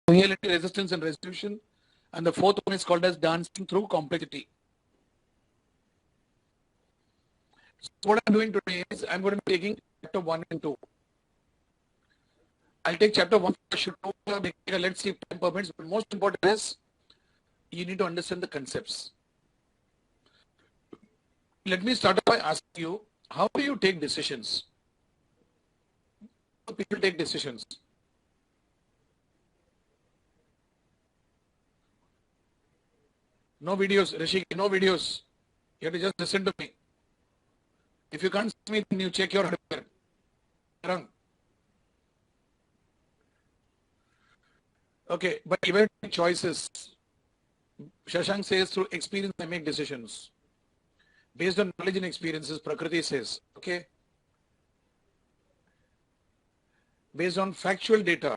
reality, resistance, and resolution. And the fourth one is called as dancing through complexity. So what I'm doing today is I'm going to be taking chapter 1 and 2. I'll take chapter 1 first. Let's see if time permits. But most important is you need to understand the concepts. Let me start by asking you, how do you take decisions? How do people take decisions? No videos, Rishi, no videos. You have to just listen to me. If you can't see me, then you check your hardware. Wrong. Okay, but even choices. Shashank says through experience I make decisions. Based on knowledge and experiences, Prakriti says, okay. Based on factual data.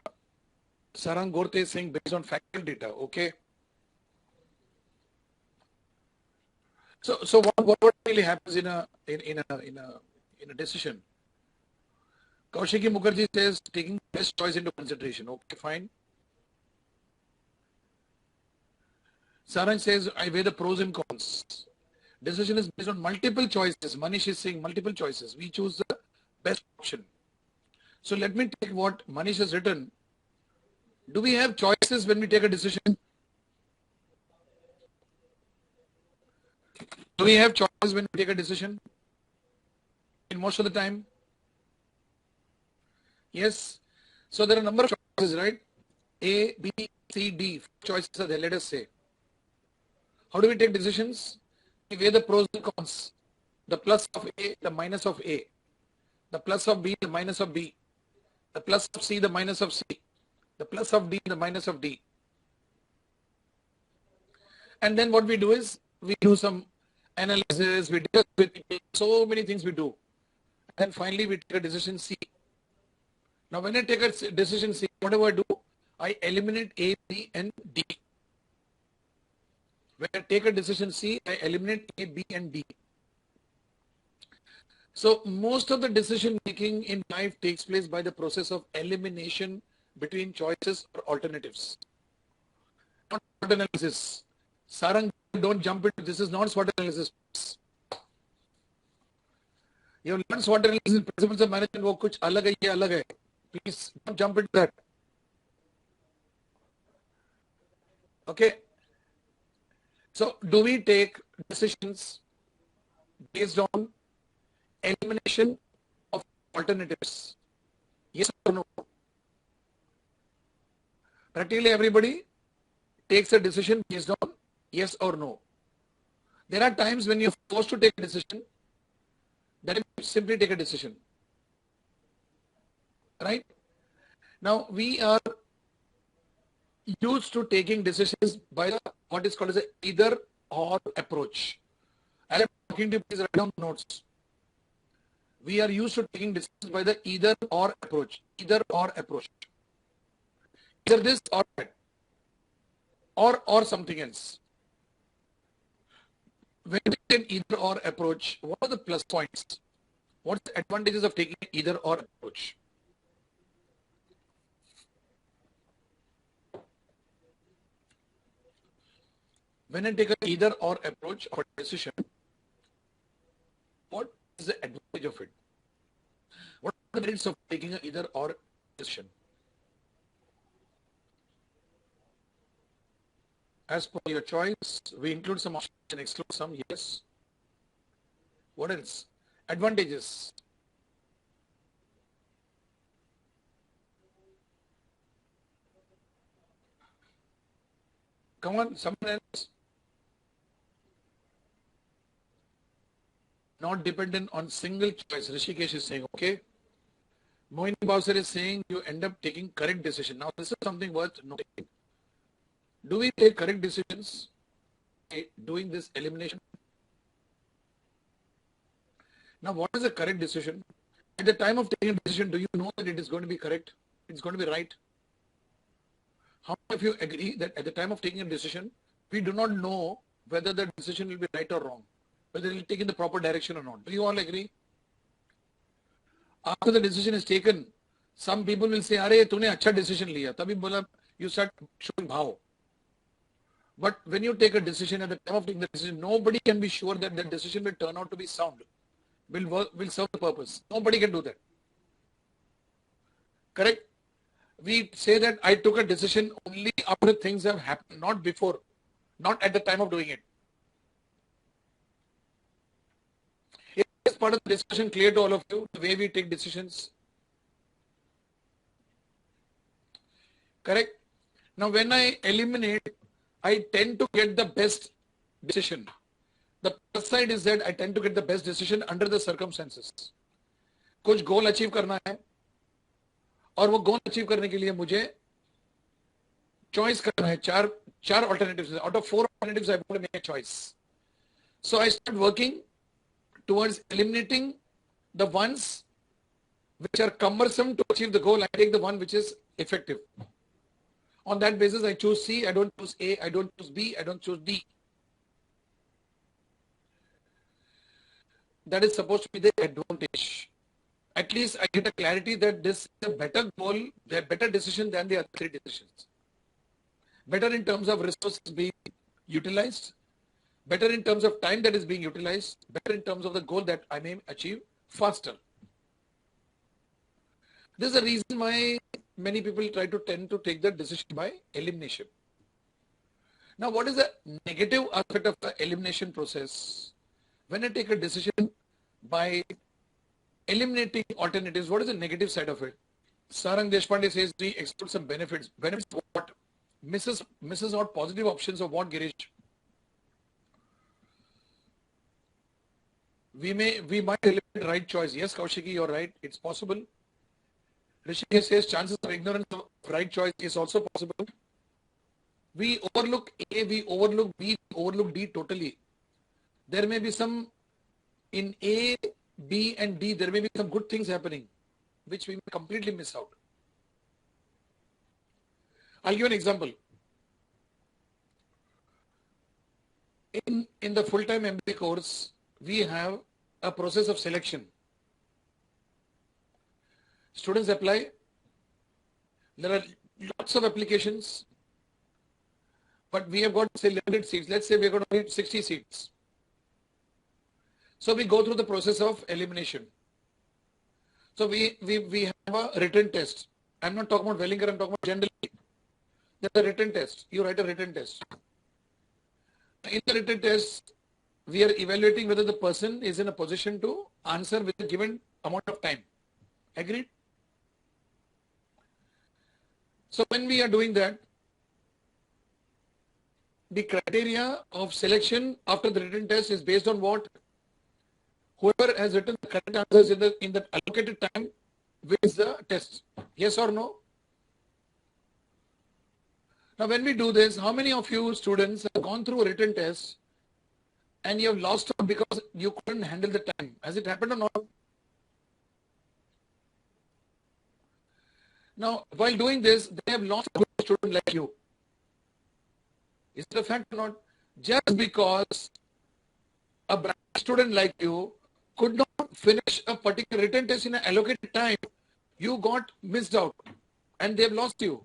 Sarang Gorte is saying based on factual data, okay. So what really happens in a decision? Kaushiki Mukherjee says taking best choice into consideration. Okay, fine. Sarang says I weigh the pros and cons. Decision is based on multiple choices. Manish is saying multiple choices. We choose the best option. So let me take what Manish has written. Do we have choices when we take a decision? Do we have choices when we take a decision? In most of the time? Yes. So there are a number of choices, right? A, B, C, D. Choices are there, let us say. How do we take decisions? We weigh the pros and cons. The plus of A, the minus of A. The plus of B, the minus of B. The plus of C, the minus of C. The plus of D, the minus of D. And then what we do is, we do some analysis, we discuss with people, so many things we do. And finally we take a decision C. Now when I take a decision C, what do I do? I eliminate A, B and D. When I take a decision C, I eliminate A, B and D. So most of the decision making in life takes place by the process of elimination between choices or alternatives. Not SWOT analysis. Sarang, don't jump into this. Is not SWOT analysis. You have learned SWOT analysis, principles of management, wo kuch alag hai, ye alag hai. Please don't jump into that. Okay. So do we take decisions based on elimination of alternatives? Yes or no? Practically everybody takes a decision based on yes or no. There are times when you're forced to take a decision, then you simply take a decision. Right? Now we are used to taking decisions by what is called as an either or approach. As I'm talking to you, please write down notes. We are used to taking decisions by the either or approach. Either or approach. Either this or that. Or something else. When we take an either or approach, what are the plus points? What are the advantages of taking either or approach? When I take an either or approach of a decision, what is the advantage of it? What are the merits of taking an either or decision? As per your choice, we include some options and exclude some, yes. What else? Advantages. Come on, someone else. Not dependent on single choice. Rishikesh is saying, okay. Mohini Bowser is saying you end up taking correct decision. Now this is something worth noting. Do we take correct decisions by doing this elimination? Now what is a correct decision? At the time of taking a decision, do you know that it is going to be correct? It's going to be right? How many of you agree that at the time of taking a decision, we do not know whether the decision will be right or wrong, whether it will take in the proper direction or not? Do you all agree? After the decision is taken, some people will say, "Arey, तूने अच्छा decision लिया." तभी बोला, you start showing bhav. But when you take a decision, at the time of taking the decision, nobody can be sure that the decision will turn out to be sound, will serve the purpose. Nobody can do that. Correct? We say that I took a decision only after things have happened, not before, not at the time of doing it. Is part of the discussion clear to all of you, the way we take decisions? Correct? Now, when I eliminate, I tend to get the best decision. The plus side is that I tend to get the best decision under the circumstances. कुछ goal achieve करना है और वो goal achieve करने के लिए मुझे choice करना है चार alternatives. Out of 4 alternatives, I want to make a choice. So I start working towards eliminating the ones which are cumbersome to achieve the goal. I take the one which is effective. On that basis, I choose C, I don't choose A, I don't choose B, I don't choose D. That is supposed to be the advantage. At least I get a clarity that this is a better goal, a better decision than the other 3 decisions. Better in terms of resources being utilized, better in terms of time that is being utilized, better in terms of the goal that I may achieve faster. This is the reason why many people tend to take the decision by elimination. Now, what is the negative aspect of the elimination process? When I take a decision by eliminating alternatives, what is the negative side of it? Sarang Deshpande says we exclude some benefits. Benefits what? Misses out positive options of what, Girish? We might eliminate right choice. Yes, Kaushiki, you're right. It's possible. Rishikesh says chances of ignorance of right choice is also possible. We overlook A, we overlook B, we overlook D totally. There may be some in A, B and D, there may be some good things happening, which we may completely miss out. I'll give an example. In the full-time MBA course, we have a process of selection. Students apply. There are lots of applications, but we have got, say, limited seats. Let's say we're going to need 60 seats. So we go through the process of elimination. So we have a written test. I'm not talking about Wellinger, I'm talking about generally. There's a written test. You write a written test. In the written test, we are evaluating whether the person is in a position to answer with a given amount of time. Agreed? So when we are doing that, the criteria of selection after the written test is based on what? Whoever has written the correct answers in the allocated time wins the test. Yes or no? Now when we do this, how many of you students have gone through a written test and you have lost out because you couldn't handle the time? Has it happened or not? Now, while doing this, they have lost a good student like you. Is it a fact or not? Just because a bright student like you could not finish a particular written test in an allocated time, you got missed out and they have lost you.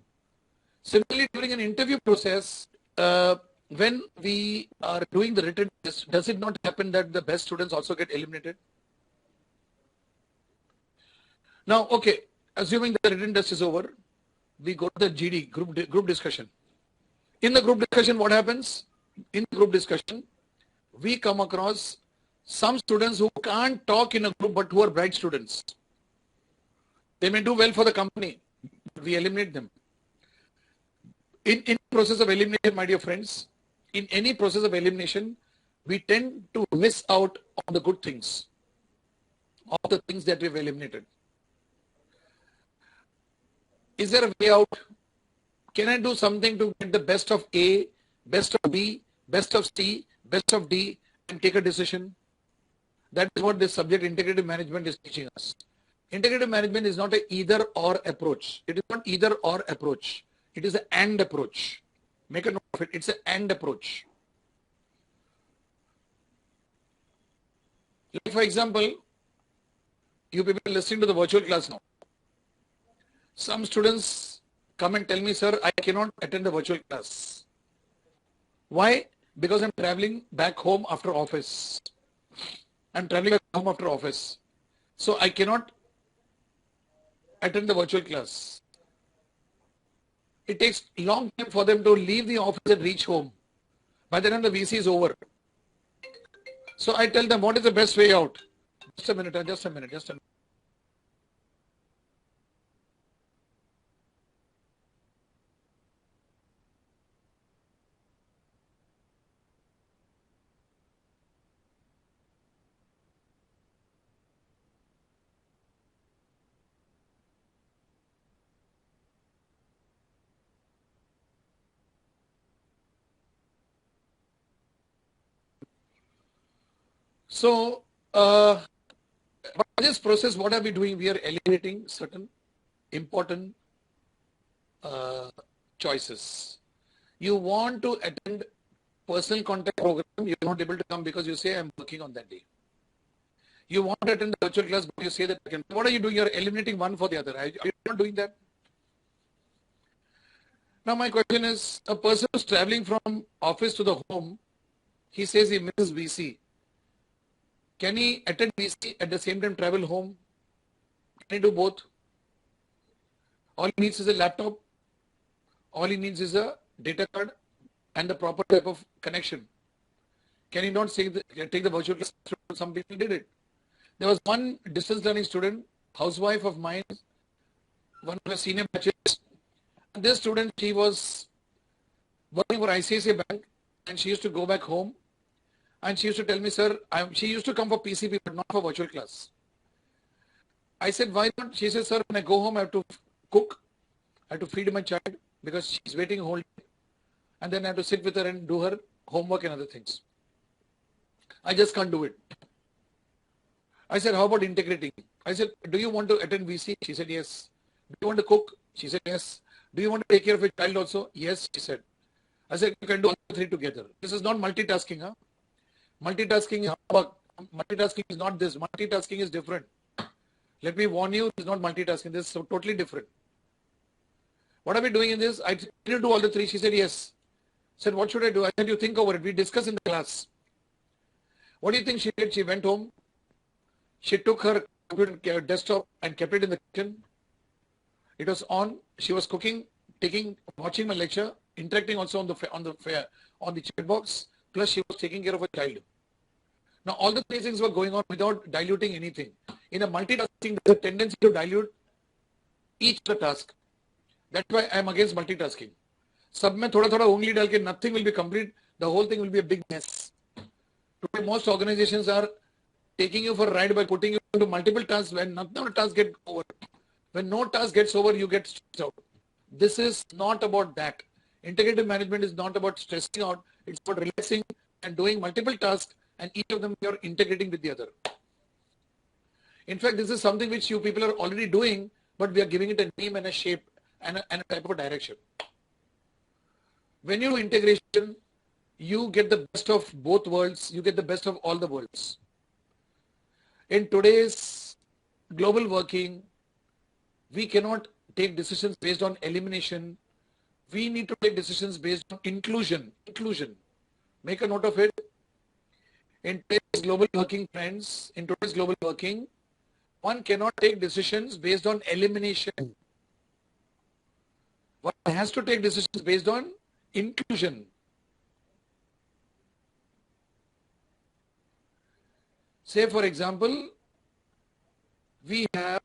Similarly, during an interview process, when we are doing the written test, does it not happen that the best students also get eliminated? Now, okay, assuming the written test is over, we go to the GD, group discussion. In the group discussion, what happens? In the group discussion, we come across some students who can't talk in a group but who are bright students. They may do well for the company, but we eliminate them. In process of elimination, my dear friends, in any process of elimination, we tend to miss out on the good things, of the things that we've eliminated. Is there a way out? Can I do something to get the best of A, best of B, best of C, best of D, and take a decision? That is what this subject integrative management is teaching us. Integrative management is not an either or approach. It is not either or approach. It is an and approach. Make a note of it. It's an and approach. Like for example, you people listening to the virtual class now. Some students come and tell me, sir, I cannot attend the virtual class. Why? Because I'm traveling back home after office. I'm traveling back home after office. So I cannot attend the virtual class. It takes a long time for them to leave the office and reach home. By the time the VC is over. So I tell them, what is the best way out? Just a minute, just a minute, just a minute. So, by this process, what are we doing? We are eliminating certain important choices. You want to attend personal contact program, you're not able to come because you say, I'm working on that day. You want to attend the virtual class, but you say that, what are you doing? You're eliminating one for the other. Are you not doing that? Now, my question is, a person who's traveling from office to the home, he says he misses VC. Can he attend VC at the same time travel home? Can he do both? All he needs is a laptop. All he needs is a data card and the proper type of connection. Can he not take the virtual class? Some people did it. There was one distance learning student, housewife of mine, one of the senior batches. This student, she was working for ICICI Bank and she used to go back home and she used to tell me, sir, she used to come for PCP but not for virtual class. I said, why not? She said, sir, when I go home, I have to cook, I have to feed my child because she's waiting whole day, and then I have to sit with her and do her homework and other things. I just can't do it. I said, how about integrating? I said, do you want to attend VC? She said, yes. Do you want to cook? She said, yes. Do you want to take care of your child also? Yes, she said. I said, you can do all three together. This is not multitasking. Huh? Multitasking is not this. Multitasking is different. Let me warn you, this is not multitasking. This is so totally different. What are we doing in this? I said, can you do all the three? She said, yes. I said, what should I do? I said, you think over it. We discuss in the class. What do you think she did? She went home. She took her computer desktop and kept it in the kitchen. It was on. She was cooking, watching my lecture, interacting also on the chat box. Plus, she was taking care of her child. Now, all the three things were going on without diluting anything. In a multitasking, there's a tendency to dilute each the task. That's why I am against multitasking. Sab mein thoda ungli dal ke nothing will be complete. The whole thing will be a big mess. Today, most organizations are taking you for a ride by putting you into multiple tasks when none of the tasks get over. When no task gets over, you get stressed out. This is not about that. Integrative management is not about stressing out. It's about relaxing and doing multiple tasks, and each of them you're integrating with the other. In fact, this is something which you people are already doing, but we are giving it a name and a shape and a type of a direction. When you do integration, you get the best of both worlds. You get the best of all the worlds. In today's global working, we cannot take decisions based on elimination. We need to take decisions based on inclusion. Make a note of it. In today's global working trends, in today's global working, one cannot take decisions based on elimination. One has to take decisions based on inclusion. Say, for example, we have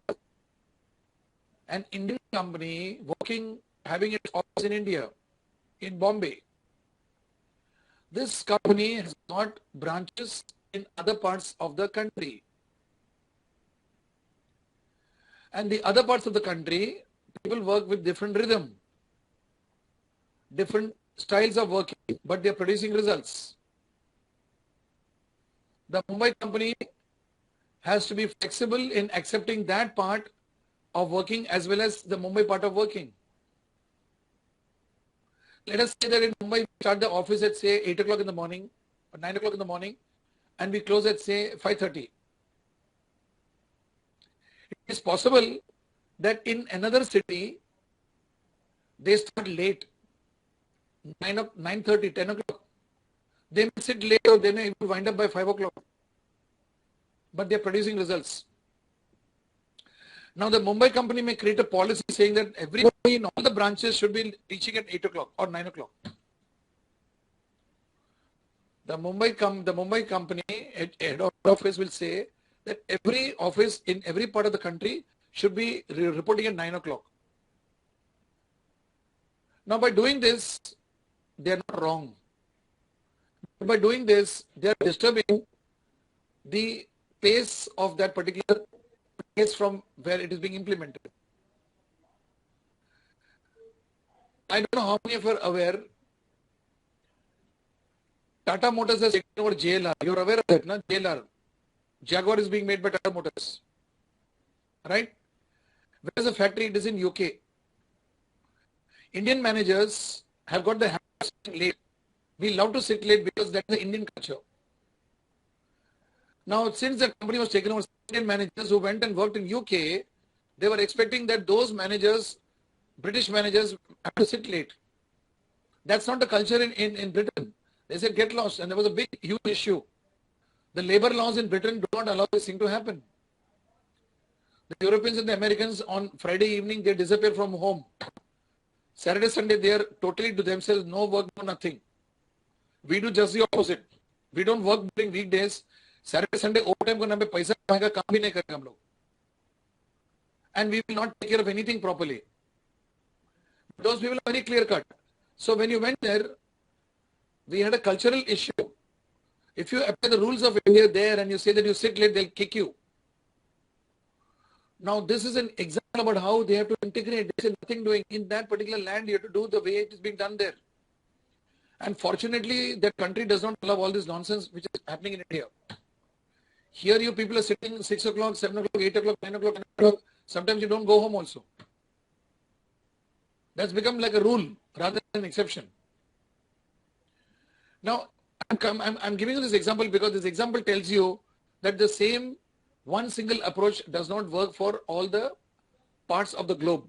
an Indian company having its office in India, in Bombay. This company has got branches in other parts of the country. And the other parts of the country, people work with different rhythm, different styles of working, but they are producing results. The Mumbai company has to be flexible in accepting that part of working as well as the Mumbai part of working. Let us say that in Mumbai, we start the office at say 8 o'clock in the morning or 9 o'clock in the morning and we close at say 5:30. It is possible that in another city, They start late, 9:30, 10 o'clock. They may sit late or they may even wind up by 5 o'clock. But they're producing results. Now the Mumbai company may create a policy saying that everybody in all the branches should be reaching at 8 o'clock or 9 o'clock. The Mumbai company head office will say that every office in every part of the country should be reporting at 9 o'clock. Now by doing this, they are not wrong. By doing this, they are disturbing the pace of that particular place from where it is being implemented. I don't know how many of you are aware, Tata Motors has taken over JLR. You're aware of that, no? JLR. Jaguar is being made by Tata Motors. Right? Where is the factory? It is in UK. Indian managers have got the habit of sitting late. We love to sit late because that's the Indian culture. Now, since the company was taken over, Indian managers who went and worked in UK, they were expecting that those managers, British managers, have to sit late. That's not the culture in Britain. They said get lost, and there was a big, huge issue. The labor laws in Britain do not allow this thing to happen. The Europeans and the Americans on Friday evening, they disappear from home. Saturday, Sunday, they are totally to themselves, no work, no nothing. We do just the opposite. We don't work during weekdays. Saturday, Sunday, overtime ko naam pe paisa kamaega, kaam bhi nahi karenge hum log. And we will not take care of anything properly. Those people are very clear cut. So when you went there, we had a cultural issue. If you apply the rules of India there and you say that you sit late, they'll kick you. Now this is an example about how they have to integrate. There is nothing doing in that particular land. You have to do the way it is being done there. And fortunately, that country does not allow all this nonsense which is happening in India. Here you people are sitting 6 o'clock, 7 o'clock, 8 o'clock, 9 o'clock, 10 o'clock. Sometimes you don't go home also. That's become like a rule rather than an exception. Now, I'm giving you this example because this example tells you that the same one single approach does not work for all the parts of the globe.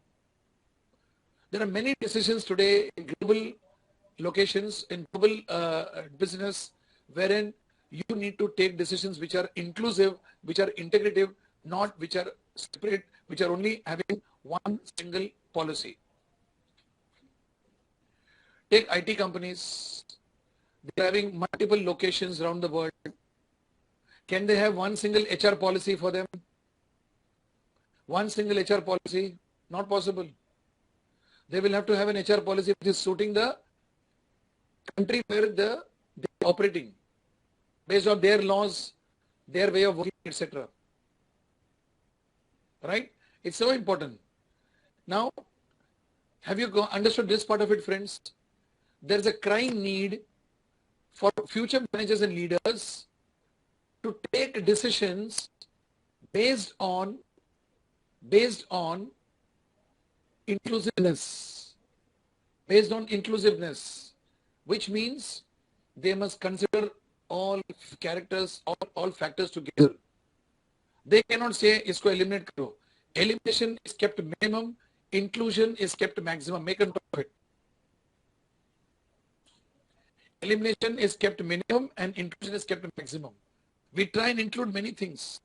There are many decisions today in global locations, in global business, wherein you need to take decisions which are inclusive, which are integrative, not which are separate, which are only having one single policy. Take IT companies. They're having multiple locations around the world. Can they have one single HR policy for them? One single HR policy? Not possible. They will have to have an HR policy which is suiting the country where they're operating, based on their laws, their way of working, etc. Right? It's so important. Now, have you understood this part of it, friends? There's a crying need for future managers and leaders to take decisions based on inclusiveness, which means they must consider all characters, all factors together. They cannot say isko eliminate karo. Elimination is kept minimum, inclusion is kept maximum. Make a note of it. Elimination is kept minimum and inclusion is kept maximum. We try and include many things.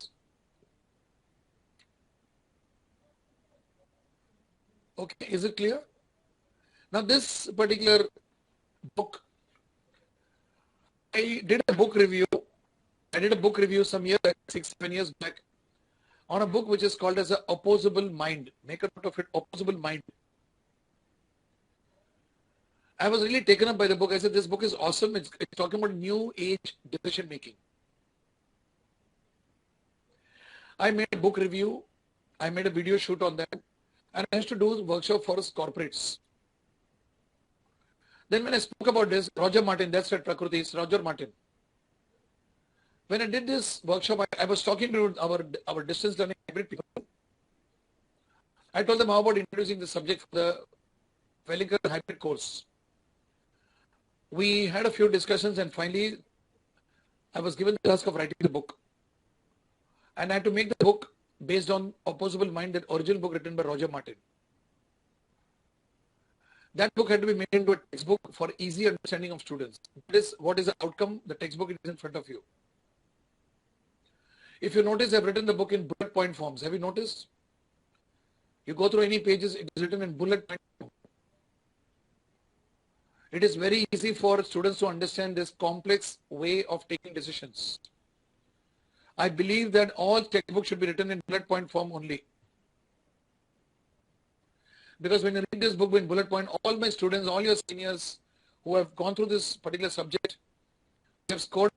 Okay, is it clear? Now this particular book, I did a book review some years back, 6-7 years back, on a book which is called as a Opposable Mind. Make a note of it, Opposable Mind. I was really taken up by the book. I said, this book is awesome. It's talking about new age decision making. I made a book review. I made a video shoot on that. And I used to do a workshop for us corporates. Then when I spoke about this, Roger Martin, that's at Prakriti, it's Roger Martin. When I did this workshop, I was talking to our distance learning hybrid people. I told them how about introducing the subject for the Wellington hybrid course. We had a few discussions and finally I was given the task of writing the book. And I had to make the book based on Opposable Mind, that original book written by Roger Martin. That book had to be made into a textbook for easy understanding of students. That is what is the outcome. The textbook is in front of you. If you notice, I've written the book in bullet point forms. Have you noticed? You go through any pages, it is written in bullet point form. It is very easy for students to understand this complex way of taking decisions. I believe that all textbooks should be written in bullet point form only. Because when you read this book in bullet point, all my students, all your seniors who have gone through this particular subject have scored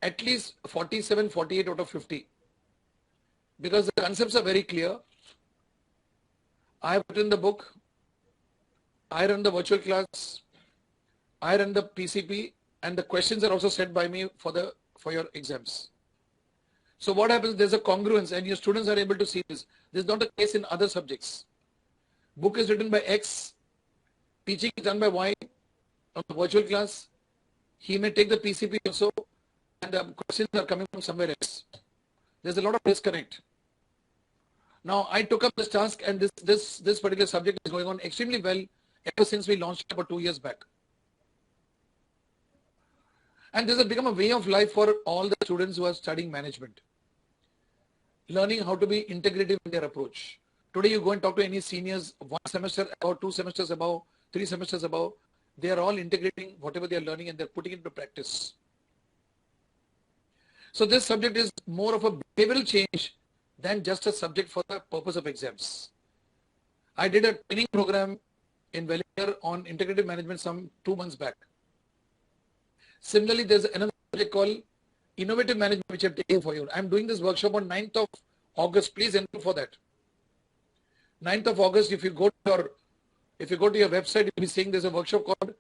at least 47, 48 out of 50. Because the concepts are very clear. I have written the book. I run the virtual class. I run the PCP, and the questions are also set by me for your exams. So what happens? There's a congruence, and your students are able to see this. This is not the case in other subjects. Book is written by X, teaching is done by Y on the virtual class. He may take the PCP also, and the questions are coming from somewhere else. There's a lot of disconnect. Now, I took up this task, and this particular subject is going on extremely well ever since we launched it about 2 years back. And this has become a way of life for all the students who are studying management, learning how to be integrative in their approach. Today, you go and talk to any seniors, 1 semester above, 2 semesters above, 3 semesters above, they are all integrating whatever they are learning and they're putting it into practice. So this subject is more of a behavioral change than just a subject for the purpose of exams. I did a training program in Wellinger on integrative management some 2 months back. Similarly, there's another subject called innovative management which I'm taking for you. I'm doing this workshop on 9th of August. Please enroll for that. 9th of August, if you go to your website, you'll be seeing there's a workshop called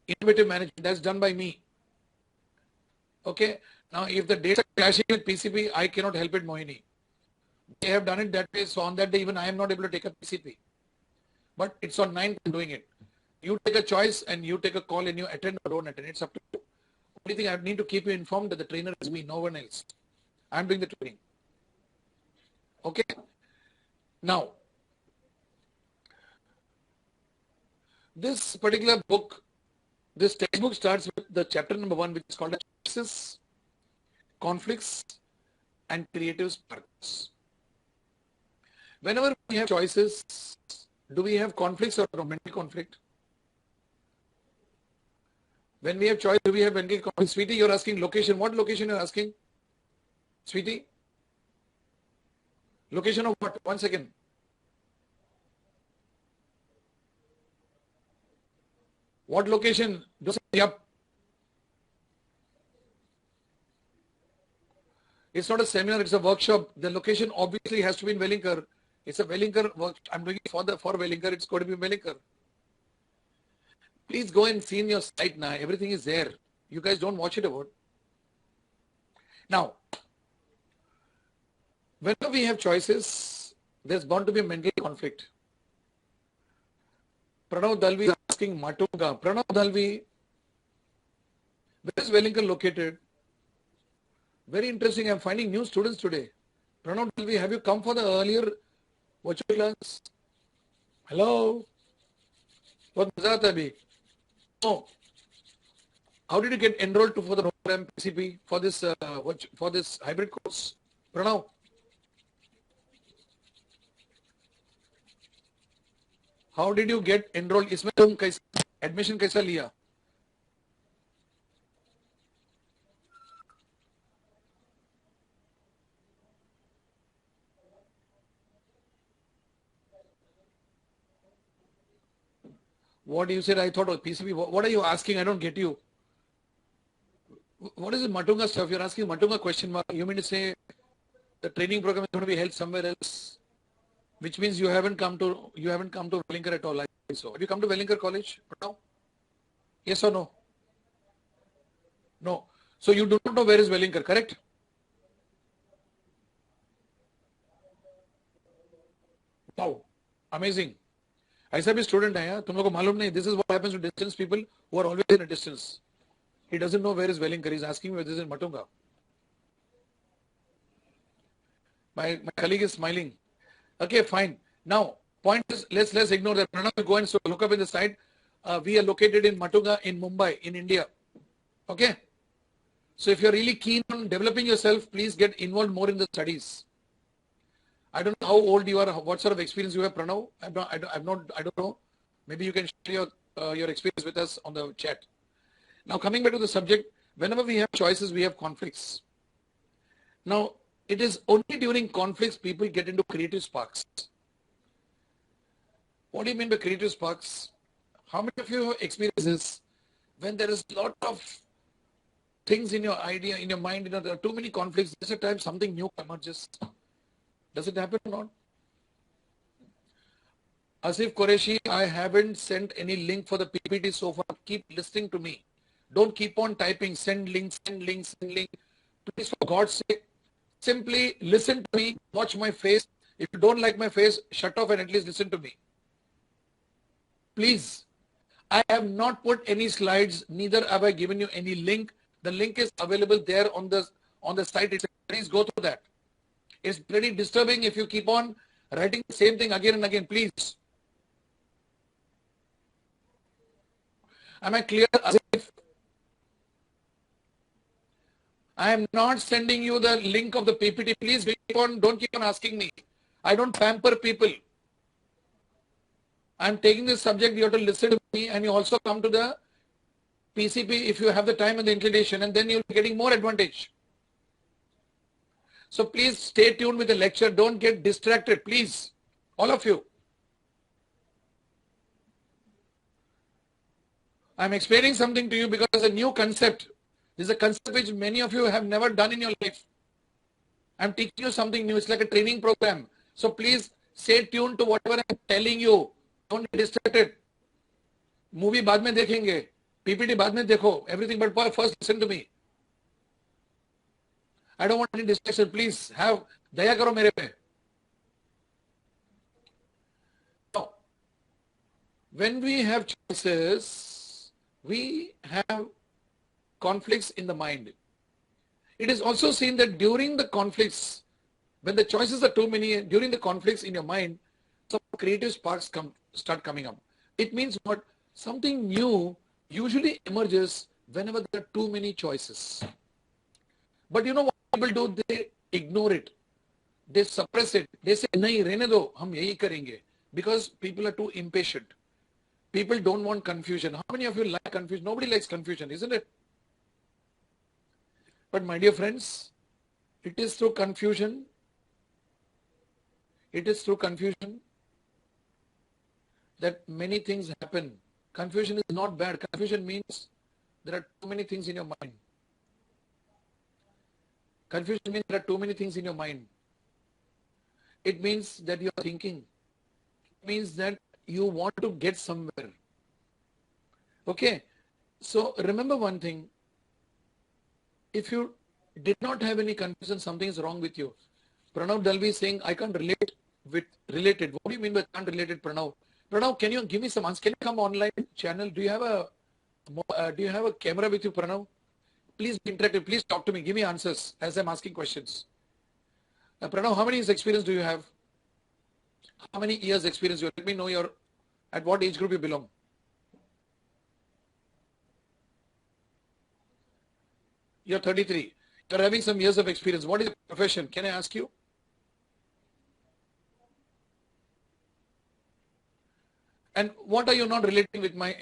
Innovative Management. That's done by me. Okay. Now, if the dates are clashing with PCP, I cannot help it, Mohini. They have done it that way. So on that day, even I am not able to take a PCP. But it's on 9th I'm doing it. You take a choice and you take a call and you attend or don't attend. It's up to you. Only thing I need to keep you informed that the trainer is me, no one else. I'm doing the training. Okay. Now, this particular book, this textbook starts with the chapter number 1, which is called choices, conflicts, and creative sparks. Whenever we have choices, do we have conflicts or mental conflict? When we have choice, do we have mental conflict? Sweetie, you're asking location. What location you're asking? Sweetie? Location of what? 1 second. What location? Don't say yup. It's not a seminar, it's a workshop. The location obviously has to be in Wellinger. It's a Wellinger work. I'm doing it for Wellinger. It's going to be Wellinger. Please go and see in your site now. Everything is there. You guys don't watch it about. Now, whenever we have choices, there's bound to be a mental conflict. Pranav Dalvi is asking Matunga. Pranav Dalvi, where is Wellinger located? Very interesting. I'm finding new students today. Pranav Dalvi, have you come for the earlier virtual class? Hello? What was that, Abhi? Oh, how did you get enrolled for the program PCP for this hybrid course? Pranav? How did you get enrolled? इसमें तुम कैसे admission कैसा लिया? What you said? I thought of PCP. What are you asking? I don't get you. What is the Matunga stuff? You're asking Matunga question mark. You mean to say the training program is going to be held somewhere else? Which means you haven't come to Wellinger at all. I think so. Have you come to Wellinger College now? Yes or no? No. So you do not know where is Wellinger, correct? Wow, amazing. ऐसा भी student है यार, तुम लोगों को मालूम नहीं. This is what happens to distance people who are always in a distance. He doesn't know where is Wellinger. He's asking me whether this is in Matunga. My colleague is smiling. Okay, fine. Now, Point is, let's ignore that. Pranav will go and so look up in the site. We are located in Matunga in Mumbai, in India. Okay. So if you're really keen on developing yourself, please get involved more in the studies. I don't know how old you are, what sort of experience you have, Pranav. I don't know. Maybe you can share your experience with us on the chat. Now coming back to the subject, whenever we have choices, we have conflicts. Now, it is only during conflicts people get into creative sparks. What do you mean by creative sparks? How many of you have experienced this? When there is a lot of things in your idea, in your mind, there are too many conflicts, there's a time something new emerges. Does it happen or not? Asif Qureshi, I haven't sent any link for the PPT so far. Keep listening to me. Don't keep on typing, send link, send link, send link. Please, for God's sake, simply listen to me, watch my face. If you don't like my face, shut off and at least listen to me. Please, I have not put any slides, neither have I given you any link. The link is available there on the site. Please go through that. It's pretty disturbing if you keep on writing the same thing again and again, please. Am I clear? I am not sending you the link of the PPT. Please don't keep on asking me. I don't pamper people. I'm taking this subject, you have to listen to me, and you also come to the PCP if you have the time and the inclination, and then you'll be getting more advantage. So please stay tuned with the lecture. Don't get distracted, please. All of you. I'm explaining something to you because it's a new concept. This is a concept which many of you have never done in your life. I'm teaching you something new. It's like a training program. So please stay tuned to whatever I'm telling you. Don't get distracted. Movie बाद में देखेंगे. PPT बाद में देखो. Everything but first listen to me. I don't want any distraction. Please have दया करो मेरे पे. Now, when we have choices, we have conflicts in the mind. It is also seen that during the conflicts, when the choices are too many, during the conflicts in your mind, some creative sparks start coming up. It means what? Something new usually emerges whenever there are too many choices. But you know what people do? They ignore it. They suppress it. They say, nahi, rehne do, hum yahi karenge. Because people are too impatient. People don't want confusion. How many of you like confusion? Nobody likes confusion, isn't it? But my dear friends, it is through confusion. It is through confusion that many things happen. Confusion is not bad. Confusion means there are too many things in your mind. Confusion means there are too many things in your mind. It means that you are thinking. It means that you want to get somewhere. Okay. So remember one thing. If you did not have any confusion, something is wrong with you. Pranav Dalvi is saying, I can't relate with related. What do you mean by can't relate it, Pranav? Pranav, can you give me some answers? Can you come online channel? Do you have a camera with you, Pranav? Please be interactive. Please talk to me. Give me answers as I'm asking questions. Pranav, how many years experience do you have? How many years experience you have? Let me know at what age group you belong. You're 33. You're having some years of experience. What is your profession? Can I ask you? And what are you not relating with my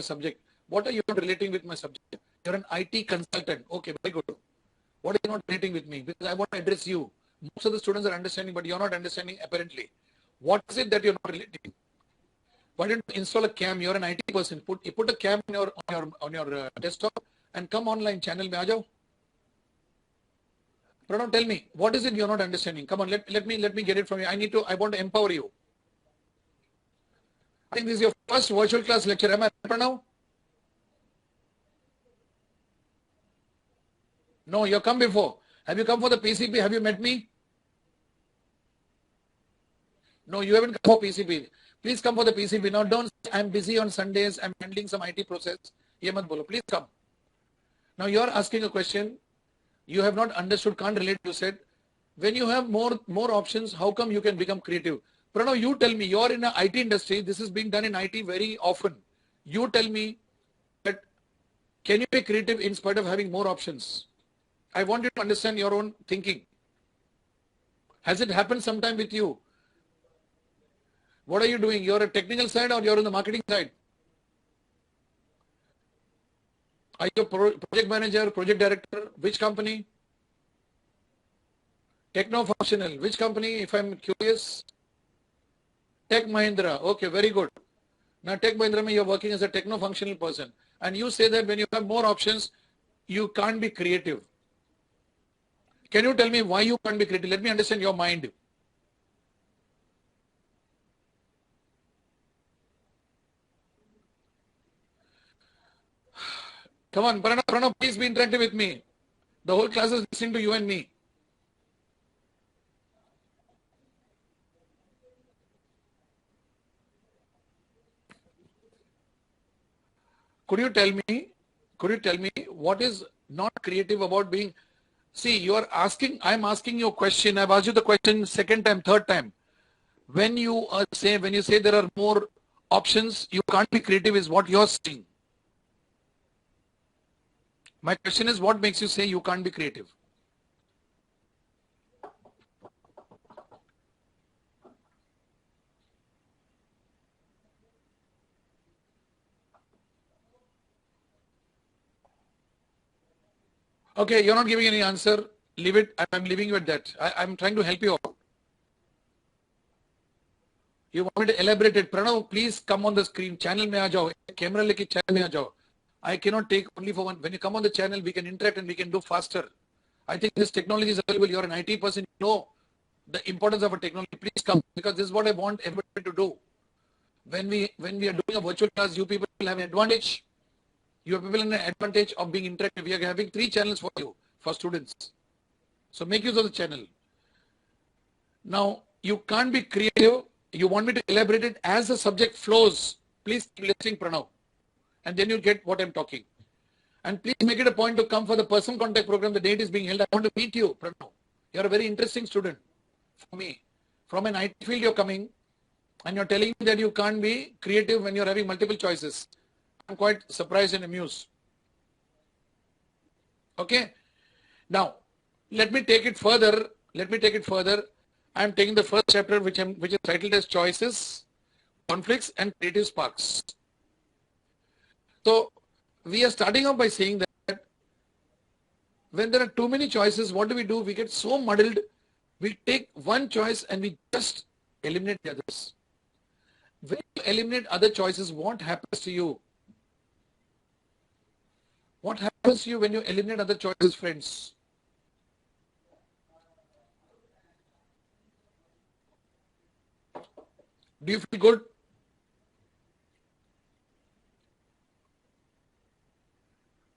subject? What are you not relating with my subject? You're an IT consultant. Okay, very good. What are you not relating with me? Because I want to address you. Most of the students are understanding, but you're not understanding apparently. What is it that you're not relating? Why don't you install a cam? You're an IT person. Put a cam on your desktop and come online channel. Mein aa jao. Pranav, tell me, what is it you're not understanding? Come on, let me get it from you. I want to empower you. I think this is your first virtual class lecture. Am I right, Pranav? No, you've come before. Have you come for the PCP? Have you met me? No, you haven't come for PCP. Please come for the PCP. Now don't say, I'm busy on Sundays. I'm handling some IT process. Ye mat bolo. Please come. Now you're asking a question. You have not understood, can't relate, you said. When you have more options, how come you can become creative? Pranav, you tell me, you're in the IT industry. This is being done in IT very often. You tell me that can you be creative in spite of having more options? I want you to understand your own thinking. Has it happened sometime with you? What are you doing? You're a technical side or you're on the marketing side? Are you a project manager, project director? Which company? Techno-functional. Which company, if I'm curious? Tech Mahindra. Okay, very good. Now, Tech Mahindra, you're working as a techno-functional person. And you say that when you have more options, you can't be creative. Can you tell me why you can't be creative? Let me understand your mind. Come on, Pranav, please be interactive with me. The whole class is listening to you and me. Could you tell me what is not creative about being, see, I'm asking you a question. I've asked you the question second time, third time. When you say there are more options, you can't be creative is what you're saying. My question is, what makes you say you can't be creative? Okay, you're not giving any answer. Leave it. I'm leaving you at that. I'm trying to help you out. You want me to elaborate it? Pranav, please come on the screen. Channel mein aa jao. Camera leke channel mein aa jao. I cannot take only for one. When you come on the channel, we can interact and we can do faster. I think this technology is available. You're an IT person. You know the importance of a technology. Please come, because this is what I want everybody to do. When we are doing a virtual class, you people will have an advantage. You people have an advantage of being interactive. We are having 3 channels for you, for students. So make use of the channel. Now, you can't be creative. You want me to elaborate it as the subject flows. Please keep listening, Pranav. And then you'll get what I'm talking. And please make it a point to come for the person contact program. The date is being held. I want to meet you, Pranav. You're a very interesting student for me. From an IT field, you're coming and you're telling me that you can't be creative when you're having multiple choices. I'm quite surprised and amused. Okay. Now, let me take it further. I'm taking the first chapter, which is titled as Choices, Conflicts, and Creative Sparks. So, we are starting off by saying that when there are too many choices, what do? We get so muddled. We take one choice and we just eliminate the others. When you eliminate other choices, what happens to you? What happens to you when you eliminate other choices, friends? Do you feel good?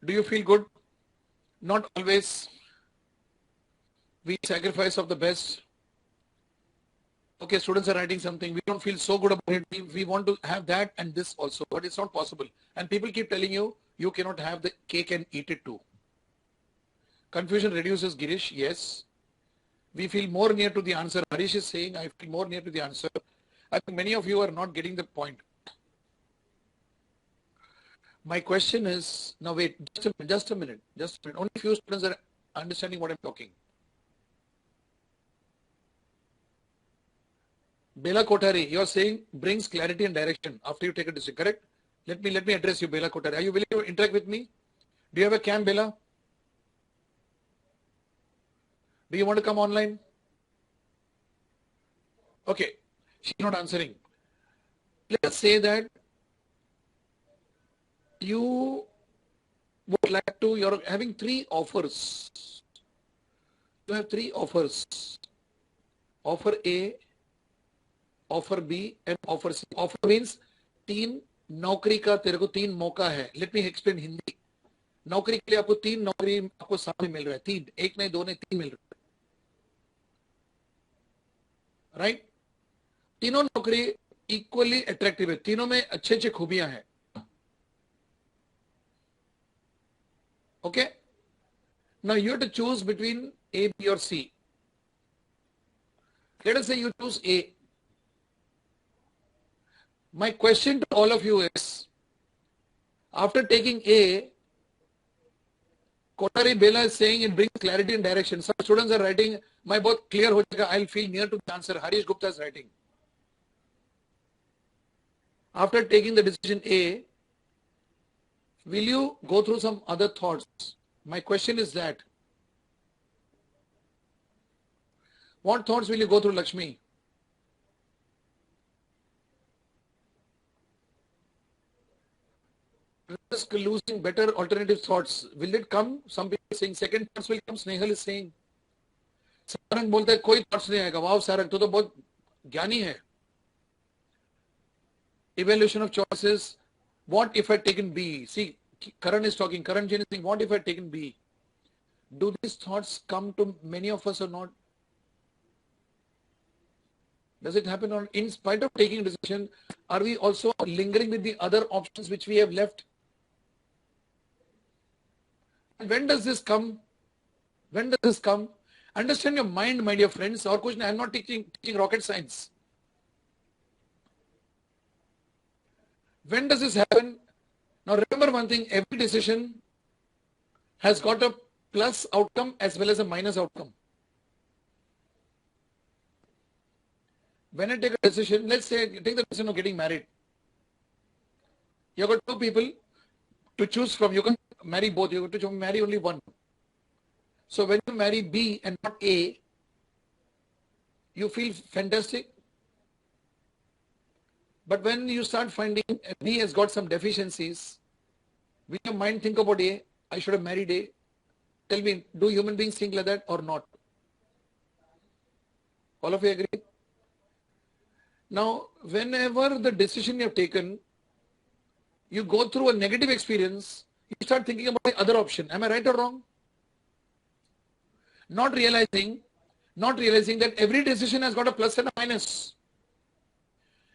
Do you feel good? Not always. We sacrifice of the best. Okay, students are writing something. We don't feel so good about it. We want to have that and this also, but it's not possible. And people keep telling you, you cannot have the cake and eat it too. Confusion reduces, Girish. Yes. We feel more near to the answer. Harish is saying, I feel more near to the answer. I think many of you are not getting the point. My question is, now wait, just a minute. Only few students are understanding what I'm talking. Bela Kothari, you're saying brings clarity and direction after you take a decision, correct? Let me address you, Bela Kothari. Are you willing to interact with me? Do you have a cam, Bela? Do you want to come online? Okay, she's not answering. Let's say that you would like to, you're having 3 offers. You have 3 offers. Offer A, offer B, and offer C. Offer means 3 नौकरी का तेरे को 3 मौका है. Let me explain Hindi. नौकरी के लिए आपको 3 नौकरी आपको सामने मिल रहा है. 3, 1 नहीं 2 नहीं 3 मिल रहा है. राइट? तीनों नौकरी इक्वली अट्रैक्टिव है. तीनों में अच्छे अच्छे खूबियां हैं. Okay? Now you have to choose between A, B or C. Let us say you choose A. My question to all of you is, after taking A, Kotari Bela is saying it brings clarity and direction. Some students are writing, my both clear ho jayega, I'll feel near to the answer. Harish Gupta is writing. After taking the decision A, will you go through some other thoughts? My question is that, what thoughts will you go through, Lakshmi? Risk losing better alternative thoughts. Will it come? Some people are saying second thoughts will come. Snehal is saying. Sarang बोलता है कोई thoughts नहीं आएगा. Wow, Sarang, तो बहुत ज्ञानी है. Evaluation of choices. What if I taken B? See, Karan is talking. Karan Jain is saying, what if I taken B? Do these thoughts come to many of us or not? Does it happen or in spite of taking decision, are we also lingering with the other options which we have left? And when does this come? When does this come? Understand your mind, my dear friends. Our question, I am not teaching rocket science. When does this happen? Now remember one thing, every decision has got a plus outcome as well as a minus outcome. When I take a decision, let's say take the decision of getting married. You've got two people to choose from. You can marry both. You have to marry only one. So when you marry B and not A, you feel fantastic. But when you start finding B has got some deficiencies, will your mind think about A? I should have married A. Tell me, do human beings think like that or not? All of you agree? Now, whenever the decision you have taken, you go through a negative experience, you start thinking about the other option. Am I right or wrong? Not realizing that every decision has got a plus and a minus.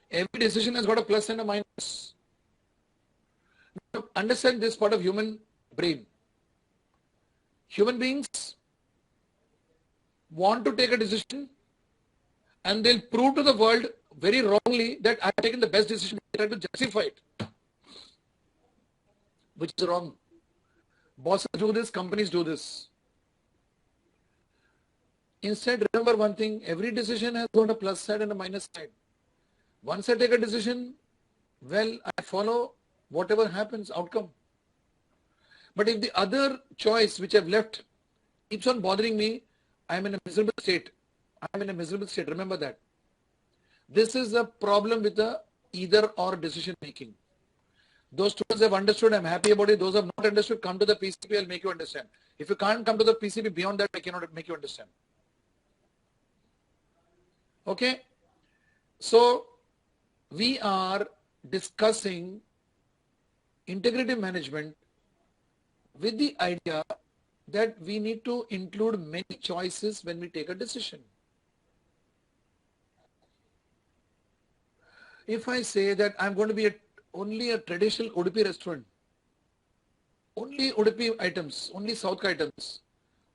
Every decision has got a plus and a minus. Now, understand this part of human brain. Human beings want to take a decision and they'll prove to the world very wrongly that I've taken the best decision. They try to justify it, which is wrong. Bosses do this, companies do this. Instead, remember one thing, every decision has got a plus side and a minus side. Once I take a decision, well, I follow whatever happens, outcome. But if the other choice which I've left keeps on bothering me, I'm in a miserable state. I'm in a miserable state, remember that. This is a problem with the either or decision making. Those students have understood, I'm happy about it. Those who have not understood, come to the PCP, I'll make you understand. If you can't come to the PCP, beyond that, I cannot make you understand. Okay? So, we are discussing integrative management with the idea that we need to include many choices when we take a decision. If I say that I'm going to be only a traditional Udupi restaurant, only Udupi items, only South items,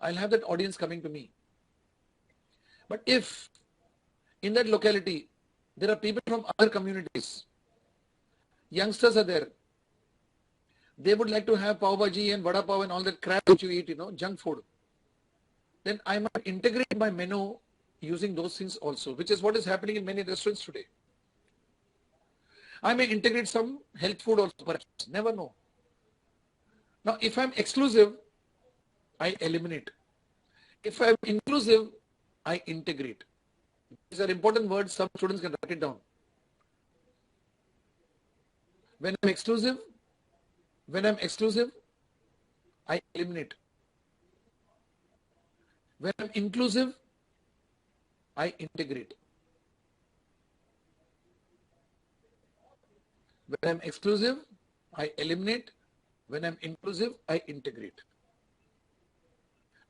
I'll have that audience coming to me. But if in that locality there are people from other communities, youngsters are there, they would like to have pav bhaji and vada pav and all that crap which you eat, junk food, then I might integrate my menu using those things also, which is what is happening in many restaurants today. I may integrate some health food also, perhaps, never know. Now, if I'm exclusive, I eliminate. If I'm inclusive, I integrate. These are important words, some students can write it down. When I'm exclusive, I eliminate. When I'm inclusive, I integrate. When I'm exclusive, I eliminate. When I'm inclusive, I integrate.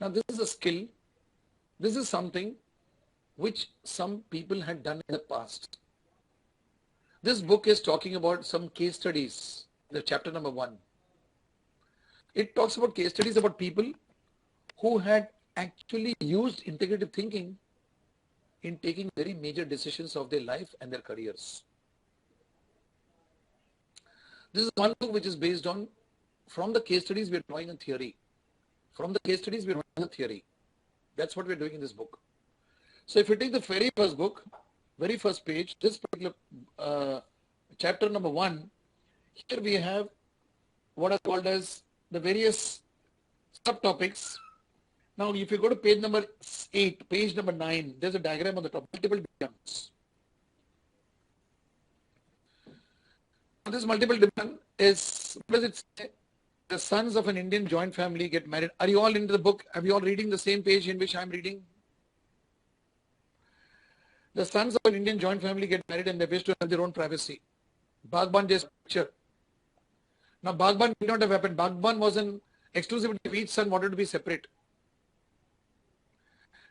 Now, this is a skill. This is something which some people had done in the past. This book is talking about some case studies, the chapter number 1. It talks about case studies about people who had actually used integrative thinking in taking very major decisions of their life and their careers. This is one book which is based on, from the case studies, we're drawing a theory. From the case studies, we're drawing a theory. That's what we're doing in this book. So if you take the very first book, very first page, this particular chapter number 1, here we have what are called as the various subtopics. Now, if you go to page number 8, page number 9, there's a diagram on the top, multiple divisions. This multiple division is, what does it say? The sons of an Indian joint family get married. Are you all into the book? Are you all reading the same page in which I'm reading? The sons of an Indian joint family get married and they wish to have their own privacy. Bagban just picture. Now, Bagban did not have happened. Bagban was an exclusivity. Each son wanted to be separate.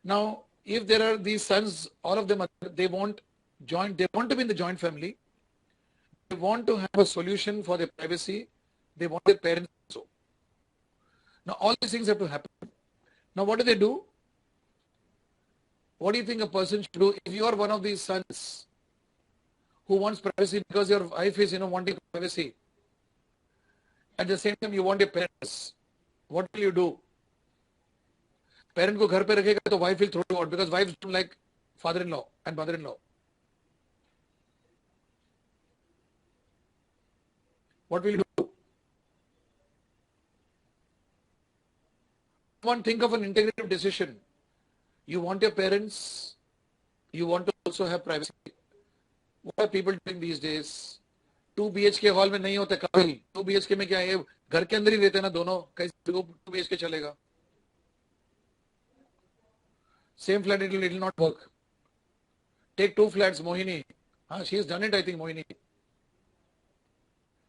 Now, if there are these sons, all of them, they want to be in the joint family. They want to have a solution for their privacy. They want their parents also. Now, all these things have to happen. Now, what do? What do you think a person should do if you are one of these sons who wants privacy because your wife is, wanting privacy? At the same time, you want your parents. What will you do? Parent को घर पे रखेगा तो wife will throw you out because wives don't like father-in-law and mother-in-law. What will you do? One, think of an integrative decision. You want your parents, you want to also have privacy. What are people doing these days? 2 BHK hall में नहीं होता काबिल. 2 BHK में क्या है? घर के अंदर ही रहते हैं ना दोनों. कैसे 2 BHK चलेगा? Same flat, it will not work. Take 2 flats, Mohini. She has done it, I think, Mohini.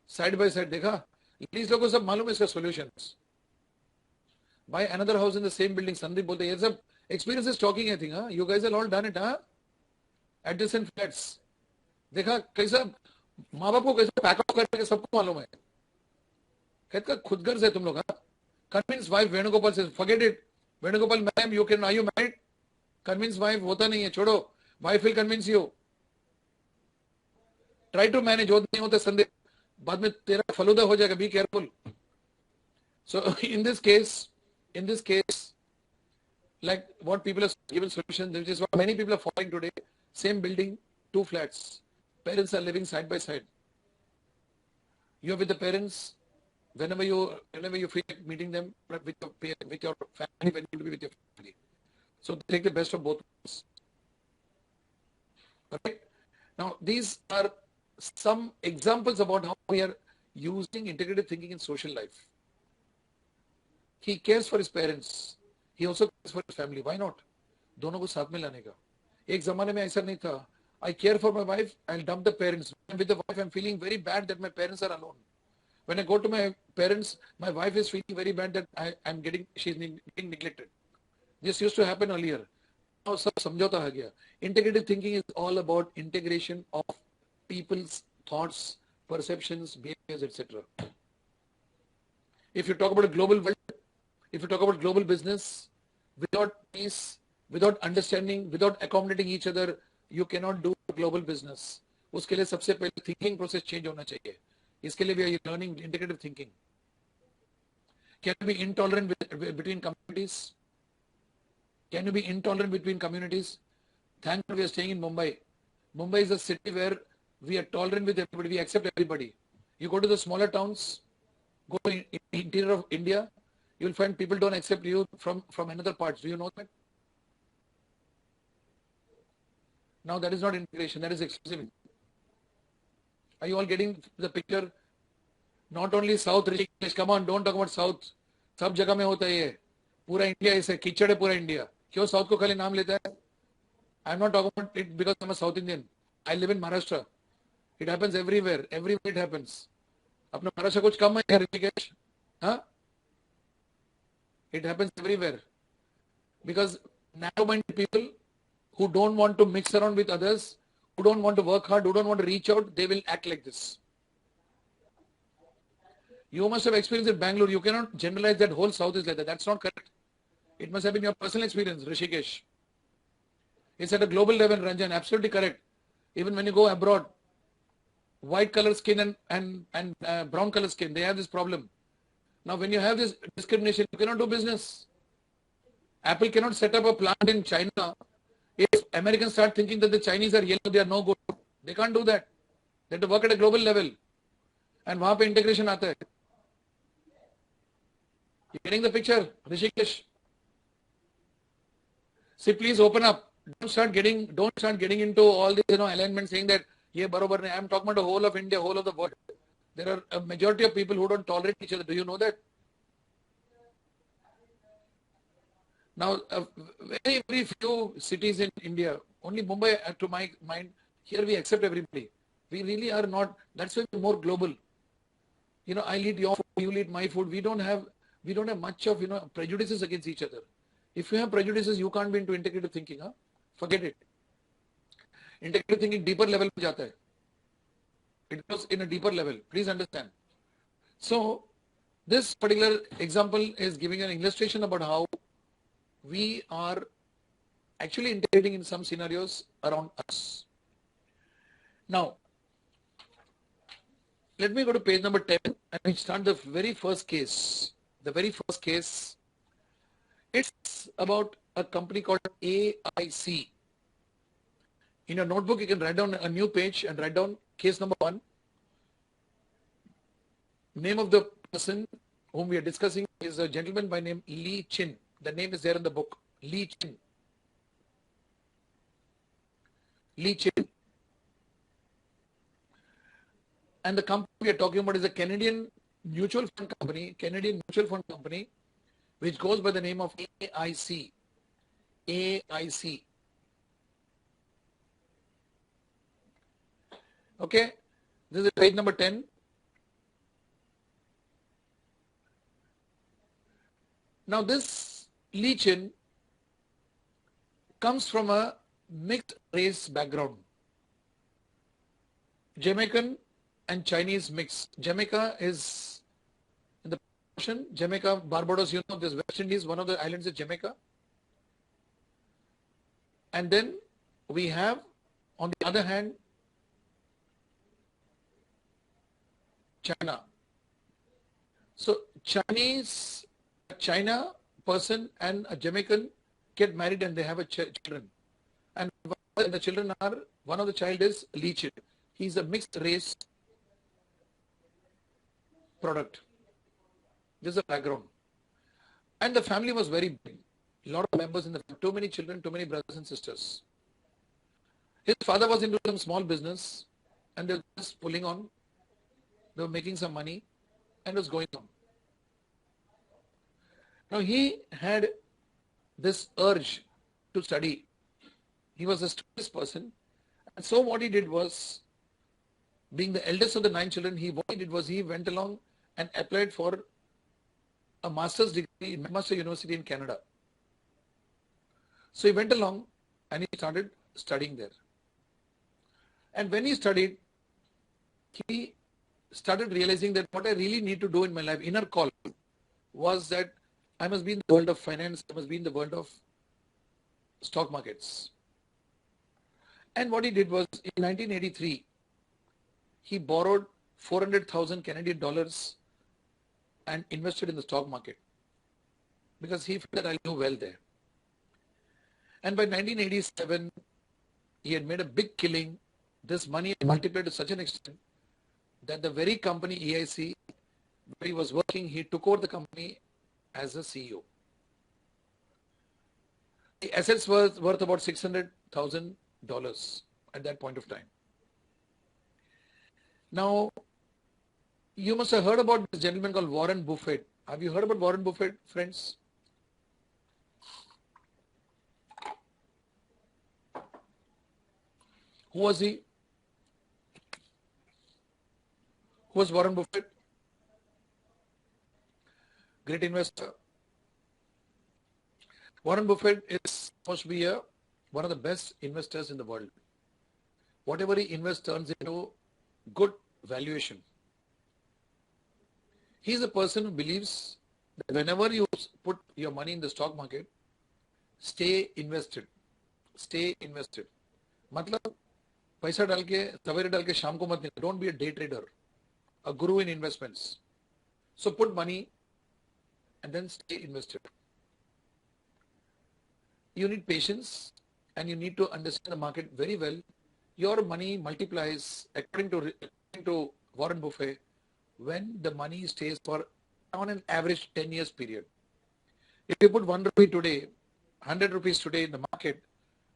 Side by side, देखा? These लोगों को सब मालूम है इसका solutions. Buy another house in the same building. Sandeep बोलते हैं ये सब experience is talking, I think. You guys have all done it, adjacent flats. देखा कैसा माँ बाप को कैसे पैक अप करने के सबको मालूम है. कहता खुद घर से तुम लोग. Convince wife Venugopal says forget it. Venugopal ma'am, are you married? Convince wife होता नहीं है, छोड़ो. Wife will convince you. Try to manage. होता नहीं होता संदेह. बाद में तेरा फलूदा हो जाएगा. Be careful. So in this case, like what people have given solutions, which is what many people are following today. Same building, 2 flats. Parents are living side by side. You are with the parents. Whenever you feel like meeting them with your family, when you will be with your family. So take the best of both worlds. Right? Now, these are some examples about how we are using integrative thinking in social life. He cares for his parents. He also cares for his family. Why not? दोनों को साथ में लाने का. एक ज़माने में ऐसा नहीं था. I care for my wife. I'll dump the parents. When with the wife, I'm feeling very bad that my parents are alone. When I go to my parents, my wife is feeling very bad that she's being neglected. This used to happen earlier. Now सब समझौता हो गया. Integrative thinking is all about integration of people's thoughts, perceptions, behaviors, etc. If you talk about a global world, if you talk about global business, without peace, without understanding, without accommodating each other, you cannot do global business. उसके लिए सबसे पहले thinking process change होना चाहिए. इसके लिए we are learning integrative thinking. Can you be intolerant between communities? Can you be intolerant between communities? Thank God we are staying in Mumbai. Mumbai is a city where we are tolerant with everybody. We accept everybody. You go to the smaller towns, go to interior of India, you will find people don't accept you from another parts. Do you know that? Now that is not integration, that is exclusivity. Are you all getting the picture? Not only South, Rishikesh, come on, don't talk about South. सब जगह में होता है ये. पूरा India ऐसे कीचड़ है पूरा इंडिया. क्यों साउथ को खाली नाम लेता है? I am not talking about it because I am a South Indian. I live in Maharashtra. It happens everywhere. Everywhere it happens. अपना महाराष्ट्र कुछ कम है क्या ऋषिकेश? हाँ? It happens everywhere. Because narrow-minded people who don't want to mix around with others, who don't want to work hard, who don't want to reach out, they will act like this. You must have experienced in Bangalore. You cannot generalize that whole South is like that. That's not correct. It must have been your personal experience, Rishikesh. It's at a global level, Ranjan. Absolutely correct. Even when you go abroad, white color skin and brown color skin. They have this problem. Now, when you have this discrimination, you cannot do business. Apple cannot set up a plant in China. If Americans start thinking that the Chinese are yellow, they are no good. They can't do that. They have to work at a global level. And वहाँ पे integration आता है. You getting the picture, Rishikesh? See, please open up. Don't start getting into all this, alignment saying that ये बरोबर नहीं. I'm talking about the whole of India, whole of the world. There are a majority of people who don't tolerate each other. Do you know that? Now, very, very few cities in India, only Mumbai, to my mind, here we accept everybody. We really are not, that's why we're more global. I'll eat your food, you'll eat my food. We don't have much of, prejudices against each other. If you have prejudices, you can't be into integrative thinking. Huh? Forget it. Integrative thinking deeper level पे जाता है. It goes in a deeper level. Please understand. So, this particular example is giving an illustration about how we are actually integrating in some scenarios around us. Now, let me go to page number 10 and we start the very first case. The very first case, it's about a company called AIC. In your notebook, you can write down a new page and write down case number 1. Name of the person whom we are discussing is a gentleman by name Lee Chin. The name is there in the book. Lee Chin. Lee Chin. And the company we are talking about is a Canadian mutual fund company, which goes by the name of AIC. AIC. Okay. This is page number 10. Now this Lee Chin comes from a mixed race background. Jamaican and Chinese mix. Jamaica is in the ocean. Jamaica, Barbados, this West Indies, one of the islands is Jamaica. And then we have, on the other hand, China. So China person and a Jamaican get married and they have a children. And the children are, one of the child is Lee Chin. He's a mixed race product. This is the background. And the family was very big. A lot of members in the family, too many children, too many brothers and sisters. His father was into some small business and they were just pulling on. They were making some money and it was going on. Now he had this urge to study. He was a studious person. And so what he did was, being the eldest of the 9 children, he went along and applied for a master's degree in McMaster University in Canada. So he went along and he started studying there. And when he studied, he started realizing that what I really need to do in my life, inner call, was that I must be in the world of finance, I must be in the world of stock markets. And what he did was, in 1983, he borrowed 400,000 Canadian dollars and invested in the stock market because he felt that I'll do well there. And by 1987, he had made a big killing. This money multiplied to such an extent that the very company AIC, where he was working, he took over the company as a CEO. The assets were worth about $600,000 at that point of time. Now, you must have heard about this gentleman called Warren Buffett. Have you heard about Warren Buffett, friends? Who was he? Who was Warren Buffett? Great investor. Warren Buffett is supposed to be one of the best investors in the world. Whatever he invests turns into good valuation. He's a person who believes that whenever you put your money in the stock market, stay invested. Stay invested. Matlab, पैसा डाल के सवेरे डाल के शाम को मत निकाल. Don't be a day trader, a guru in investments. So put money and then stay invested. You need patience and you need to understand the market very well. Your money multiplies according to Warren Buffett when the money stays for on an average 10 years period. If you put 1 rupee today, 100 rupees today in the market,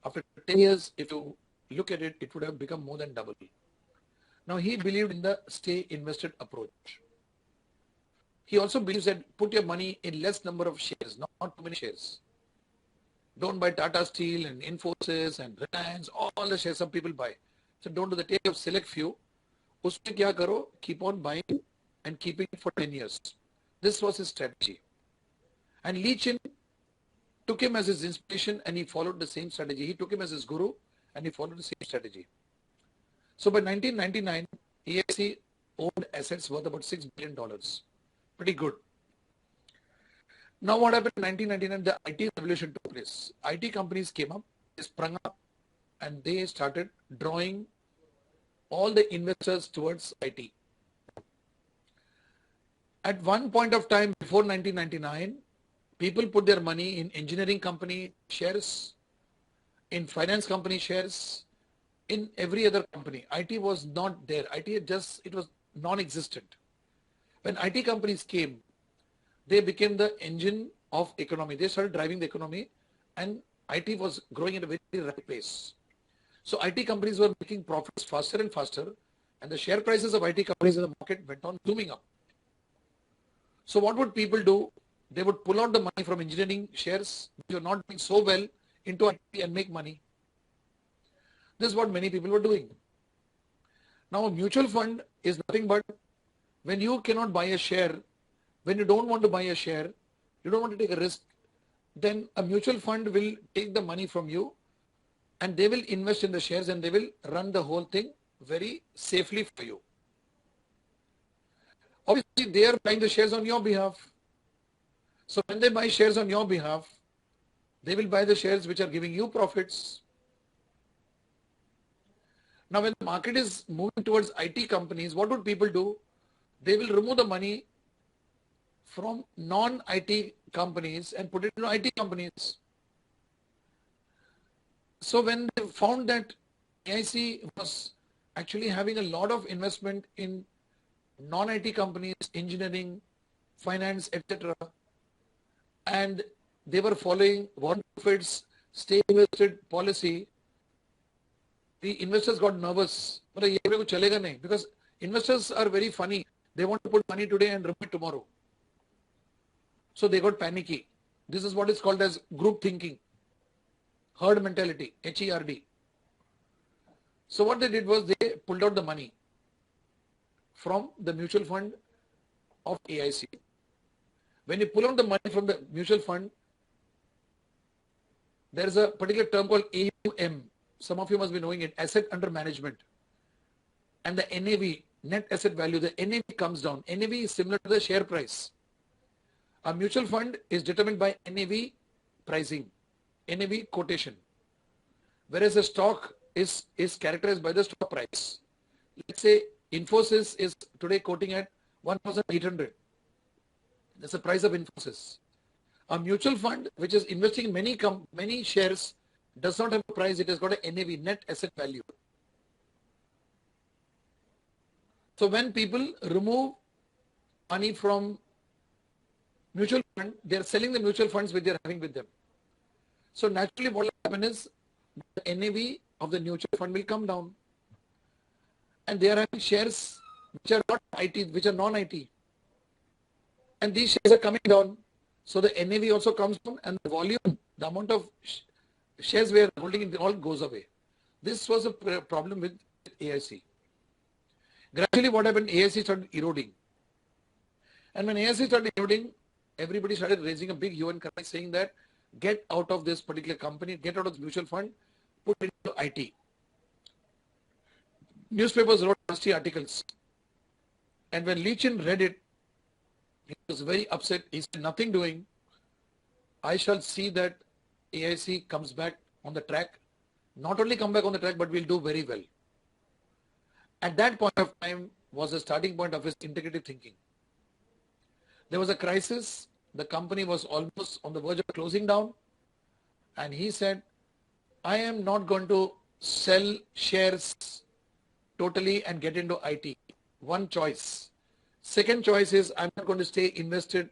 after 10 years, if you look at it, it would have become more than double. Now he believed in the stay invested approach. He also believes that put your money in less number of shares, not too many shares. Don't buy Tata Steel and Infosys and Reliance, all the shares some people buy. So don't do the take of select few. Usme kya karo? Keep on buying and keeping it for 10 years. This was his strategy. And Lee Chin took him as his inspiration and he followed the same strategy. He took him as his guru and he followed the same strategy. So by 1999, AIC owned assets worth about $6 billion. Pretty good. Now what happened in 1999? The IT revolution took place. IT companies came up, they sprung up, and they started drawing all the investors towards IT. At one point of time before 1999, people put their money in engineering company shares, in finance company shares, in every other company. IT was not there. It was non-existent. When IT companies came, they became the engine of economy. They started driving the economy and IT was growing at a very rapid pace. So IT companies were making profits faster and faster and the share prices of IT companies in the market went on zooming up. So what would people do? They would pull out the money from engineering shares which were not doing so well into IT and make money. This is what many people were doing. Now a mutual fund is nothing but when you cannot buy a share, when you don't want to buy a share, you don't want to take a risk, then a mutual fund will take the money from you and they will invest in the shares and they will run the whole thing very safely for you. Obviously, they are buying the shares on your behalf. So when they buy shares on your behalf, they will buy the shares which are giving you profits. Now, when the market is moving towards IT companies, what would people do? They will remove the money from non-IT companies and put it into IT companies. So when they found that AIC was actually having a lot of investment in non-IT companies, engineering, finance, etc., and they were following Warren Buffett's stay invested policy, the investors got nervous. Because investors are very funny. They want to put money today and remove it tomorrow. So they got panicky. This is what is called as group thinking, herd mentality, HERD. So what they did was they pulled out the money from the mutual fund of AIC. When you pull out the money from the mutual fund, there is a particular term called AUM. Some of you must be knowing it, asset under management. And the NAV, net asset value, the NAV comes down. NAV is similar to the share price. A mutual fund is determined by NAV pricing, NAV quotation. Whereas a stock is characterized by the stock price. Let's say Infosys is today quoting at 1,800. That's the price of Infosys. A mutual fund which is investing in many shares does not have a price. It has got a NAV, net asset value. So when people remove money from mutual fund, they are selling the mutual funds which they are having with them. So naturally what will happen is the NAV of the mutual fund will come down. And they are having shares which are not IT, which are non-IT. And these shares are coming down. So the NAV also comes down and the volume, the amount of shares we are holding, it all goes away. This was a problem with AIC. Gradually what happened, AIC started eroding. And when AIC started eroding, everybody started raising a big hue and cry saying that get out of this particular company, get out of the mutual fund, put it into IT. Newspapers wrote nasty articles. And when Lee Chin read it, he was very upset. He said, nothing doing. I shall see that AIC comes back on the track. Not only come back on the track, but we'll do very well. At that point of time was the starting point of his integrative thinking. There was a crisis. The company was almost on the verge of closing down. And he said, I am not going to sell shares totally and get into IT. One choice. Second choice is I'm not going to stay invested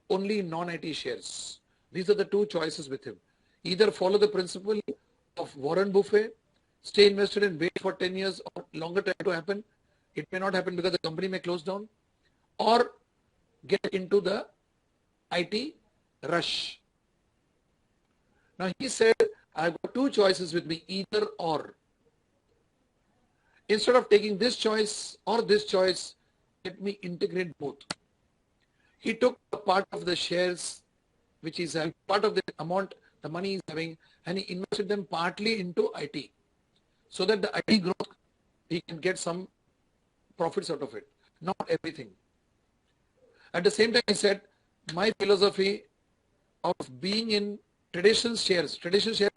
only in non-IT shares. These are the two choices with him. Either follow the principle of Warren Buffett, stay invested and wait for 10 years or longer time to happen. It may not happen because the company may close down, or get into the IT rush. Now he said, I've got two choices with me, either or. Instead of taking this choice or this choice, let me integrate both. He took a part of the shares, which is a part of the amount, the money he's having, and he invested them partly into IT. So that the IT growth, he can get some profits out of it, not everything. At the same time, I said, my philosophy of being in traditional shares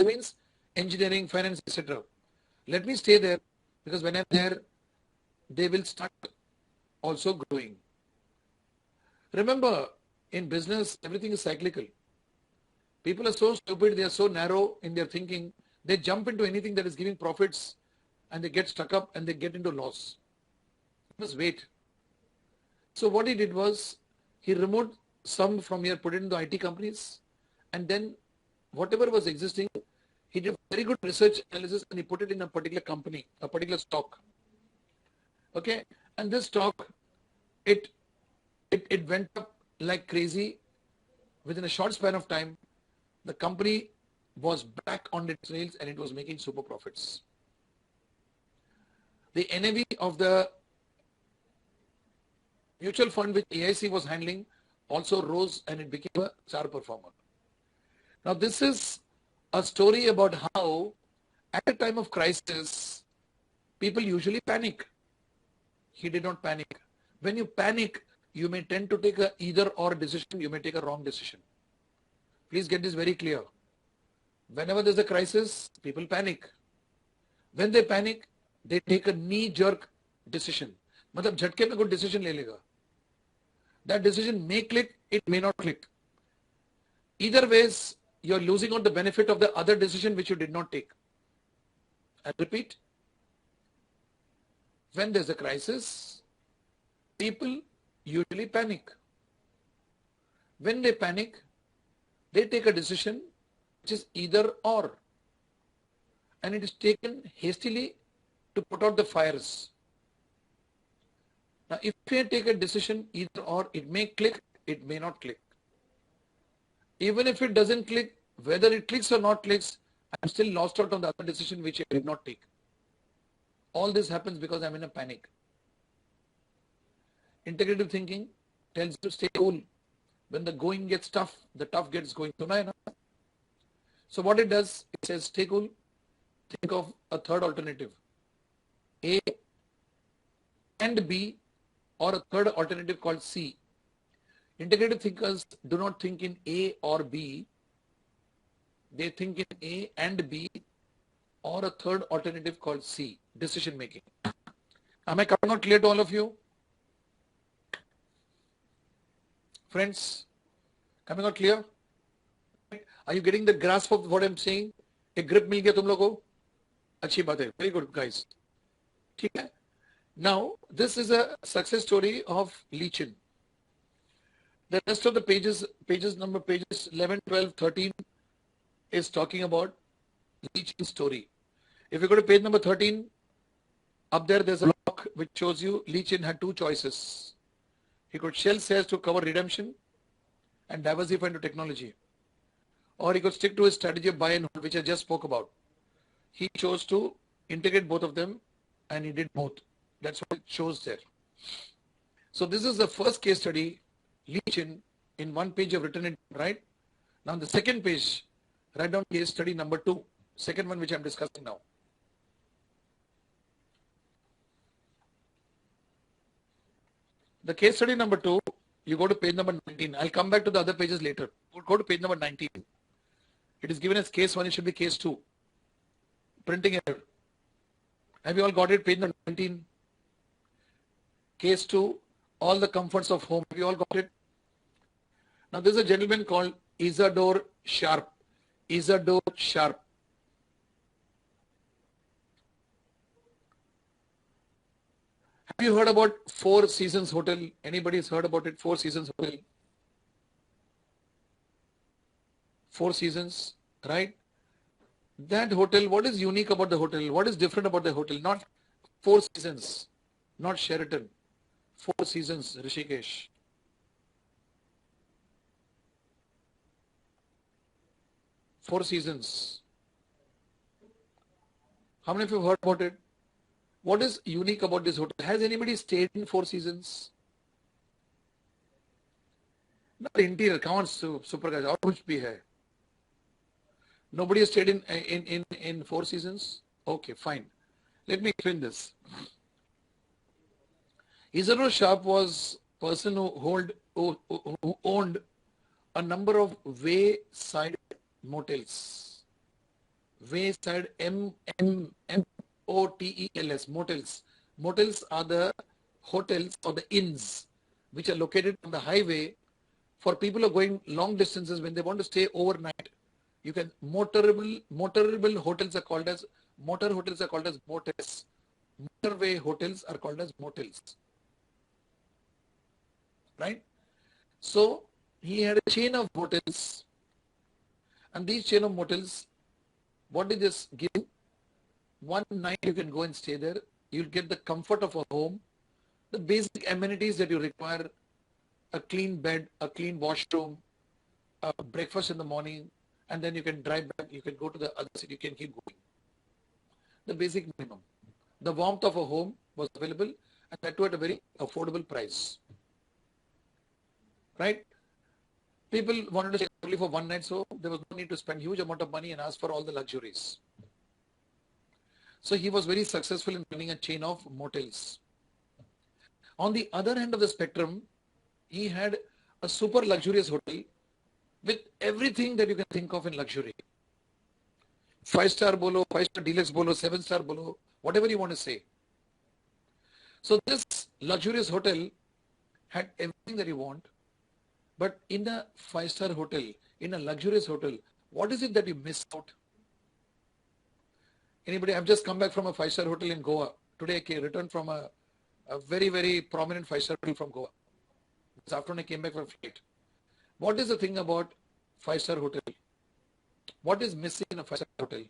means engineering, finance, etc. Let me stay there, because when I'm there, they will start also growing. Remember, in business, everything is cyclical. People are so stupid, they are so narrow in their thinking, they jump into anything that is giving profits and they get stuck up and they get into loss. You must wait. So what he did was, he removed some from here, put it into IT companies, and then whatever was existing, he did very good research analysis and he put it in a particular company, a particular stock. Okay, and this stock, it went up like crazy. Within a short span of time, the company was back on its rails and it was making super profits. The NAV of the mutual fund which AIC was handling also rose and it became a star performer. Now this is a story about how at a time of crisis, people usually panic. He did not panic. When you panic, you may tend to take a either or decision, you may take a wrong decision. Please get this very clear. Whenever there's a crisis, people panic. When they panic, they take a knee-jerk decision. मतलब झटके में कोई decision ले लेगा. That decision may click, it may not click. Either ways, you're losing out the benefit of the other decision which you did not take. I repeat, when there's a crisis, people usually panic. When they panic, they take a decision which is either or, and it is taken hastily to put out the fires. Now, if you take a decision either or, it may click, it may not click. Even if it doesn't click, whether it clicks or not clicks, I'm still lost out on the other decision which I did not take. All this happens because I'm in a panic. Integrative thinking tells you to stay cool. When the going gets tough, the tough gets going. So what it does, it says stay cool, think of a third alternative, A and B, or a third alternative called C. Integrative thinkers do not think in A or B, they think in A and B, or a third alternative called C, decision making. Am I coming out clear to all of you? Friends, coming out clear? Are you getting the grasp of what I'm saying? A grip मिल गया तुम लोगों को? अच्छी बात है. Very good, guys. ठीक है? Now, this is a success story of Lee-Chin. The rest of the pages 11, 12, 13 is talking about Lee-Chin's story. If you go to page number 13, up there's a block which shows you Lee-Chin had two choices. He could sell shares to cover redemption and diversify into technology, or he could stick to his strategy of buy and hold, which I just spoke about. He chose to integrate both of them, and he did both. That's what it shows there. So this is the first case study, Lee-Chin, in one page I've written it, right? Now on the second page, write down case study number 2, second one which I'm discussing now. The case study number 2, you go to page number 19. I'll come back to the other pages later. We'll go to page number 19. It is given as case 1, it should be case 2. Printing error. Have you all got it? Page number 19. Case 2, all the comforts of home. Have you all got it? Now, there's a gentleman called Isadore Sharp. Isadore Sharp. Have you heard about Four Seasons Hotel? Anybody's heard about it? Four Seasons Hotel. Four Seasons, right? That hotel, what is unique about the hotel? What is different about the hotel? Not Four Seasons, not Sheraton. Four Seasons, Rishikesh. Four Seasons. How many of you have heard about it? What is unique about this hotel? Has anybody stayed in Four Seasons? Not interior, come on, super guys, और कुछ भी है. Nobody has stayed in Four Seasons? Okay, fine. Let me explain this. Isadore Sharp was a person who owned a number of wayside motels. Wayside, M-O-T-E-L-S, motels. Motels are the hotels or the inns which are located on the highway for people who are going long distances when they want to stay overnight. You can motorable hotels are called as motels. Motorway hotels are called as motels. Right? So he had a chain of motels, and these chain of motels, what did this give? One night you can go and stay there. You'll get the comfort of a home, the basic amenities that you require: a clean bed, a clean washroom, a breakfast in the morning, and then you can drive back, you can go to the other city, you can keep going. The basic minimum. The warmth of a home was available, and that too at a very affordable price. Right? People wanted to stay only for one night, so there was no need to spend huge amount of money and ask for all the luxuries. So he was very successful in running a chain of motels. On the other end of the spectrum, he had a super luxurious hotel with everything that you can think of in luxury. 5-star bolo, 5-star deluxe bolo, 7-star bolo, whatever you want to say. So this luxurious hotel had everything that you want, but in a 5-star hotel, in a luxurious hotel, what is it that you miss out? Anybody? I've just come back from a 5-star hotel in Goa. Today I returned from a very, very prominent 5-star hotel from Goa. This afternoon I came back from a flight. What is the thing about 5-star hotel? What is missing in a 5-star hotel?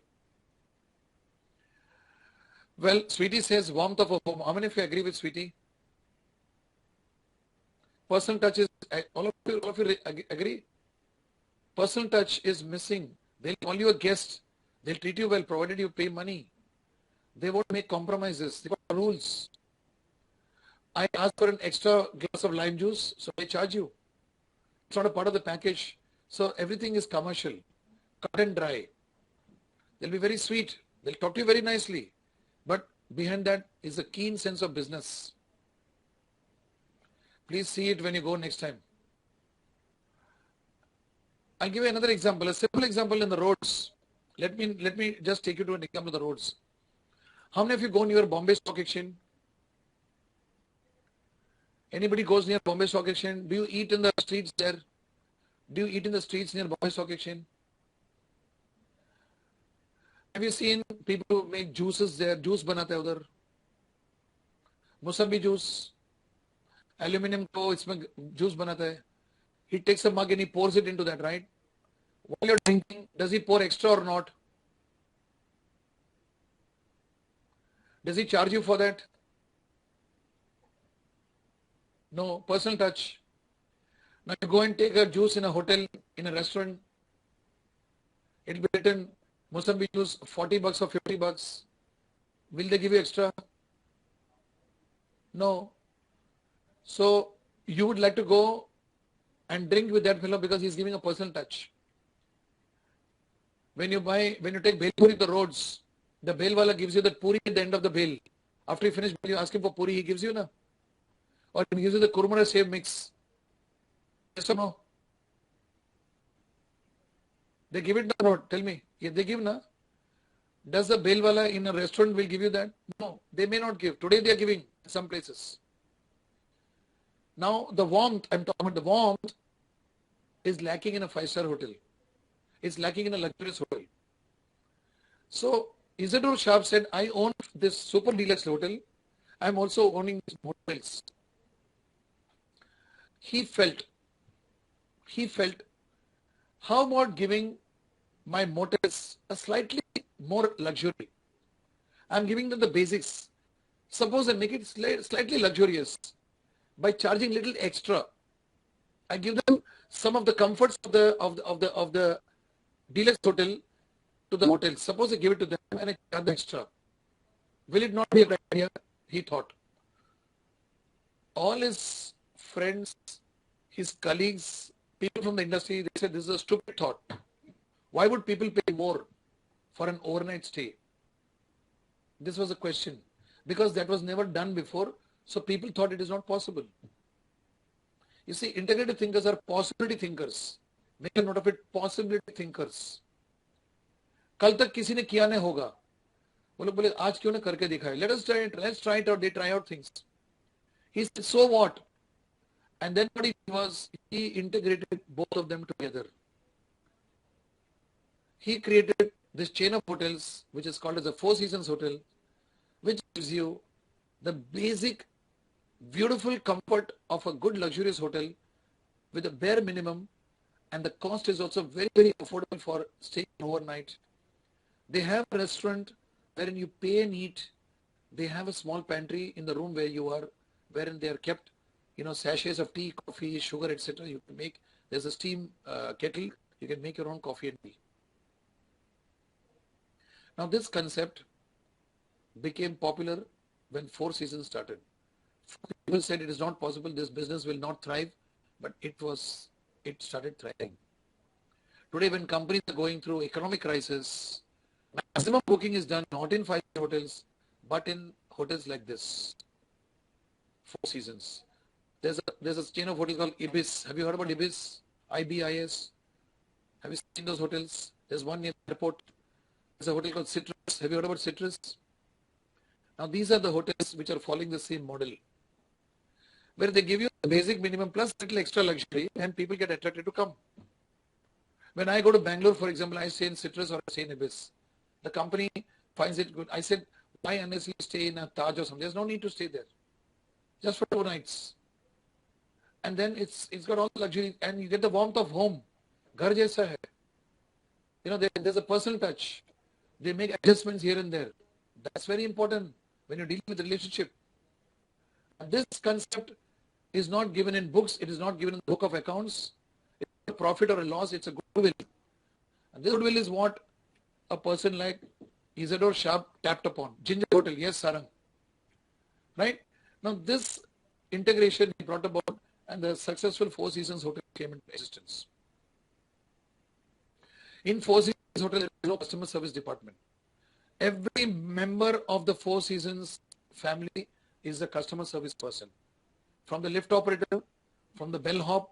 Well, Sweetie says warmth of a home. How many of you agree with Sweetie? Personal touch is, all of you agree? Personal touch is missing. They'll call you a guest. They'll treat you well, provided you pay money. They won't make compromises. They've got rules. I ask for an extra glass of lime juice, so they charge you. It's not a part of the package. So everything is commercial, cut and dry. They'll be very sweet. They'll talk to you very nicely. But behind that is a keen sense of business. Please see it when you go next time. I'll give you another example, a simple example in the roads. Let me just take you to an example of the roads. How many of you go near Bombay Stock Exchange? Anybody goes near Bombay Stock Exchange? Do you eat in the streets there? Do you eat in the streets near Bombay Stock Exchange? Have you seen people who make juices there? Juice banata hai udhar. Musambi juice. Aluminum ko isme juice banata hai. He takes a mug and he pours it into that, right? While you're drinking, does he pour extra or not? Does he charge you for that? No. Personal touch. Now you go and take a juice in a hotel, in a restaurant. It'll be written Musambi juice, $40 or $50. Will they give you extra? No. So you would like to go and drink with that fellow because he's giving a personal touch. When you take bhel puri to the roads, the bhel wala gives you that puri at the end of the bhel. After you finish, you ask him for puri, he gives you na. Or he gives you the kurma save mix. Yes or no? They give it or not? Tell me. If they give na, does the bhel wala in a restaurant will give you that? No, they may not give. Today they are giving in some places. Now the warmth, I'm talking about the warmth, is lacking in a 5-star hotel. It's lacking in a luxurious hotel. So Isidore Sharp said, I own this super deluxe hotel. I'm also owning these hotels. He felt, how about giving my motels a slightly more luxury? I'm giving them the basics. Suppose I make it slightly luxurious by charging little extra. I give them some of the comforts of the deluxe hotel to the hotel. Suppose I give it to them and I charge the extra. Will it not be a good idea? He thought. All his friends, his colleagues, people from the industry, they said this is a stupid thought. Why would people pay more for an overnight stay? This was a question. Because that was never done before, so people thought it is not possible. You see, integrative thinkers are possibility thinkers. Make a note of it, possibility thinkers. कल तक किसी ने किया नहीं होगा, वो लोग बोले आज क्यों ना करके दिखाए. Let's try it out. They try out things. He said, so what? And then what he integrated both of them together. He created this chain of hotels, which is called as a Four Seasons Hotel, which gives you the basic, beautiful comfort of a good luxurious hotel with a bare minimum, and the cost is also very, very affordable for staying overnight. They have a restaurant wherein you pay and eat. They have a small pantry in the room where you are, wherein they are kept, sachets of tea, coffee, sugar, etc. You can make. There's a steam kettle. You can make your own coffee and tea. Now this concept became popular when Four Seasons started. People said it is not possible, this business will not thrive, but it started thriving. Today when companies are going through economic crisis, maximum booking is done not in 5-star hotels, but in hotels like this, Four Seasons. There's a chain of hotels called Ibis. Have you heard about Ibis? IBIS. Have you seen those hotels? There's one near the airport. There's a hotel called Citrus. Have you heard about Citrus? Now these are the hotels which are following the same model, where they give you the basic minimum plus little extra luxury and people get attracted to come. When I go to Bangalore, for example, I stay in Citrus or I stay in Ibis. The company finds it good. I said, why honestly stay in a Taj or something? There's no need to stay there. Just for 2 nights. And then it's got all the luxury and you get the warmth of home. Ghar jaisa hai. There's a personal touch. They make adjustments here and there. That's very important when you're dealing with a relationship. And this concept is not given in books. It is not given in the book of accounts. It's a profit or a loss. It's a goodwill. And this goodwill is what a person like Isidore Sharp tapped upon. Ginger Hotel. Yes, Sarang. Right? Now this integration he brought about and the successful Four Seasons Hotel came into existence. In Four Seasons Hotel, there is no customer service department. Every member of the Four Seasons family is a customer service person. From the lift operator, from the bellhop,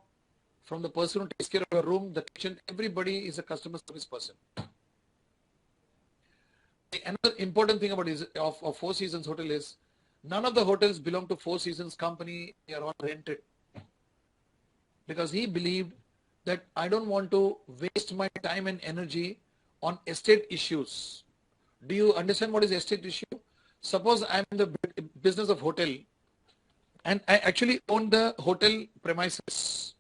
from the person who takes care of your room, the kitchen, everybody is a customer service person. Another important thing about Four Seasons Hotel is none of the hotels belong to Four Seasons company. They are all rented. Because he believed that I don't want to waste my time and energy on estate issues. Do you understand what is estate issue? Suppose I'm in the business of hotel and I actually own the hotel premises.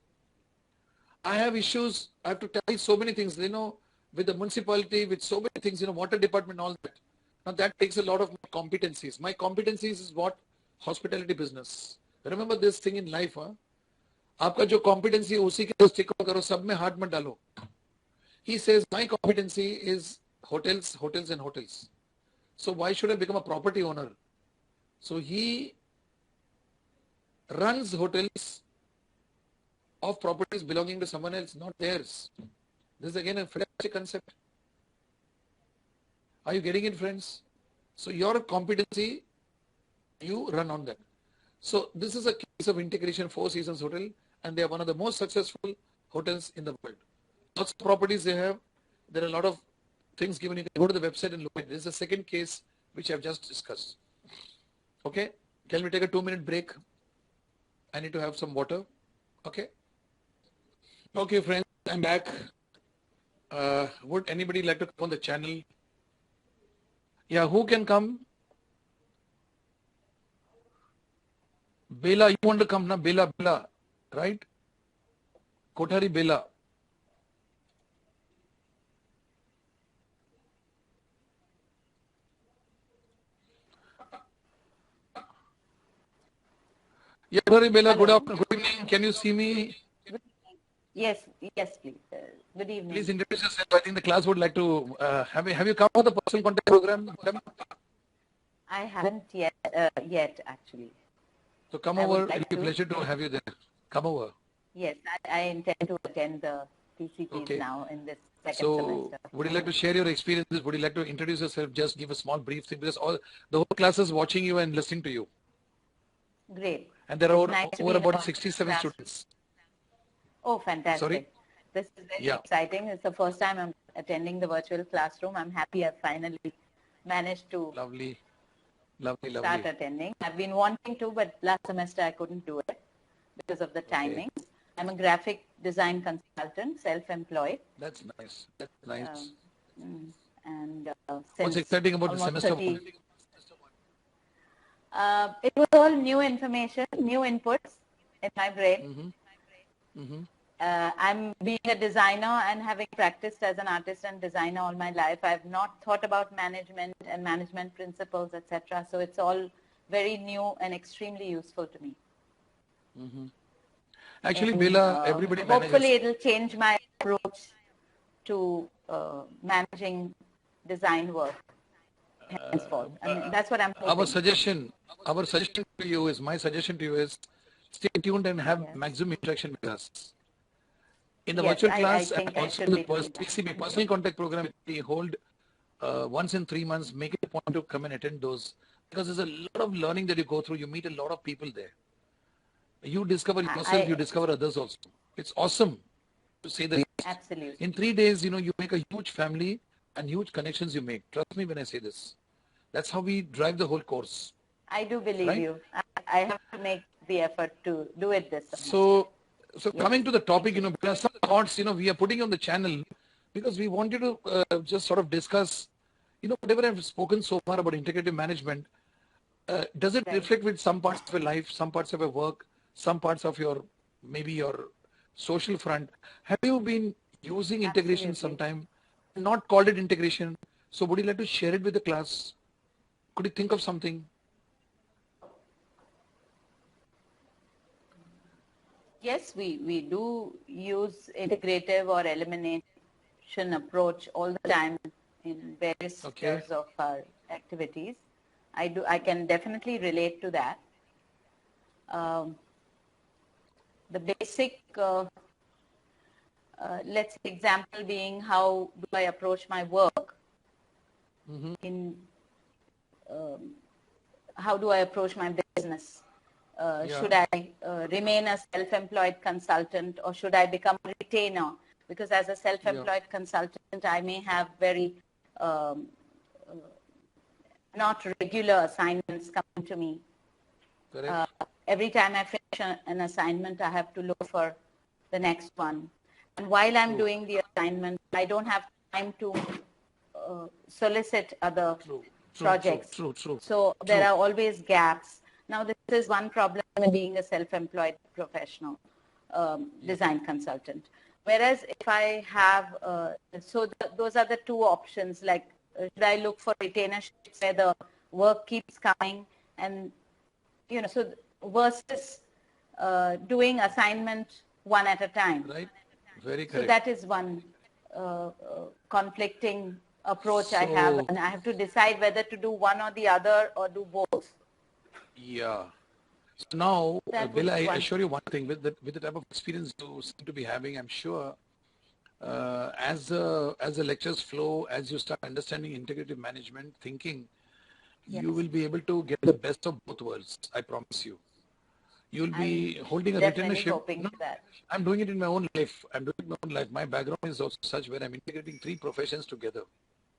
I have issues. I have to tell you so many things, with the municipality, with so many things, water department, all that. Now that takes a lot of competencies. My competencies is what? Hospitality business. Remember this thing in life, huh? आपका जो competency उसी के stick करो, सब में हाथ मत डालो. He says my competency is hotels and hotels. So why should I become a property owner? So he runs hotels of properties belonging to someone else, not theirs. This is again a fantastic concept. Are you getting it, friends? So your competency, you run on that. So this is a case of integration Four Seasons Hotel, and they are one of the most successful hotels in the world. Lots of properties they have. There are a lot of things given. You can go to the website and look at it. This is the second case which I have just discussed. Okay, can we take a 2-minute break? I need to have some water. Okay. Okay, friends, I'm back. Would anybody like to come on the channel? Yeah, who can come? Bela, you want to come now? Bela, right? Kothari Bela. Yeah, Kothari Bela, good Hello. afternoon, good evening. Can you see me? Good evening. Yes, please. Good evening. Please introduce yourself. I think the class would like to have you come for the personal contact program, madam? I haven't yet actually. So come I would over. It'll like be a to. pleasure to have you there. Come over. Yes, I intend to attend the PCPs Okay. now in this second So semester. would you like to share your experiences? Would you like to introduce yourself? Just give a small brief thing because all the whole class is watching you and listening to you. Great. And there It's are nice to over be in about a 67 class. students. Oh, Sorry? fantastic. This is very Yeah. exciting. It's the first time I'm attending the virtual classroom. I'm happy I finally managed to Lovely. start attending. I've been wanting to, but last semester I couldn't do it because of the Okay. timings. I'm a graphic design consultant, self-employed. That's nice. That's nice. And What's since exciting about the almost semester 30, one? it was all new information, new inputs in my brain. I'm being a designer and having practiced as an artist and designer all my life. I've not thought about management and management principles, etc. So it's all very new and extremely useful to me. Actually, And Bela, everybody hopefully manages. it'll change my approach to managing design work henceforth. I mean, that's what I'm Our hoping. suggestion, my suggestion to you is stay tuned and have Yes. maximum interaction with us. In the Yes, virtual I class and think I also should in the be doing that. PCB, personal contact program, we hold once in 3 months, make it a point to come and attend those because there's a lot of learning that you go through. You meet a lot of people there. You discover yourself, you I discover others also. It's awesome to say the least. absolutely. In 3 days, you make a huge family and huge connections you make. Trust me when I say this. That's how we drive the whole course, I do believe right? you. I have to make the effort to do it this semester. So Yes, coming to the thank topic, you. there are some thoughts, we are putting on the channel because we want you to just sort of discuss, whatever I've spoken so far about integrative management, does it Right. reflect with some parts of your life, some parts of your work, some parts of maybe your social front? Have you been using integration Absolutely. sometime, not called it integration? So would you like to share it with the class? Could you think of something? Yes, we do use integrative or elimination approach all the time in various Okay. spheres of our activities. I can definitely relate to that. The basic, let's say example being how do I approach my work in, how do I approach my business? Yeah. Should I remain a self-employed consultant or should I become a retainer? Because as a self-employed consultant, I may have very not regular assignments coming to me. Correct. Every time I finish an assignment, I have to look for the next one. And while I'm doing the assignment, I don't have time to solicit other projects. True. So there are always gaps. Now, this is one problem in being a self-employed professional design consultant. Whereas if I have, those are the two options, like should I look for retainerships where the work keeps coming and, so versus doing assignment one at a time. Right. Very So correct. that is one conflicting approach I have, So, and I have to decide whether to do one or the other or do both. yeah. So now, That would Bill, I be one. assure you one thing, with the type of experience you seem to be having, I'm sure as the lectures flow, as you start understanding integrative management thinking, Yes. you will be able to get the best of both worlds. I promise you. You'll be holding a Definitely retainership. hoping No, for that. I'm doing it in my own life. I'm doing it in my own life. My background is also such where I'm integrating three professions together,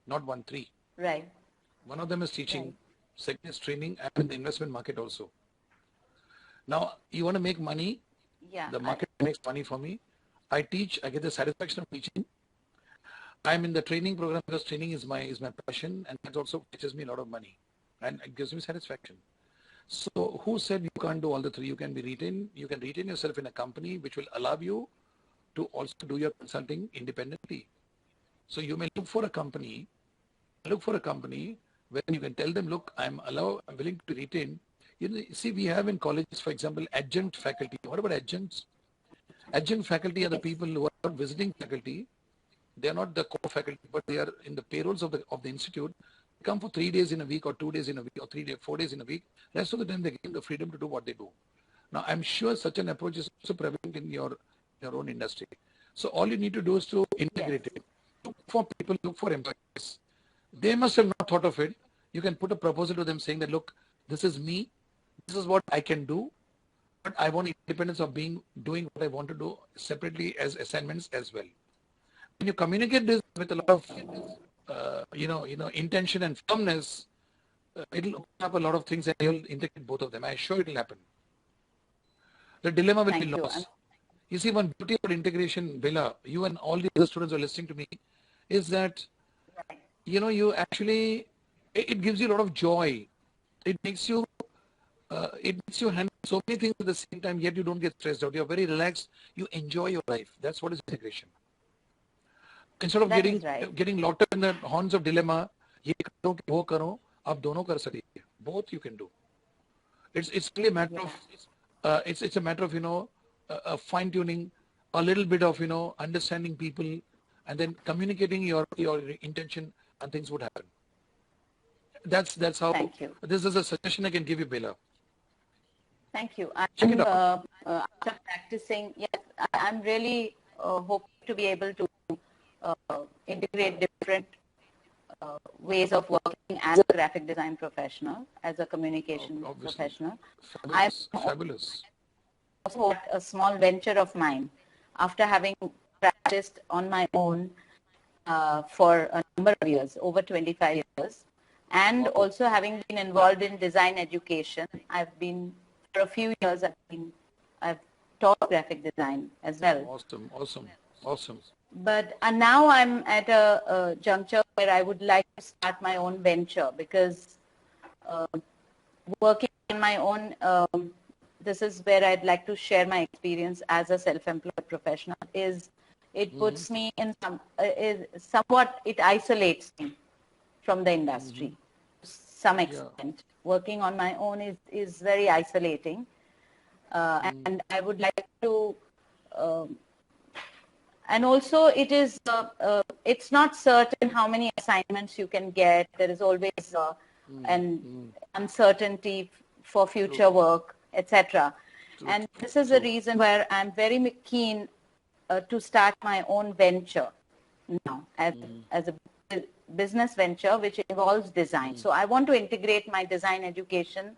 not one, three. Right. One of them is teaching, Right. second is training, and in the investment market also. Now, you want to make money, Yeah. the market makes money for me. I teach, I get the satisfaction of teaching. I'm in the training program because training is my passion, and that also teaches me a lot of money and it gives me satisfaction. So who said you can't do all the three? You can retain yourself in a company which will allow you to also do your consulting independently. So you may look for a company where you can tell them, look, I'm willing to retain. You know, see, we have in colleges, for example, adjunct faculty. What about adjuncts? Adjunct faculty are the people who are not visiting faculty. They are not the core faculty, but they are in the payrolls of the institute. They come for 3 days in a week, or 2 days in a week, or 3 days, 4 days in a week. Rest of the time they give the freedom to do what they do. Now, I'm sure such an approach is also prevalent in your own industry. So all you need to do is to integrate Yes. it. Look for people, look for employees. They must have not thought of it. You can put a proposal to them saying that, look, this is me, this is what I can do, but I want independence of doing what I want to do separately as assignments as well. When you communicate this with a lot of intention and firmness, it'll open up a lot of things and you'll integrate both of them. I'm sure it'll happen. The dilemma will be Thank you. lost. You see, one beauty about integration, Bella, you and all the other students who are listening to me, is that you actually, it gives you a lot of joy. It makes you handle so many things at the same time, yet you don't get stressed out. You're very relaxed. You enjoy your life. That's what is integration. Instead of That is right. getting locked up in the horns of dilemma, ye karo ki wo karo, aap dono kar sakte. Both you can do. It's really a matter of it's a matter of fine tuning, a little bit of understanding people, and then communicating your intention, and things would happen. That's how. Thank you. This is a suggestion I can give you, Bella. Thank you. Check it out. After practicing, yes, I'm really hoping to be able to integrate different ways of working as a graphic design professional, as a communication Obviously. professional. Fabulous. Also a small venture of mine after having practiced on my own for a number of years, over 25 years, and also having been involved in design education. For a few years, I've taught graphic design as well. Awesome. But now I'm at a juncture where I would like to start my own venture, because working on my own, this is where I'd like to share my experience as a self-employed professional. It puts me in somewhat, it isolates me from the industry to some extent. Working on my own is very isolating, and I would like to. And also, it's not certain how many assignments you can get. There is always an uncertainty for future work, etc. And this is the reason where I'm very keen to start my own venture now as a business venture which involves design. So I want to integrate my design education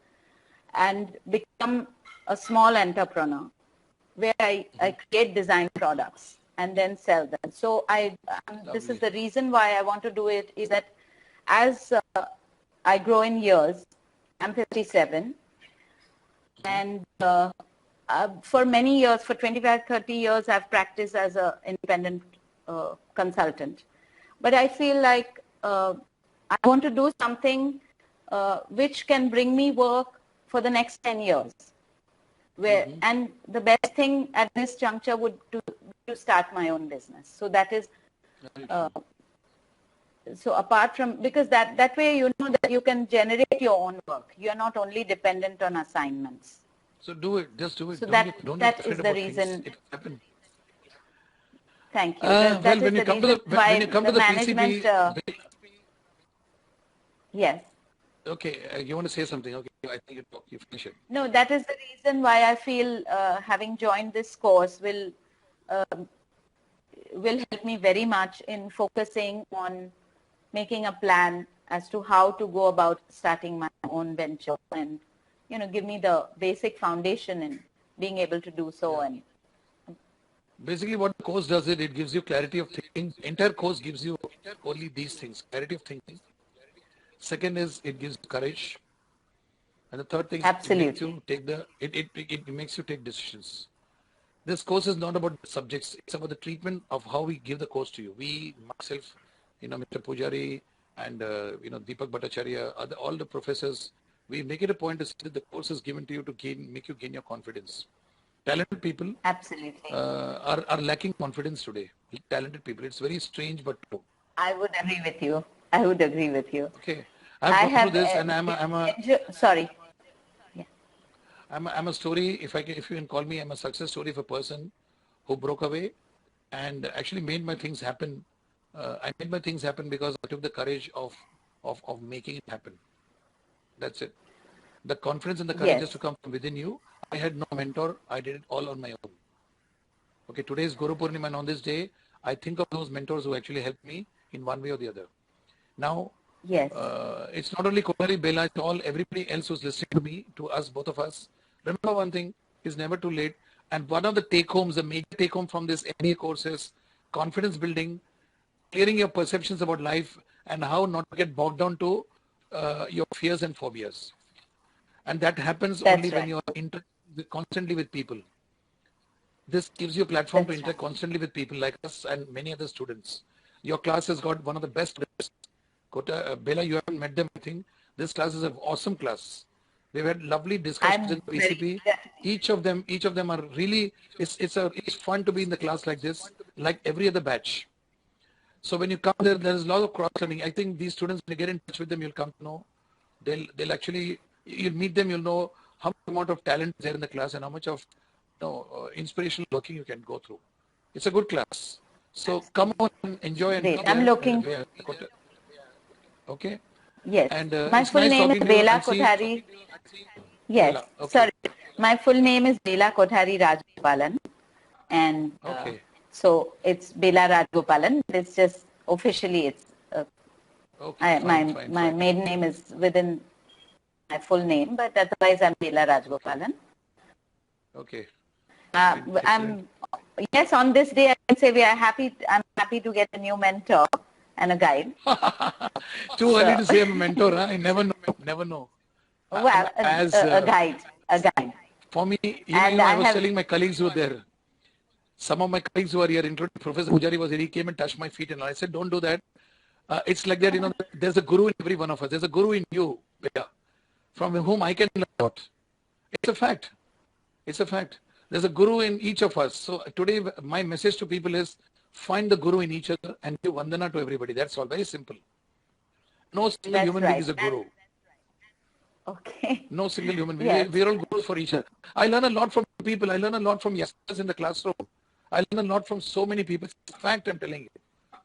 and become a small entrepreneur where I create design products and then sell them. So this is the reason why I want to do it, is that as I grow in years, I'm 57, and for many years, for 25, 30 years, I've practiced as an independent consultant. But I feel like I want to do something which can bring me work for the next 10 years. And the best thing at this juncture would to start my own business. So that is, so apart from, because that way you know that you can generate your own work. You are not only dependent on assignments. So do it. Just do it. So don't that get afraid is the about reason. Things. It will happen. Thank you. Well, when you come to the management, PCB, yes. Okay, you want to say something? Okay, I think you finish it. No, that is the reason why I feel having joined this course will help me very much in focusing on making a plan as to how to go about starting my own venture, and give me the basic foundation in being able to do so. And basically what the course does, it gives you clarity of thinking. Entire course gives you only these things: clarity of thinking. Second is, it gives you courage. And the third thing is Absolutely. it makes you take decisions. This course is not about the subjects. It's about the treatment of how we give the course to you. We, myself, Mr. Pujari and, Deepak Bhattacharya, all the professors, we make it a point to say that the course is given to you to make you gain your confidence. Talented people Absolutely. are lacking confidence today. Talented people. It's very strange, but true. I would agree with you. I would agree with you. Okay. I've I gone through have, this and sorry. Yeah. I'm a story, if you can call me, I'm a success story of a person who broke away and actually made my things happen. I made my things happen because I took the courage of making it happen. That's it. The confidence and the courage has Yes. to come from within you. I had no mentor. I did it all on my own. Okay, today is Guru Purnima, and on this day, I think of those mentors who actually helped me in one way or the other. Now, Yes. it's not only Kothari Bela, it's all everybody else who's listening to me, to us, both of us. Remember one thing, it's never too late. And one of the take-homes, the major take-home from this MBA course is confidence building, clearing your perceptions about life, and how not to get bogged down to your fears and phobias. And that happens only That's when right. you are constantly with people. This gives you a platform to That's interact right. constantly with people like us and many other students. Your class has got one of the best. Bella, you haven't met them, I think. This class is an awesome class. We've had lovely discussions in I'm very PCP. eager to Each of them are really. It's fun to be in the class like this, like every other batch. So when you come there, there's a lot of cross learning. I think these students, when you get in touch with them, you'll come to know. They'll actually, you'll meet them, you'll know how much amount of talent is there in the class and how much of inspirational working you can go through. It's a good class. So come on and enjoy and great. be I'm there. looking. Okay. Yes. And My it's full nice name is talking to you Bela and see Kothari. Yes. Bella. Okay. Sorry. My full name is Bela Kothari Rajgopalan. And Okay. so it's Bela Rajgopalan. It's just officially it's Okay. Fine. my maiden name is within my full name, but otherwise I'm Bela Rajgopalan. Okay. I'm yes, on this day I can say I'm happy to get a new mentor and a guide. Too early to say I'm a mentor. Huh? I never know. Never know. Well, a guide. For me, And I was telling my colleagues who were there. Some of my colleagues who are here, including Professor Pujari was here, he came and touched my feet and I said, don't do that. It's like that, there's a guru in every one of us. There's a guru in you, Beta, from whom I can learn a lot. It's a fact. It's a fact. There's a guru in each of us. So today, my message to people is find the guru in each other and give vandana to everybody. That's all. Very simple. No single human being is a guru. Okay. No single human being. Yes. We're all gurus for each other. I learn a lot from people. I learn a lot from youngsters in the classroom. I learn a lot from so many people. It's a fact, I'm telling you.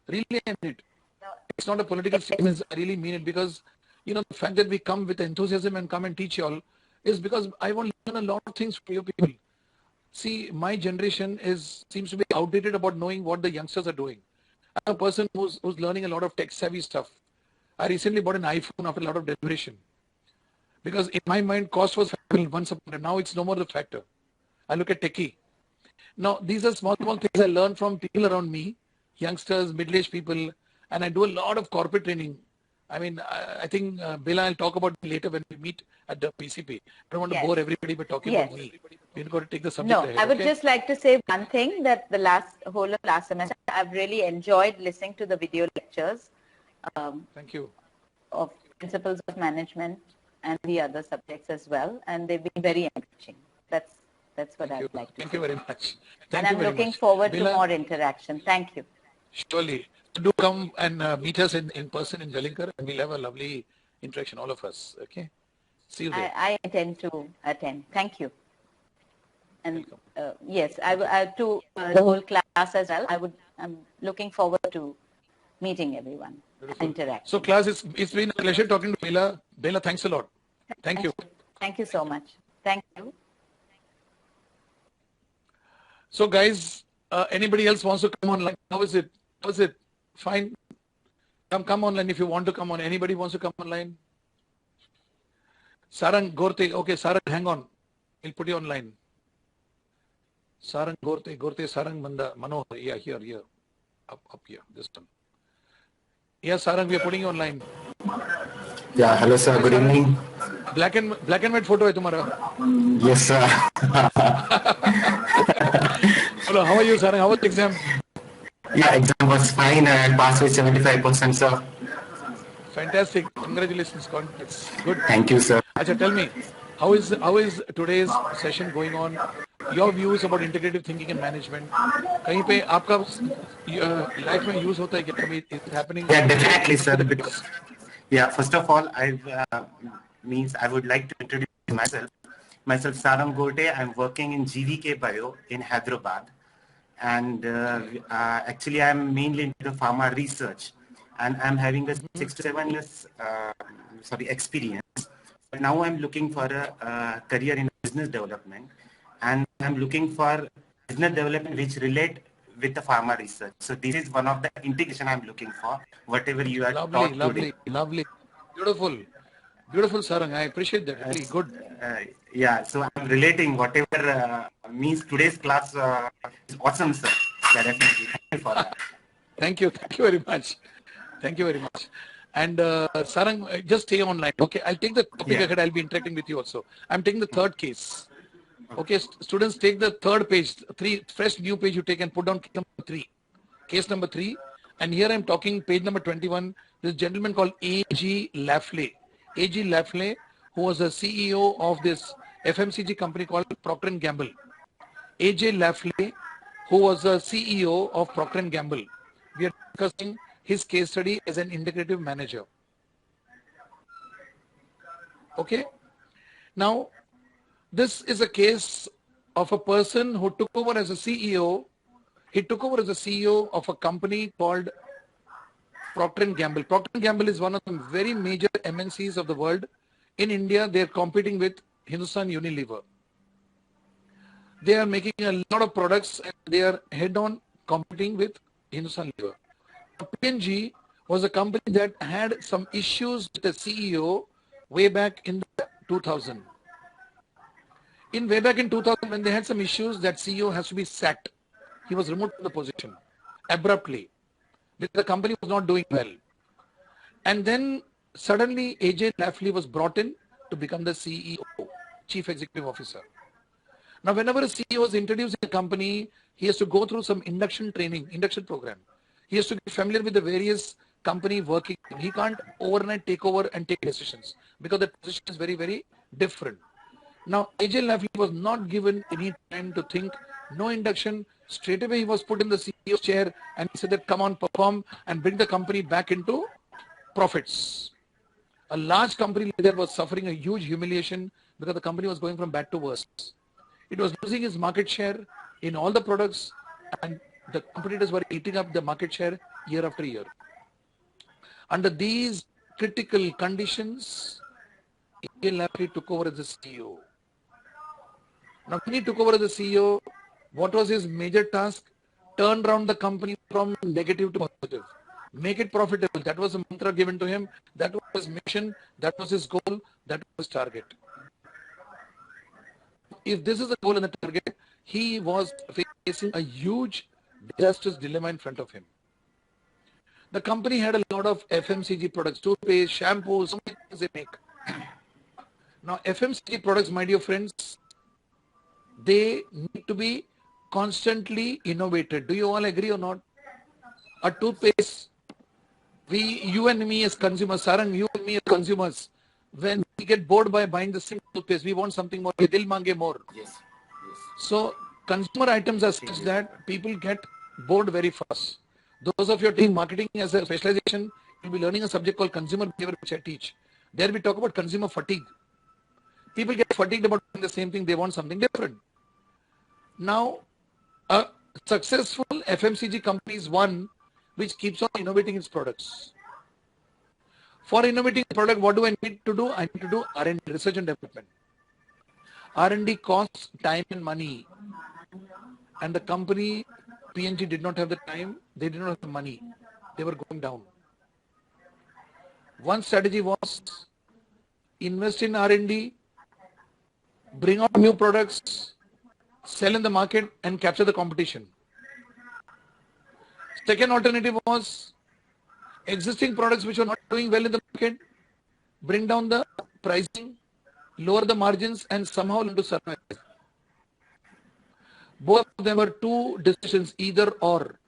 Really, I mean it. It's not a political statement. I really mean it because, the fact that we come with enthusiasm and come and teach you all is because I want to learn a lot of things from you people. See, my generation seems to be outdated about knowing what the youngsters are doing. I'm a person who's learning a lot of tech-savvy stuff. I recently bought an iPhone after a lot of deliberation. Because in my mind, cost was factor once upon a time. Now it's no more the factor. I look at techie. Now, these are small things I learn from people around me, youngsters, middle-aged people, and I do a lot of corporate training. I mean, I think, Bella, I'll talk about it later when we meet at the PCP. I don't want to bore everybody by talking about me. We're going to take the subject ahead. I would just like to say one thing, that the whole of last semester, I've really enjoyed listening to the video lectures. Thank you. Of principles of management and the other subjects as well, and they've been very enriching. That's what I'd like to say. Thank you very much. And I'm looking forward to more interaction. Thank you. Surely. Do come and meet us in person in Jalinkar, and we'll have a lovely interaction, all of us. Okay? See you there. I intend to attend. Thank you. And yes, to the whole class as well. I'm looking forward to meeting everyone. Interact. So class, it's been a pleasure talking to Bella. Bella, thanks a lot. Thank you. Thank you so much. Thank you. So guys, anybody else wants to come online? How is it? Fine. Come online if you want to come on. Anybody wants to come online? Sarang Gorte. Okay, Sarang, hang on. We'll put you online. Sarang Gorte, Sarang Manohar. Yeah, here. Up here, this one. Yeah, Sarang, we are putting you online. Yeah, hello sir, good evening. black and white photo है तुम्हारा? Yes, sir. Hello, how are you, sir? How was the exam? Yeah, exam was fine. I passed with 75%, sir. Fantastic. Congratulations. Congrats. Good. Thank you, sir. Acha, tell me, how is today's session going on? Your views about integrative thinking and management. कहीं पे आपका life में use होता है क्या? कभी is it happening? Yeah, definitely, sir. Because, yeah, first of all, I would like to introduce myself. Myself, Sarang Gote. I'm working in GVK Bio in Hyderabad. And actually, I'm mainly into pharma research. And I'm having a 6 to 7 years experience. But now I'm looking for a career in business development. And I'm looking for business development which relate with the pharma research. So this is one of the integration I'm looking for, whatever you are taught today. Lovely. Beautiful, Sarang. I appreciate that. Really good. Yeah, so I'm relating whatever means today's class is awesome, sir. Yeah, definitely. Thank you for that. Thank you very much. Thank you very much. And Sarang, just stay online. Okay, I'll take the topic ahead. I'll be interacting with you also. I'm taking the third case. Okay, students, take the third page, fresh new page you take and put down case number 3. Case number 3. And here I'm talking page number 21. This gentleman called A.G. Lafley. A.G. Lafley, who was the CEO of this FMCG company called Procter & Gamble. A.J. Lafley, who was the CEO of Procter & Gamble. We are discussing his case study as an integrative manager. Okay. Now, this is a case of a person who took over as a CEO. He took over as a CEO of a company called Procter & Gamble. Procter & Gamble is one of the very major MNCs of the world. In India, they are competing with Hindustan Unilever. They are making a lot of products and they are head-on competing with Hindustan Unilever. P&G was a company that had some issues with the CEO way back in 2000. Way back in 2000, when they had some issues, that CEO has to be sacked. He was removed from the position abruptly because the company was not doing well. And then suddenly A.J. Lafley was brought in to become the CEO, Chief Executive Officer. Now, whenever a CEO is introduced in a company, he has to go through some induction program. He has to get familiar with the various company working. He can't overnight take over and take decisions because the position is very, very different. Now, A.J. Lafley was not given any time to think, no induction. Straight away, he was put in the CEO chair and he said that, come on, perform and bring the company back into profits. A large company leader was suffering a huge humiliation because the company was going from bad to worse. It was losing its market share in all the products and the competitors were eating up the market share year after year. Under these critical conditions, A.J. Lafley took over as the CEO. Now, when he took over as the CEO, what was his major task? Turn around the company from negative to positive. Make it profitable. That was the mantra given to him. That was his mission. That was his goal. That was his target. If this is the goal and the target, he was facing a huge disastrous dilemma in front of him. The company had a lot of FMCG products, toothpaste, shampoos, so many things they make. Now, FMCG products, my dear friends, they need to be constantly innovated. Do you all agree or not? A toothpaste, you and me as consumers, Sarang, you and me as consumers, when we get bored by buying the same toothpaste, we want something more. Dil mange more. Yes. So consumer items are such that people get bored very fast. Those of you taking marketing as a specialization, you'll be learning a subject called consumer behavior, which I teach. There we talk about consumer fatigue. People get fatigued about doing the same thing. They want something different. Now, a successful FMCG company is one which keeps on innovating its products. For innovating a product, what do I need to do? I need to do R&D, research and development. R&D costs time and money. And the company, P&G, did not have the time. They did not have the money. They were going down. One strategy was invest in R&D, bring out new products, sell in the market and capture the competition. Second alternative was existing products which were not doing well in the market, bring down the pricing lower the margins, and somehow learn to survive. Both of them were two decisions, either or.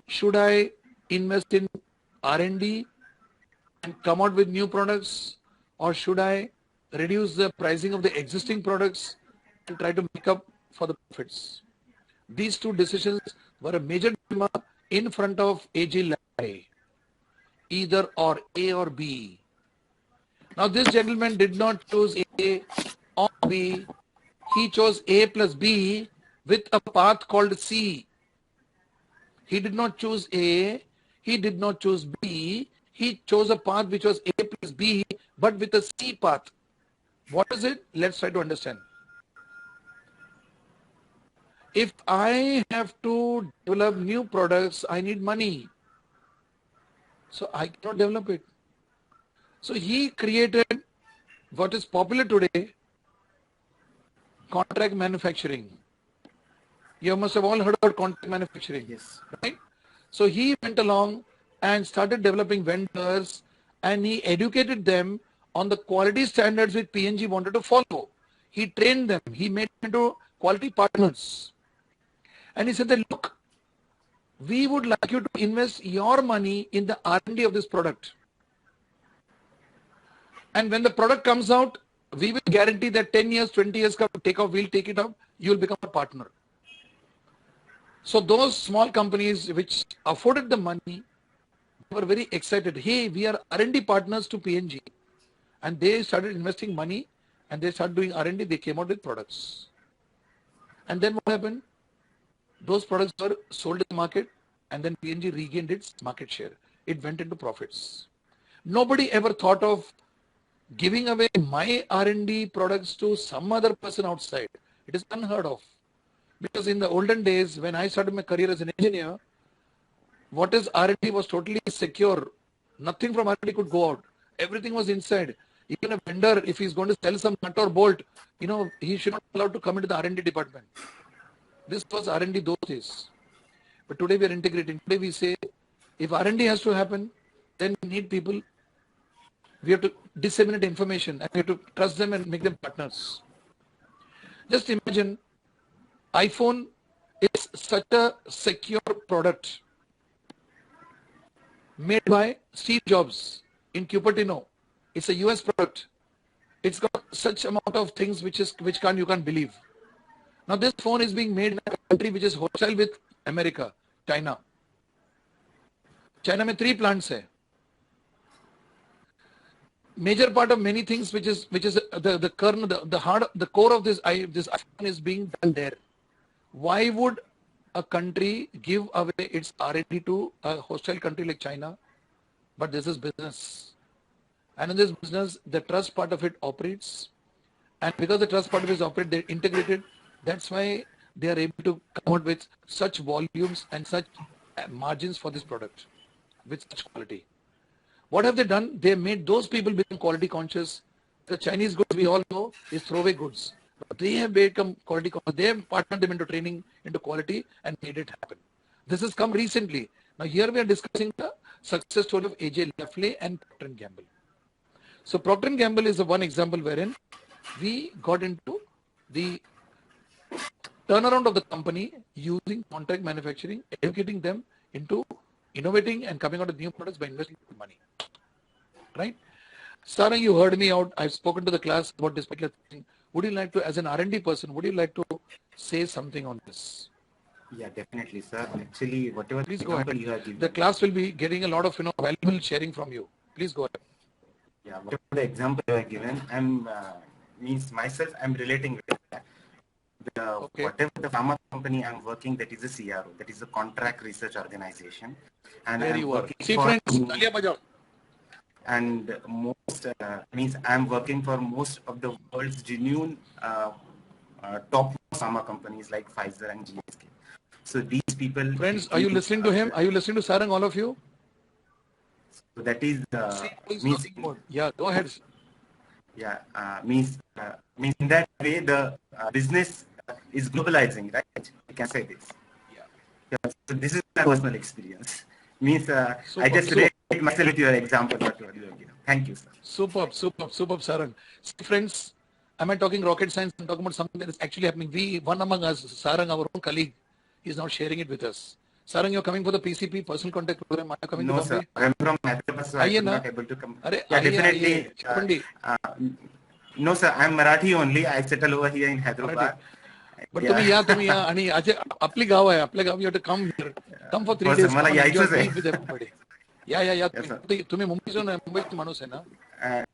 Should I invest in R&D and come out with new products, or should I reduce the pricing of the existing products and try to make up for the profits? These two decisions were a major dilemma in front of AG Lai, either or, A or B. Now this gentleman did not choose A or B. He chose A plus B with a path called C. He did not choose A, he did not choose B, he chose a path which was A plus B, but with a C path. What is it? Let's try to understand. If I have to develop new products, I need money. So I cannot develop it. So he created what is popular today, contract manufacturing. You must have all heard about contract manufacturing. Yes. Right? So he went along and started developing vendors, and he educated them on the quality standards which P&G wanted to follow. He trained them. He made them into quality partners. And he said that, look, we would like you to invest your money in the R&D of this product. And when the product comes out, we will guarantee that 10 years, 20 years, take off, we'll take it up, you will become a partner. So those small companies which afforded the money were very excited. Hey, we are R&D partners to P&G. And they started investing money and they started doing R&D. They came out with products. And then what happened? Those products were sold in the market, and then P&G regained its market share. It went into profits. Nobody ever thought of giving away my R&D products to some other person outside. It is unheard of. Because in the olden days, when I started my career as an engineer, what is R&D was totally secure. Nothing from R&D could go out. Everything was inside. Even a vendor, if he's going to sell some nut or bolt, he should not be allowed to come into the R&D department. This was R&D those days. But today we are integrating. Today we say, if R&D has to happen, then we need people. We have to disseminate information and we have to trust them and make them partners. Just imagine, iPhone is such a secure product made by Steve Jobs in Cupertino. It's a US product. It's got such amount of things which you can't believe. Now this phone is being made in a country which is hostile with America, China. China में 3 plants hai. Major part of many things which is the kernel, the core of this iPhone is being done there. Why would a country give away its R&D to a hostile country like China? But this is business. And in this business, the trust part of it operates. And because the trust part of it is operated, they're integrated. That's why they are able to come out with such volumes and such margins for this product with such quality. What have they done? They made those people become quality conscious. The Chinese goods, we all know, is throwaway goods. But they have become quality conscious. They have partnered them into training, into quality, and made it happen. This has come recently. Now here we are discussing the success story of AJ Lafley and Procter & Gamble. So Procter & Gamble is the one example wherein we got into the turnaround of the company using contract manufacturing, educating them into innovating and coming out with new products by investing money. Right? Sarang, you heard me out. I've spoken to the class about this particular thing. Would you like to, as an R&D person, would you like to say something on this? Yeah, definitely, sir. Actually, whatever Please go ahead. you have given, The class will be getting a lot of valuable sharing from you. Please go ahead. Yeah, whatever the example you have given, I'm relating with that. Whatever the pharma company I'm working, that is a CRO, that is a contract research organization. And there I'm you are. working See, for, friends, and most I'm working for most of the world's genuine top pharma companies like Pfizer and GSK. So these people. Friends, are you listening to him? Are you listening to Sarang, all of you? So that is means. Yeah, go ahead. Yeah, means in that way the business is globalizing, right? I can say this. Yeah. So this is my personal experience. Means I just relate myself with your example. Thank you, sir. Superb, Sarang. See, friends, Am I talking rocket science? I'm talking about something that is actually happening. One among us, Sarang, our own colleague, is now sharing it with us. Sarang, you're coming for the PCP, Personal Contact Program. Are you coming to No, Bombay? sir. I'm from Hyderabad, so I आइए could ना. not able to come. अरे Yeah, आइए आइए. definitely. चपंडी. No, sir. I'm Marathi only. I settle over here in Marathi. Hyderabad. But Yeah. तुम्ही या आणि आज आपली गाव आहे. आपल्या गाव you have to come here. Come for 3 हो, sir. days. मला Come and enjoy. यायचंच आहे. Meet with everybody. या. Yes, sir. तुम्ही मुंबईचा माणूस आहे ना?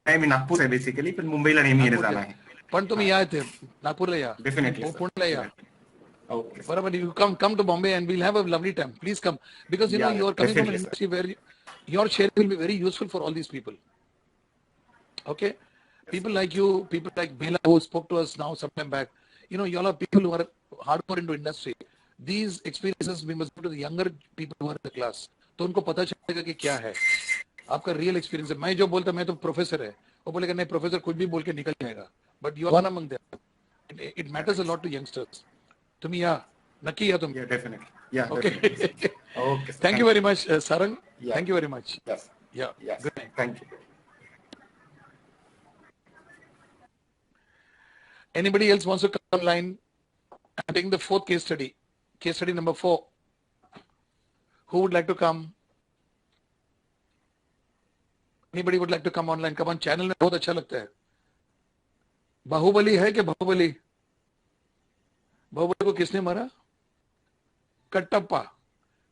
नाही, मी नागपूर आहे बेसिकली, पण मुंबईला नेहमी येणं जाणं आहे. पण तुम्ही या इथे नागपूरला या. Definitely, पुण्याला या. Okay. Barabar, you come to Bombay and we'll have a lovely time. Please come because you know you are coming from an industry where your sharing will be very useful for all these people. Okay, people like you, people like Bela who spoke to us now sometime back. You know, you all are people who are hardcore into industry. These experiences we must go to the younger people who are in the class. तो उनको पता चलेगा कि क्या है आपका real experience है. मैं जो बोलता मैं तो प्रोफेसर है वो बोलेगा नहीं प्रोफेसर कुछ भी बोल के निकल जाएगा. But you are one among them. It matters a lot to youngsters. तुम्ही या नक्की या तुम. Yeah, definitely. Yeah. Okay. Definitely. Okay. Thank you very much, Sarang. Yeah. Thank you very much. Yes. Yeah. Yes. Good night. Thank you. Anybody else wants to come online? I'm taking the fourth case study number 4. Who would like to come? Anybody would like to come online? Come on, channel में बहुत अच्छा लगता है. बाहुबली है कि बाहुबली? बाहुबली को किसने मारा? कटप्पा.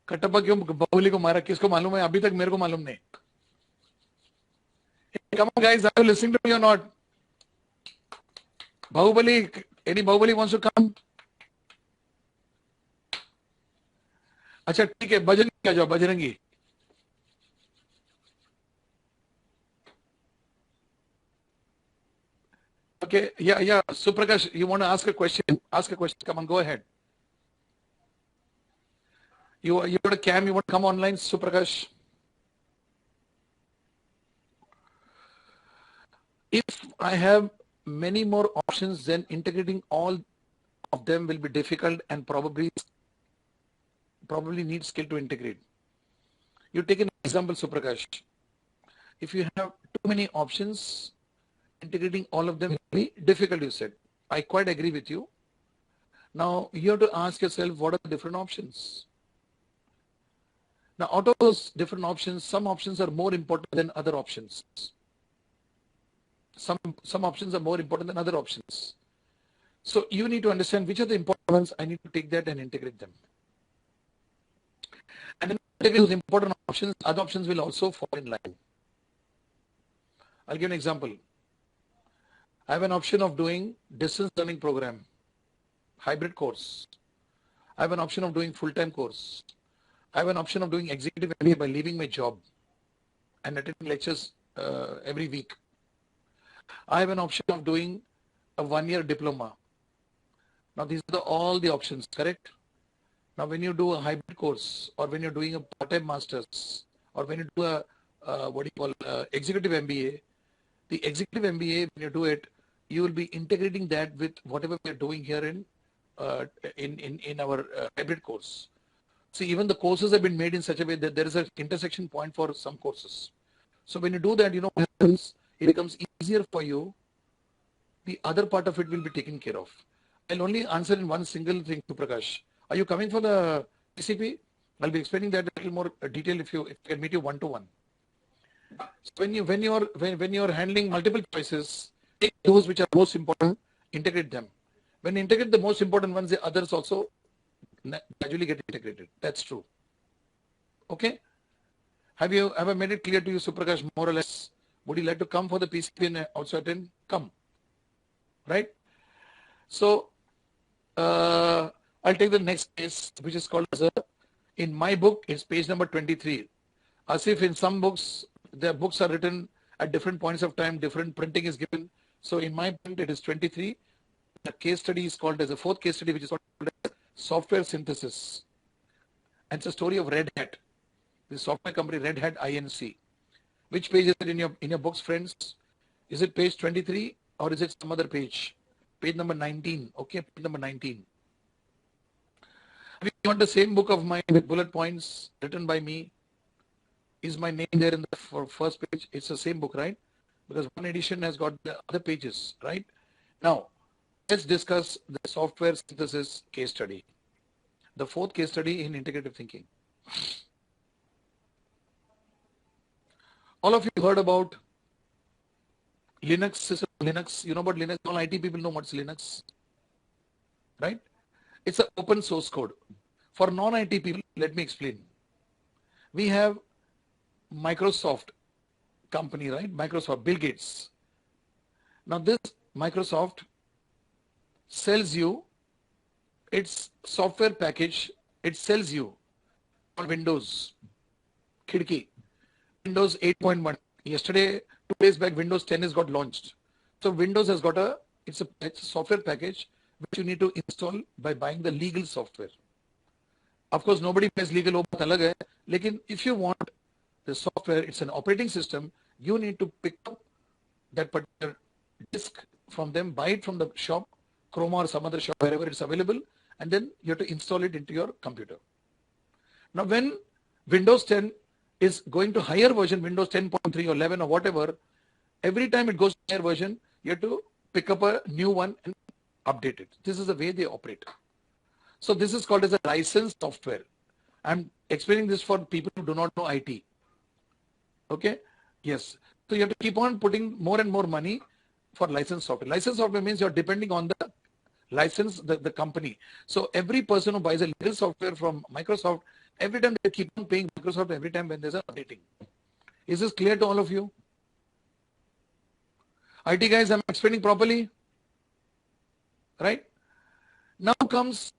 कटप्पा क्यों बाहुबली को मारा? किसको मालूम है? अभी तक मेरे को मालूम नहीं. Come on guys, are you listening to me or not? Bahubali, any Bahubali wants to come? अच्छा ठीक है, बजरंगी आ जाओ, Bajrangi. Okay, yeah, Suprakash, you want to ask a question? Ask a question. Come on, go ahead. You got a cam, you want to come online, Suprakash? If I have many more options, then integrating all of them will be difficult and probably need skill to integrate. You take an example, Suprakash. If you have too many options, integrating all of them will be difficult, you said. I quite agree with you. Now, you have to ask yourself, what are the different options? Now, out of those different options, some options are more important than other options. Some options are more important than other options. So you need to understand which are the important ones. I need to take that and integrate them. And then integrate those important options, other options will also fall in line. I'll give an example. I have an option of doing distance learning program, hybrid course. I have an option of doing full-time course. I have an option of doing executive MBA by leaving my job and attending lectures every week. I have an option of doing a 1-year diploma. Now these are all the options, correct? Now when you do a hybrid course or when you're doing a part-time master's or when you do a executive MBA, the executive MBA, when you do it, you will be integrating that with whatever we're doing here in our hybrid course. See, even the courses have been made in such a way that there is an intersection point for some courses. So when you do that, what happens? It becomes easier for you. The other part of it will be taken care of. I'll only answer in one single thing to Prakash. Are you coming for the PCP? I'll be explaining that a little more detail if I can meet you one-to-one. So when you're handling multiple choices, take those which are most important, integrate them. When you integrate the most important ones, the others also gradually get integrated. That's true. Okay? Have I made it clear to you, Suprakash, more or less? Would you like to come for the PCP and also attend? Come. Right? So, I'll take the next case, which is called as in my book, it's page number 23. As if in some books, the books are written at different points of time, different printing is given. So in my print, it is 23. The case study is called as a fourth case study, which is called software synthesis. And it's a story of Red Hat, the software company Red Hat Inc. Which page is it in your books, friends? Is it page 23 or is it some other page? Page number 19. Okay, page number 19. If you want the same book of mine with bullet points written by me, is my name there in the first page? It's the same book, right? Because one edition has got the other pages, right? Now, let's discuss the software synthesis case study. The fourth case study in integrative thinking. All of you heard about Linux system. Linux, you know about Linux. All IT people know what's Linux, right? It's an open source code. For non-IT people, let me explain. We have Microsoft company, right? Microsoft, Bill Gates. Now this Microsoft sells you its software package. It sells you on Windows, Khidki, Windows 8.1. Yesterday, 2 days back, Windows 10 has got launched. So Windows has got it's a software package which you need to install by buying the legal software. Of course, nobody buys legal, वो बात अलग है. लेकिन if you want the software, it's an operating system, you need to pick up that particular disk from them, buy it from the shop, Chroma or some other shop, wherever it's available, and then you have to install it into your computer. Now, when Windows 10 is going to higher version, Windows 10.3 or 11 or whatever, every time it goes to higher version, you have to pick up a new one and update it. This is the way they operate. So this is called as a licensed software. I'm explaining this for people who do not know IT. Okay? Yes. So you have to keep on putting more and more money for licensed software. Licensed software means you're depending on the license, the company. So every person who buys a legal software from Microsoft, every time they keep on paying Microsoft every time when there's an updating. Is this clear to all of you? IT guys, am I explaining properly? Right? Now comes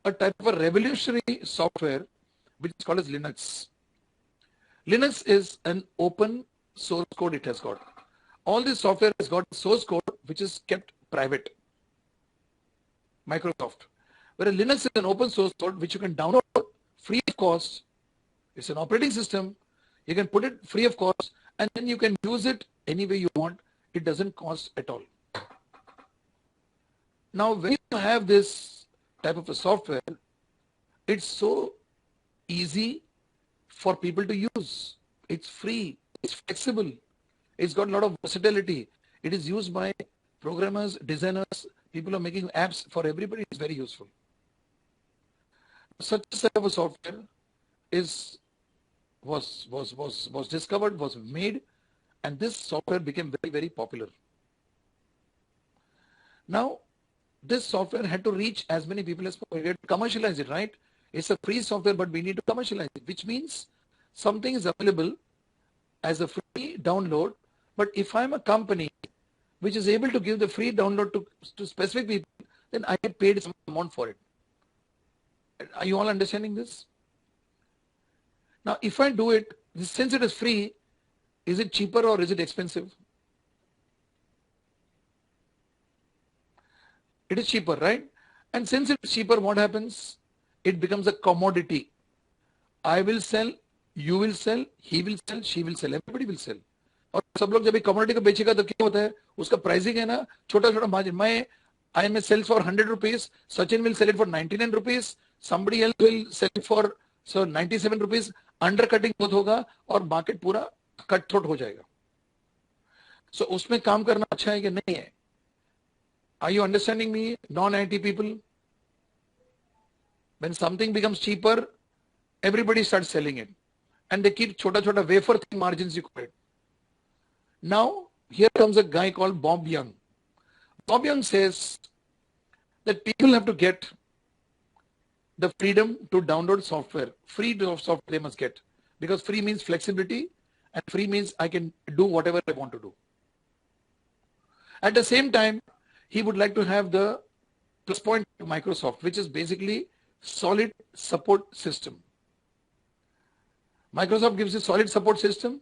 a type of a revolutionary software which is called as Linux. Linux is an open source code it has got. All this software has got source code which is kept private. Microsoft. Whereas Linux is an open source code which you can download free of cost. It's an operating system. You can put it free of cost and then you can use it any way you want. It doesn't cost at all. Now, when you have this type of a software, it's so easy for people to use. It's free, it's flexible, it's got a lot of versatility. It is used by programmers, designers, people who are making apps. For everybody, it's very useful. Such a set of a software was discovered, was made, and this software became very, very popular. Now, this software had to reach as many people as possible. We had to commercialize it, right? It's a free software, but we need to commercialize it, which means something is available as a free download. But if I'm a company which is able to give the free download to specific people, then I get paid some amount for it. Are you all understanding this? Now, if I do it, since it is free, is it cheaper or is it expensive? It is cheaper, right? And since it's cheaper, what happens? It becomes a commodity. I will sell, you will sell, he will sell, she will sell, everybody will sell. और सब लोग जब एक commodity को बेचेगा तो क्या होता है? उसका प्राइसिंग है ना छोटा छोटा margin. I may sell for 100 rupees, Sachin will sell it for 99 rupees, somebody else will sell it for 97 rupees, undercutting बहुत होगा और मार्केट पूरा कट थ्रोट हो जाएगा. So उसमें काम करना अच्छा है कि नहीं है? Are you understanding me, non-IT people? When something becomes cheaper, everybody starts selling it. And they keep chota wafer thin margins you call it. Now, here comes a guy called Bob Young. Bob Young says that people have to get the freedom to download software. Free software they must get. Because free means flexibility and free means I can do whatever I want to do. At the same time, he would like to have the plus point of Microsoft, which is basically solid support system. Microsoft gives you solid support system,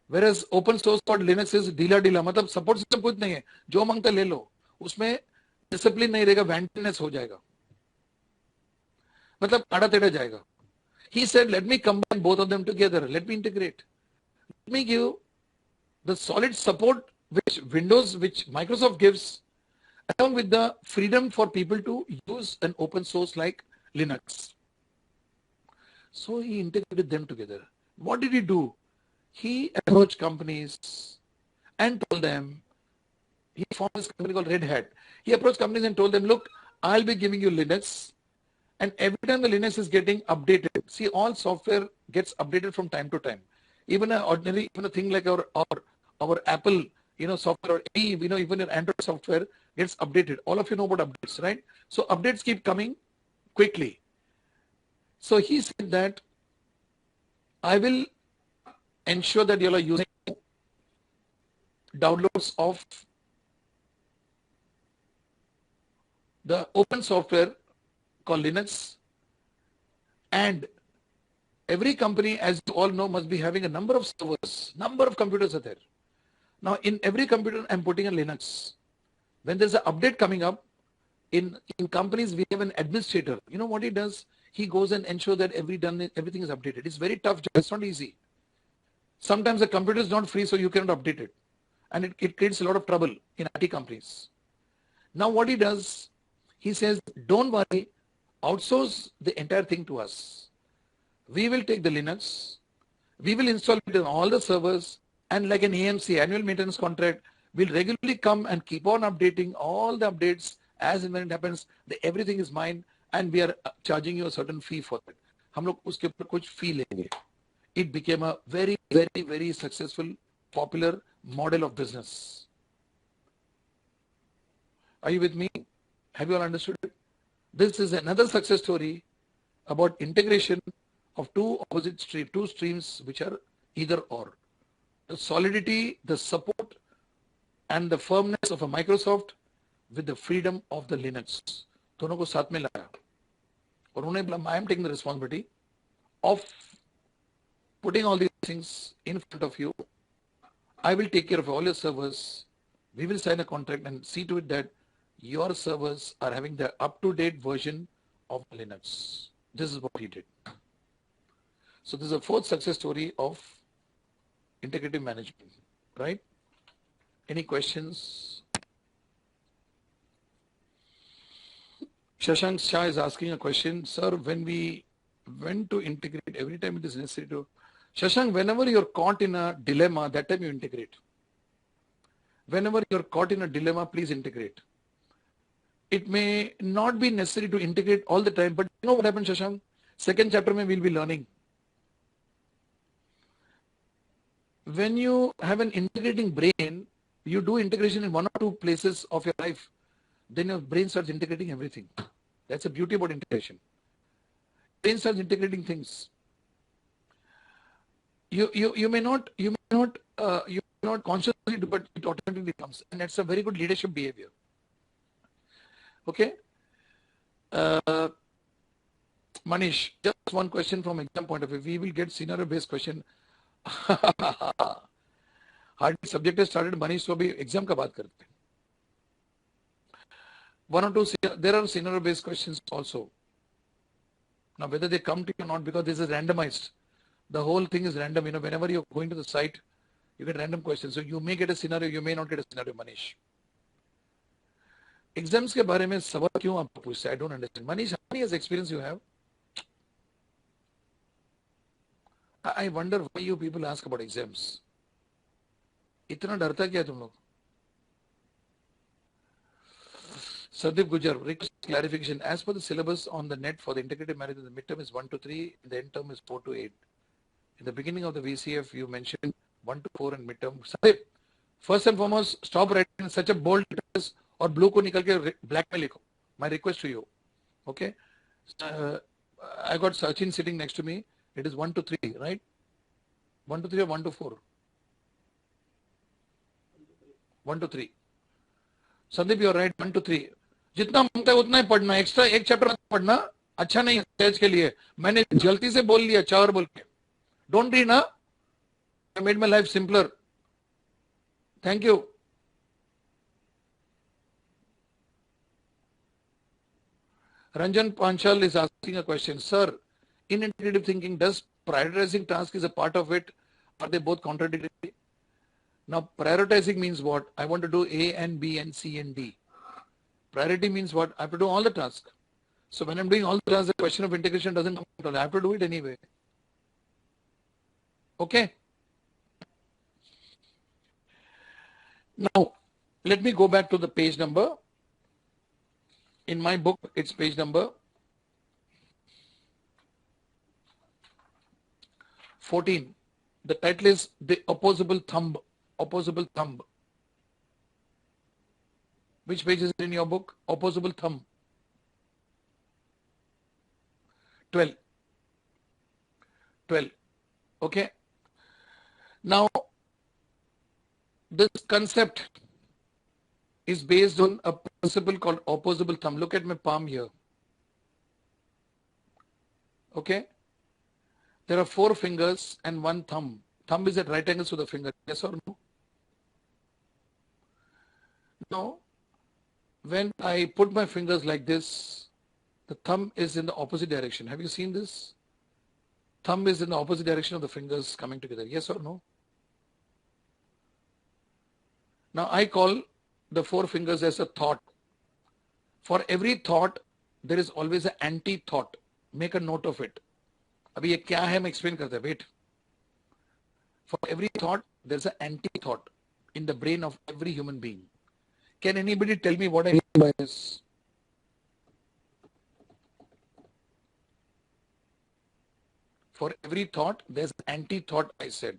whereas open source called Linux is ढीला मतलब support system कुछ नहीं है, जो मांगता ले लो, उसमें discipline नहीं रहेगा, vanity हो जाएगा, मतलब आड़ा टेढ़ा जाएगा. He said, let me combine both of them together, let me integrate, let me give the solid support which Microsoft gives, along with the freedom for people to use an open source like Linux. So he integrated them together. What did he do? He approached companies and told them He formed this company called Red Hat. He approached companies and told them, look, I'll be giving you Linux, and every time the Linux is getting updated, see, all software gets updated from time to time. Even even a thing like our Apple, software, or any, even your Android software gets updated. All of you know about updates, right? So updates keep coming quickly. So he said that I will ensure that you are using downloads of the open software called Linux, and every company, as you all know, must be having a number of servers, number of computers are there. Now, in every computer, I'm putting a Linux. When there's an update coming up, in companies, we have an administrator. You know what he does? He goes and ensures that everything is updated. It's very tough job. It's not easy. Sometimes the computer is not free, so you cannot update it. And it creates a lot of trouble in IT companies. Now, what he does, he says, don't worry, outsource the entire thing to us. We will take the Linux, we will install it on all the servers, and like an AMC, annual maintenance contract, we'll regularly come and keep on updating all the updates as and when it happens. Everything is mine, and we are charging you a certain fee for it. हम लोग उसके ऊपर कुछ fee लेंगे. It became a very, very, very successful, popular model of business. Are you with me? Have you all understood it? This is another success story about integration of two streams which are either or. The solidity, the support, and the firmness of a Microsoft with the freedom of the Linux. दोनों को साथ में लाया. और उन्होंने बोला, I am taking the responsibility of putting all these things in front of you. I will take care of all your servers. We will sign a contract and see to it that your servers are having the up-to-date version of Linux. This is what he did. So this is a fourth success story of integrative management, right? Any questions? Shashank Shah is asking a question. Sir, when to integrate, every time it is necessary to... Shashank, whenever you're caught in a dilemma, that time you integrate. Whenever you're caught in a dilemma, please integrate. It may not be necessary to integrate all the time, but you know what happens, Shashank? Second chapter, we'll be learning. When you have an integrating brain, you do integration in one or two places of your life, then your brain starts integrating everything. That's the beauty about integration. Brain starts integrating things. You may not consciously do, but it automatically comes, and that's a very good leadership behavior. Okay. Manish, just one question from exam point of view. We will get scenario-based question. Hardly subject has started, Manish, so abhi exam ka baat karte. One or two, there are scenario-based questions also. Now, whether they come to you or not, because this is randomized. The whole thing is random. Whenever you're going to the site, you get random questions. So you may get a scenario, you may not get a scenario, Manish. Exams के बारे में सवाल क्यों आप पूछते हैं? I don't understand. Manish, how many years experience you have? I wonder why you people ask about exams. इतना डरता क्या तुम लोग? Sardeep Gujar, request clarification. As per the syllabus on the net for the integrated management, the midterm is 1 to 3, the end term is 4 to 8. In the beginning of the VCF, you mentioned 1 to 4 and midterm. Sardeep, first and foremost, stop writing such a bold letters और blue को निकल के black में लिखो. My request to you. Okay. I got Sachin sitting next to me. It is 1 to 3, right? 1 to 3 or 1 to 4? 1 to 3. Sandeep, you are right. 1 to 3. जितना मांगता है उतना ही पढ़ना. एक्स्ट्रा एक चैप्टर पढ़ना अच्छा नहीं है तेज के लिए. मैंने जल्दी से बोल लिया 4 बोल के. Don't read ना. I made my life simpler. Thank you. Ranjan Panchal is asking a question. Sir, in integrative thinking, does prioritizing task is a part of it? Are they both contradictory? Now, prioritizing means what? I want to do A and B and C and D. Priority means what? I have to do all the tasks. So when I'm doing all the tasks, the question of integration doesn't come at all. I have to do it anyway. Okay? Now, Let me go back to the page number. In my book, it's page number 14. The title is The Opposable Thumb. Opposable Thumb. Which page is it in your book? Opposable Thumb. 12. 12. Okay. Now, this concept is based on a principle called opposable thumb. Look at my palm here. Okay. There are 4 fingers and 1 thumb. Thumb is at right angles to the finger. Yes or no? Now, when I put my fingers like this, the thumb is in the opposite direction. Have you seen this? Thumb is in the opposite direction of the fingers coming together. Yes or no? Now I call the 4 fingers as a thought. For every thought, there is always an anti-thought. Make a note of it. अभी ये क्या है मैं explain करता हूँ. Wait. For every thought, there's an anti-thought in the brain of every human being. Can anybody tell me what I mean by this? For every thought, there's an anti-thought, I said.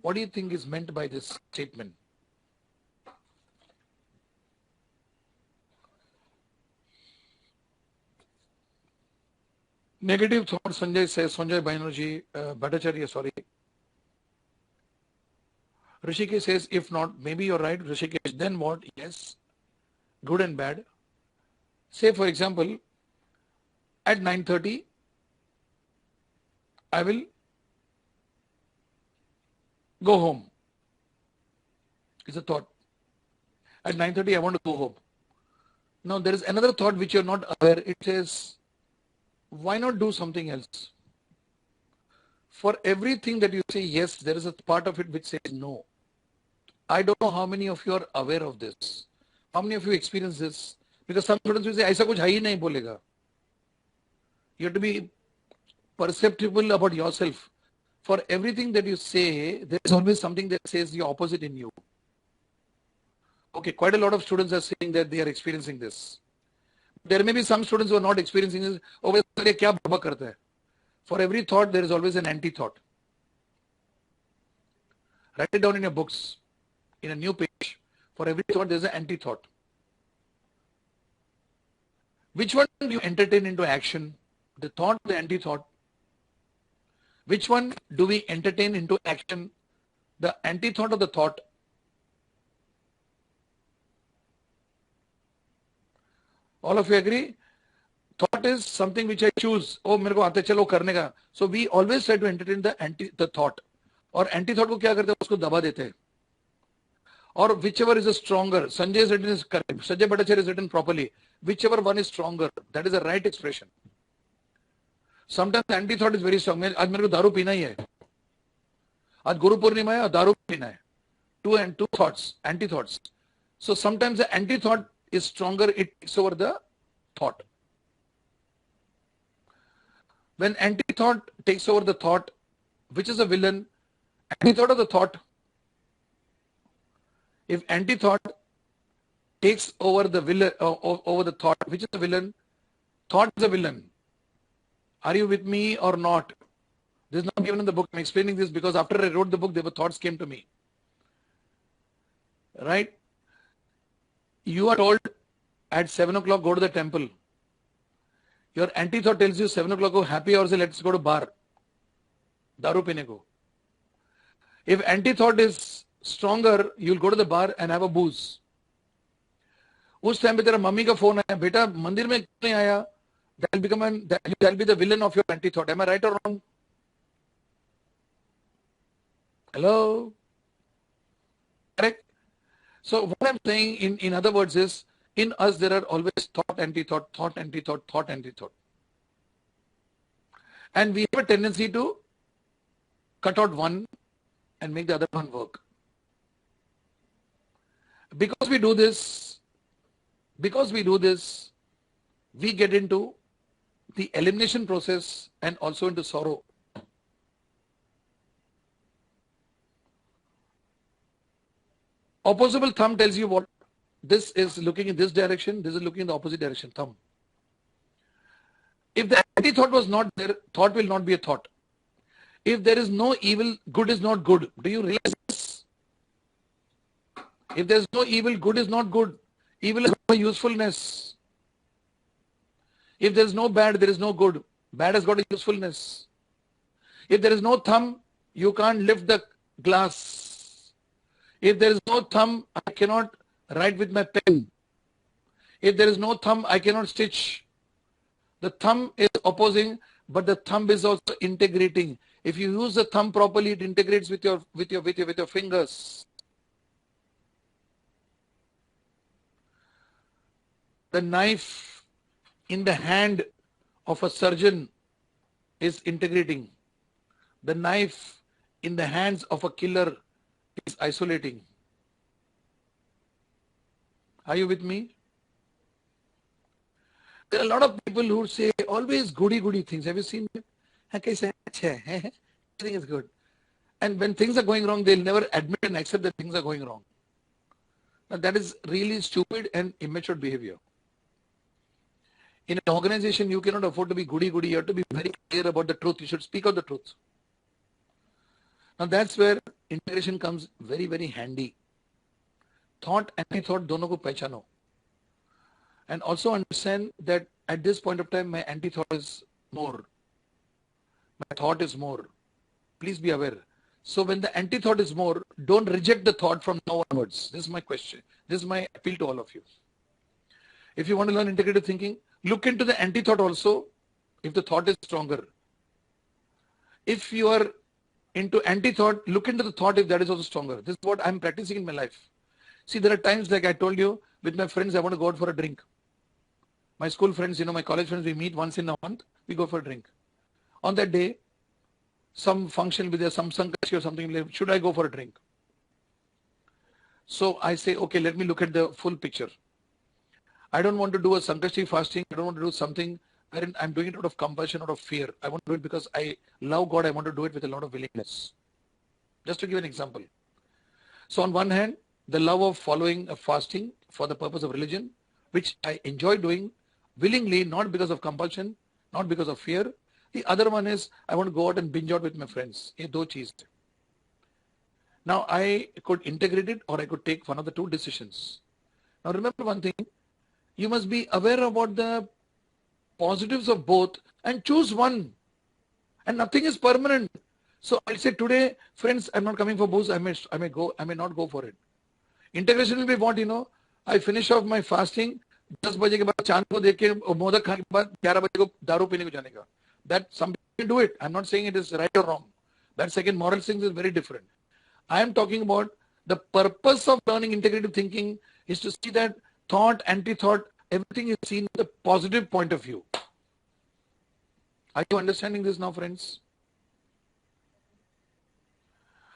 What do you think is meant by this statement? Negative thought, Sanjay says, Sanjay Banerjee, Bhattacharya, sorry. Rishikesh says, if not, maybe you're right, Rishikesh, then what? Yes, good and bad. Say, for example, at 9:30, I will go home. It's a thought. At 9:30, I want to go home. Now, there is another thought which you're not aware. It says, why not do something else? For everything that you say yes, there is a part of it which says no. I don't know how many of you are aware of this. How many of you experience this? Because some students will say, ऐसा कुछ है ही नहीं बोलेगा. You have to be perceptible about yourself. For everything that you say, there is always something that says the opposite in you. Okay, quite a lot of students are saying that they are experiencing this. There may be some students who are not experiencing this. Oh, ये क्या बाबा करता है? For every thought, there is always an anti-thought. Write it down in your books, in a new page. For every thought, there is an anti-thought. Which one do you entertain into action? The thought, the anti-thought. Which one do we entertain into action? The anti-thought or the thought? All of you agree? Thought is something which I choose. Oh, मेरे को आते चलो करने का. So we always try to entertain the thought. और anti-thought को क्या करते हैं? उसको दबा देते हैं. Or whichever is a stronger. Sanjay is written is correct. Sanjay Bhattacharya is written properly. Whichever one is stronger, that is the right expression. Sometimes the anti-thought is very strong. आज मेरे को दारू पीना ही है. आज गुरु पूर्णिमा है और दारू पीना है. Two thoughts, anti-thoughts. So sometimes the anti-thought is stronger. It takes over the thought. When anti-thought takes over the thought, which is a villain? Anti-thought or the thought? If anti-thought takes over the villain, over the thought, which is a villain? Thought is a villain. Are you with me or not? This is not given in the book. I'm explaining this because after I wrote the book, there were thoughts came to me. Right? You are told at 7 o'clock, go to the temple. Your anti-thought tells you 7 o'clock, go happy hour, say let's go to bar. Daru pine ko. If anti-thought is stronger, you'll go to the bar and have a booze. उस time पे तेरा mummy का phone आया, बेटा मंदिर में क्यों नहीं आया? That'll be the villain of your anti-thought. Am I right or wrong? Hello? Correct? So what I'm saying in other words is, in us there are always thought, anti-thought, thought, anti-thought, thought, anti-thought. And we have a tendency to cut out one and make the other one work. Because we do this, we get into the elimination process and also into sorrow. Opposable thumb tells you what? This is looking in this direction, this is looking in the opposite direction, thumb. If the anti-thought was not there, thought will not be a thought. If there is no evil, good is not good. Do you realize this? If there is no evil, good is not good. Evil has no usefulness. If there is no bad, there is no good. Bad has got a usefulness. If there is no thumb, you can't lift the glass. If there is no thumb, I cannot write with my pen. If there is no thumb, I cannot stitch. The thumb is opposing, but the thumb is also integrating. If you use the thumb properly, it integrates with your fingers. The knife in the hand of a surgeon is integrating. The knife in the hands of a killer is isolating. Are you with me? There are a lot of people who say always goody things. Have you seen them? Everything is good. And when things are going wrong, they'll never admit and accept that things are going wrong. Now that is really stupid and immature behavior. In an organization, you cannot afford to be goody. You have to be very clear about the truth. You should speak out the truth. Now that's where integration comes very handy. Thought, anti-thought, dono ko pehchano. And also understand that at this point of time, my anti-thought is more. My thought is more. Please be aware. So when the anti-thought is more, don't reject the thought from now onwards. This is my question. This is my appeal to all of you. If you want to learn integrative thinking, look into the anti-thought also if the thought is stronger. If you are into anti-thought, look into the thought if that is also stronger. This is what I'm practicing in my life. See, there are times, like I told you, with my friends, I want to go out for a drink. My school friends, my college friends, we meet once in a month, we go for a drink. On that day, some function will be there, some Sankashi or something, should I go for a drink? So I say, okay, let me look at the full picture. I don't want to do a Sankashi fasting, I don't want to do something wherein I'm doing it out of compulsion, out of fear. I want to do it because I love God, I want to do it with a lot of willingness. Just to give an example. So on one hand, the love of following a fasting for the purpose of religion, which I enjoy doing willingly, not because of compulsion, not because of fear. The other one is I want to go out and binge out with my friends. Ye do cheez. Now I could integrate it or I could take one of the two decisions. Now remember one thing, you must be aware about the positives of both and choose one. And nothing is permanent. So I'll say today, friends, I'm not coming for booze. I may not go for it. Integration will be what, I finish off my fasting, 10 बजे के बाद चांद को देख के मोदक खाने के बाद 11 बजे को दारू पीने को जाने का. That some people do it. I'm not saying it is right or wrong. That second moral thing is very different. I am talking about the purpose of learning integrative thinking is to see that thought, anti-thought, everything is seen in the positive point of view. Are you understanding this now, friends?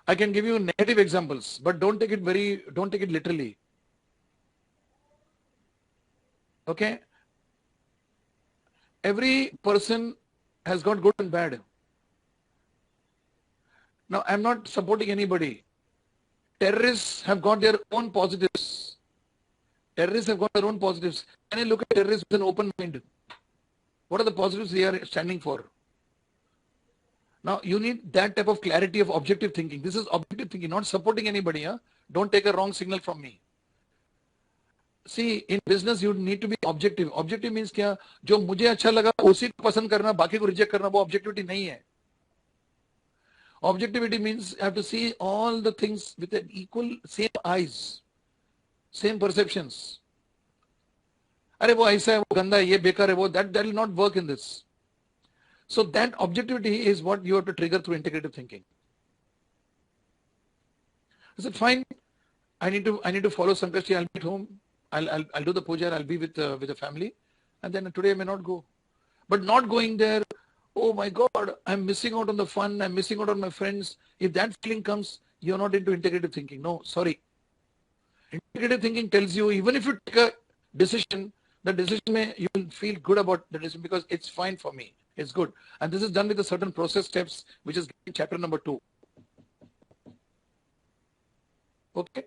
I can give you negative examples, but don't take it literally. Okay? Every person has got good and bad. Now, I'm not supporting anybody. Terrorists have got their own positives. Terrorists have got their own positives. Can I look at terrorists with an open mind? What are the positives they are standing for? Now, you need that type of clarity of objective thinking. This is objective thinking, not supporting anybody. Don't take a wrong signal from me. See, in business, you need to be objective. Objective means क्या? जो मुझे अच्छा लगा, उसी को पसंद करना, बाकी को reject करना, वो objectivity नहीं है. Objectivity means you have to see all the things with an equal, same eyes, same perceptions. अरे वो ऐसा है, वो गंदा है, ये बेकार है, वो that will not work in this. So that objectivity is what you have to trigger through integrative thinking. I said, fine. I need to follow Sankashti. I'll be at home. I'll do the puja. I'll be with the family, and then today I may not go. But not going there. Oh my God! I'm missing out on the fun. I'm missing out on my friends. If that feeling comes, you're not into integrative thinking. No, sorry. Integrative thinking tells you even if you take a decision, the decision you will feel good about the decision because it's fine for me. It's good. And this is done with a certain process steps, which is in chapter number 2. Okay.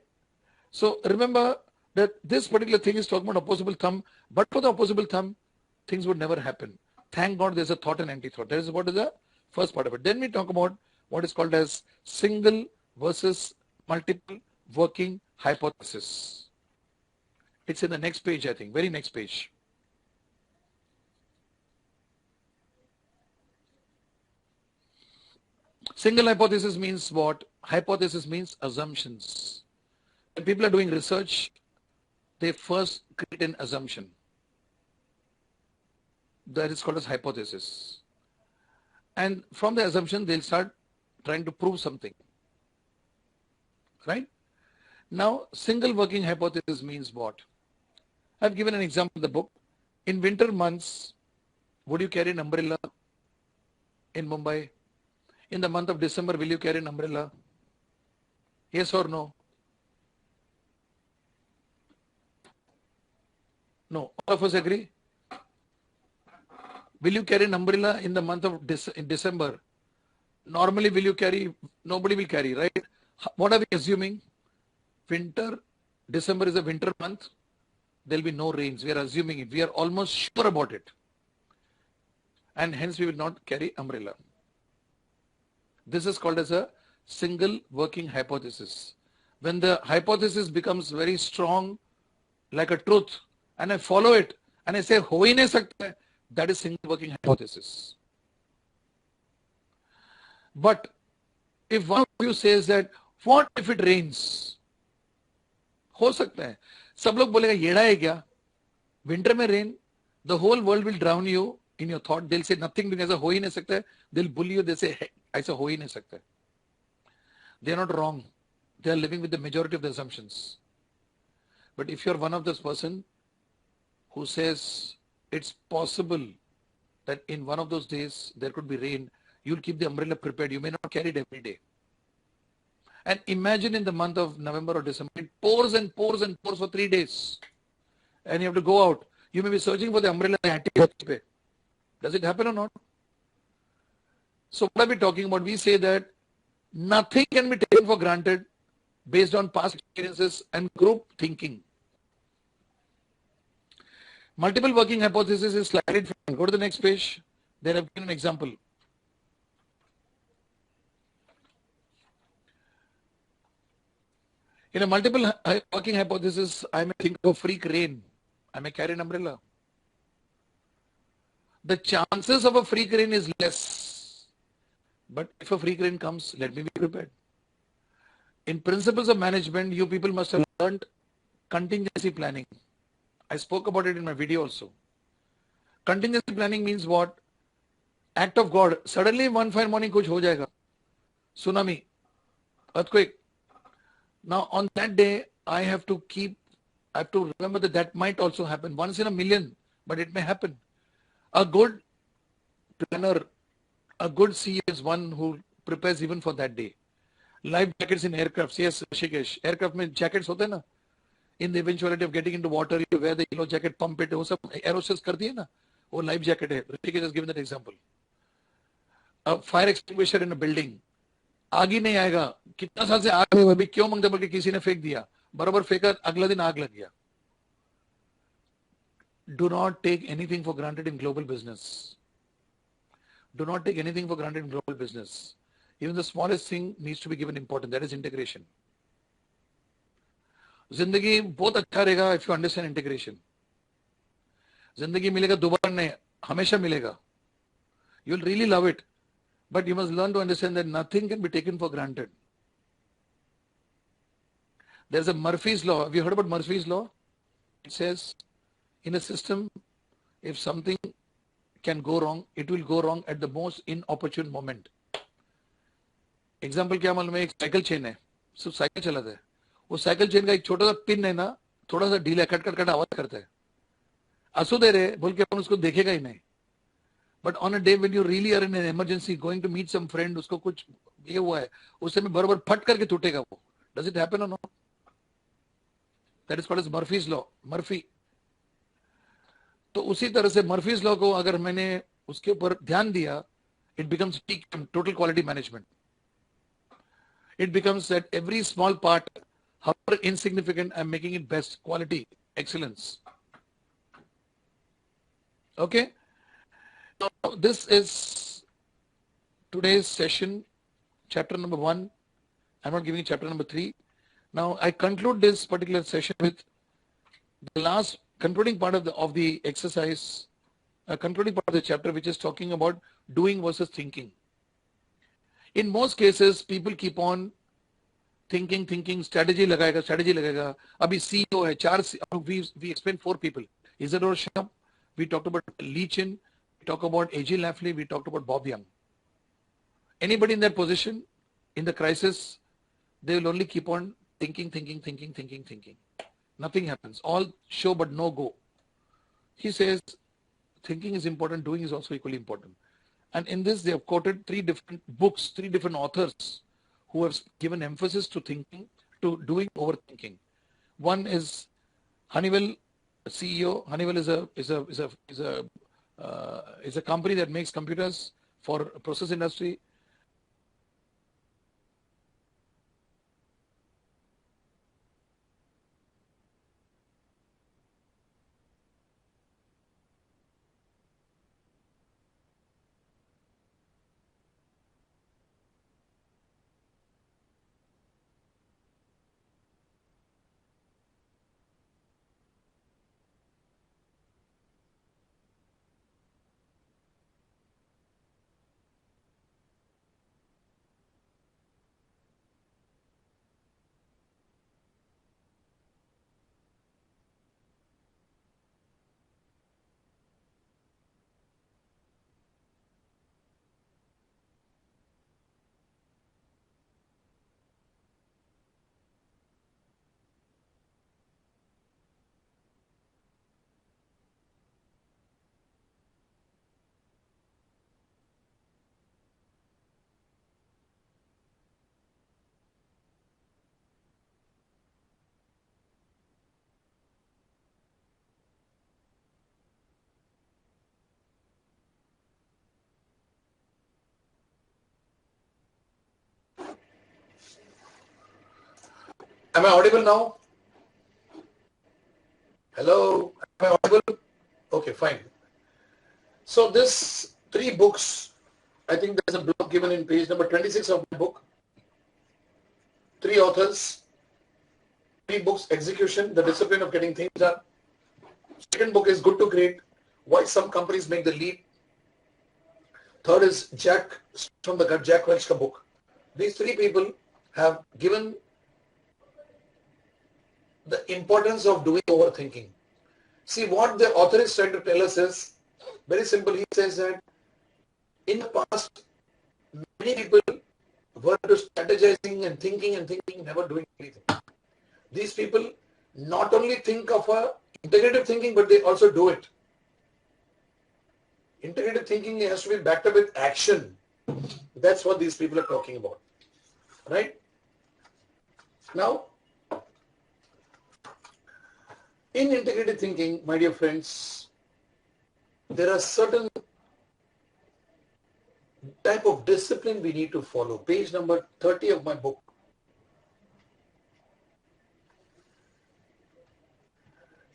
So remember that this particular thing is talking about opposable thumb, but for the opposable thumb, things would never happen. Thank God there's a thought and anti-thought. That is what is the first part of it. Then we talk about what is called as single versus multiple working hypothesis. It's in the next page, I think, very next page. Single hypothesis means what? Hypothesis means assumptions. When people are doing research, they first create an assumption. That is called as hypothesis. And from the assumption, they'll start trying to prove something. Right? Now, single working hypothesis means what? I've given an example in the book. In winter months, would you carry an umbrella in Mumbai? In the month of December, will you carry an umbrella? Yes or no? No. All of us agree? Will you carry an umbrella in the month of December? Normally, will you carry? Nobody will carry, right? What are we assuming? Winter, December is a winter month. There will be no rains. We are assuming it. We are almost sure about it. And hence we will not carry umbrella. This is called as a single working hypothesis. When the hypothesis becomes very strong, like a truth, and I follow it, and I say, ho hi nahi sakta, that is single working hypothesis. But if one of you says that, what if it rains? हो सकता है. सब लोग बोलेगा येड़ा है क्या? Winter में rain, the whole world will drown you in your thought. They'll say nothing because ऐसा हो ही नहीं सकता है. They'll bully you. They say hey, ऐसा हो ही नहीं सकता है. They are not wrong. They are living with the majority of the assumptions. But if you are one of those person who says it's possible that in one of those days there could be rain, you'll keep the umbrella prepared. You may not carry it every day. And imagine in the month of November or December, it pours and pours and pours for 3 days. And you have to go out. You may be searching for the umbrella. Does it happen or not? So what are we talking about? We say that nothing can be taken for granted based on past experiences and group thinking. Multiple working hypothesis is slightly different. Go to the next page. There I've given an example. In a multiple working hypothesis, I may think of freak rain. I may carry an umbrella. The chances of a freak rain is less. But if a freak rain comes, let me be prepared. In principles of management, you people must have learned contingency planning. I spoke about it in my video also. Contingency planning means what? Act of God. Suddenly one fine morning kuch ho jayega. Tsunami. Earthquake. Now on that day, I have to remember that that might also happen. Once in a million, but it may happen. A good planner, a good CEO is one who prepares even for that day. Life jackets in aircrafts. Yes, Rishikesh. Aircraft mein jackets hote na. In the eventuality of getting into water, you wear the yellow jacket, pump it. वो सब aerospace कर दिए ना. वो life jacket है. Rishikesh has given that example. A fire extinguisher in a building. आग ही नहीं आएगा. कितना साल से आग है अभी क्यों मंगते बल्कि किसी ने फेंक दिया. बराबर फेंका अगला दिन आग लग गया. Do not take anything for granted in global business. Do not take anything for granted in global business. Even the smallest thing needs to be given importance. That is integration. जिंदगी बहुत अच्छा रहेगा if you understand integration. जिंदगी मिलेगा दोबारा नहीं, हमेशा मिलेगा. You will really love it. But you must learn to understand that nothing can be taken for granted. There's a Murphy's law. Have you heard about Murphy's law? It says, in a system, if something can go wrong, it will go wrong at the most inopportune moment. Example क्या मालूम है? एक cycle chain है, सिर्फ cycle चलाता है. वो cycle chain का एक छोटा सा पिन है ना, थोड़ा सा ढीला कट कट आवाज करता है. आंसू दे रहे बोल के अपन उसको देखेगा ही नहीं. But on a day when you really are in an emergency, going to meet some friend, उसको कुछ ये हुआ है, उस समय बराबर फट करके टूटेगा वो. Does it happen or not? That is called as Murphy's law. Murphy. तो उसी तरह से Murphy's law को अगर मैंने उसके ऊपर ध्यान दिया, it becomes peak total quality management. It becomes that every small part However insignificant, I'm making it best quality, excellence. Okay. Now, this is today's session, chapter number 1. I'm not giving chapter number 3. Now, I conclude this particular session with the last concluding part of the exercise, concluding part of the chapter, which is talking about doing versus thinking. In most cases, people keep on thinking, strategy लगाएगा. अभी CEO है, 4, we explained 4 people. Isidore Sham, we talked about Lee Chin, we talked about A.G. Lafley, we talked about Bob Young. Anybody in that position, in the crisis, they will only keep on thinking. Nothing happens. All show but no go. He says, thinking is important, doing is also equally important. And in this, they have quoted 3 different books, 3 different authors who have given emphasis to thinking, to doing over thinking. One is Honeywell CEO. Honeywell is a company that makes computers for process industry. Am I audible now? Hello? Am I audible? Okay, fine. So this 3 books, I think there's a blog given in page number 26 of the book. 3 authors, 3 books, Execution, The Discipline of Getting Things Done. Second book is Good to Great, Why Some Companies Make the Leap. Third is Jack from the Jack Welch's book. These 3 people have given the importance of doing overthinking. See, what the author is trying to tell us is very simple. He says that in the past, many people were to strategizing and thinking, never doing anything. These people not only think of a integrative thinking, but they also do it. Integrative thinking has to be backed up with action. That's what these people are talking about. Right? Now, in integrative thinking, my dear friends, there are certain type of discipline we need to follow. Page number 30 of my book.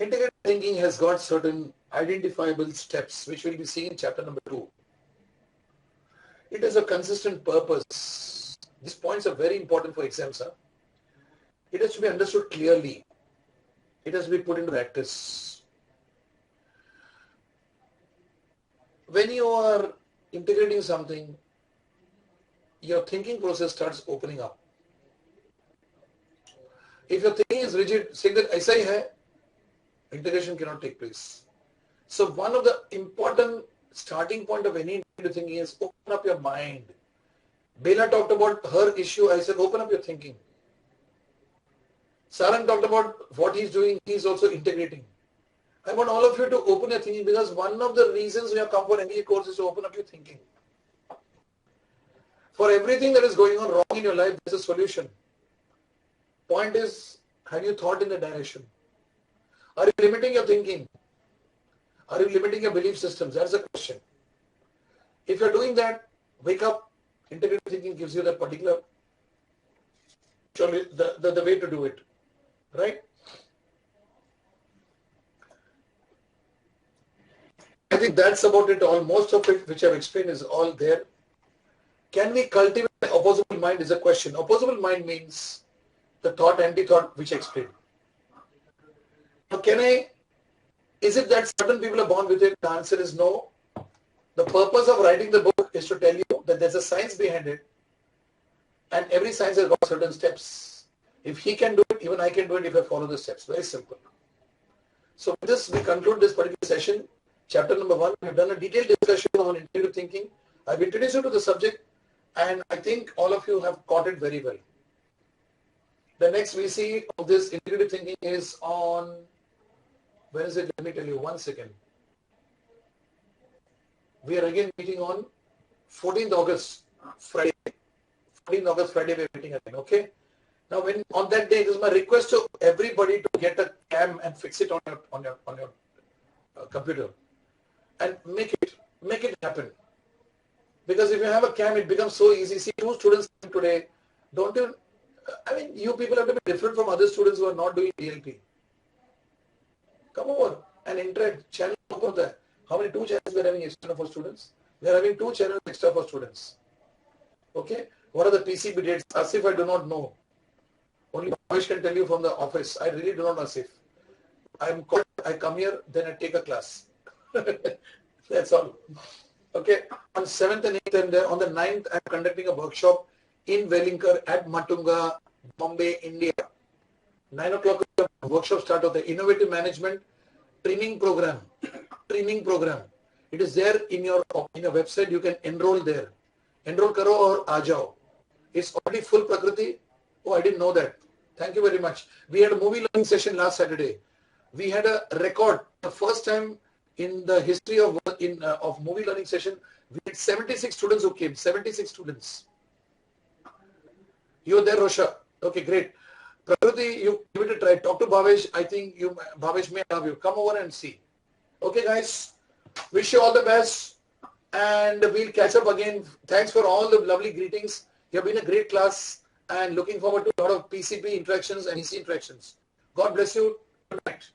Integrative thinking has got certain identifiable steps, which we'll be seeing in chapter number 2. It has a consistent purpose. These points are very important for exams, sir. It has to be understood clearly. It has to be put into practice. When you are integrating something, your thinking process starts opening up. If your thinking is rigid, saying that aisa hi hai, integration cannot take place. So one of the important starting point of any integrative thinking is open up your mind. Bela talked about her issue. I said, open up your thinking. Sarang talked about what he's doing. He's also integrating. I want all of you to open your thinking, because one of the reasons we have come for MBA course is to open up your thinking. For everything that is going on wrong in your life, there's a solution. Point is, have you thought in the direction? Are you limiting your thinking? Are you limiting your belief systems? That's the question. If you're doing that, wake up. Integrative thinking gives you that particular, the way to do it. right? I think that's about it all. Most of it which I've explained is all there. Can we cultivate an opposable mind is a question. Opposable mind means the thought, anti-thought which I explained. Now is it that certain people are born with it? The answer is no. The purpose of writing the book is to tell you that there's a science behind it, and every science has got certain steps. If he can do it, even I can do it if I follow the steps. Very simple. So with this, we conclude this particular session. Chapter number 1, we've done a detailed discussion on integrative thinking. I've introduced you to the subject, and I think all of you have caught it very well. The next VC of this integrative thinking is on, when is it? Let me tell you, 1 second. We are again meeting on 14th August, Friday. 14th August, Friday, we're meeting again, okay? Now, when on that day, this is my request to everybody to get a cam and fix it on your computer, and make it happen. Because if you have a cam, it becomes so easy. See, 2 students today, don't you? I mean, you people have to be different from other students who are not doing DLP. Come over and interact. Channel open there. How many 2 channels we are having extra for students? We are having 2 channels extra for students. Okay. What are the PCB dates? Asif, I do not know. Only Bhavesh can tell you from the office. I really do not know, Asif. I come here, then I take a class. That's all. Okay. On 7th and 8th and on the 9th, I'm conducting a workshop in Wellinkar at Matunga, Bombay, India. 9 o'clock workshop start of the Innovative Management Training Program. It is there in your website. You can enroll there. Enroll karo or aa jao. It's already full Prakriti. Oh, I didn't know that. Thank you very much. We had a movie learning session last Saturday. We had a record. The first time in the history of movie learning session, we had 76 students who came. 76 students. You're there, Rosha. Okay, great. Prakriti, you give it a try. Talk to Bhavesh. I think Bhavesh may have you. Come over and see. Okay, guys. Wish you all the best. And we'll catch up again. Thanks for all the lovely greetings. You have been a great class. And looking forward to a lot of PCP interactions and EC interactions. God bless you. Good night.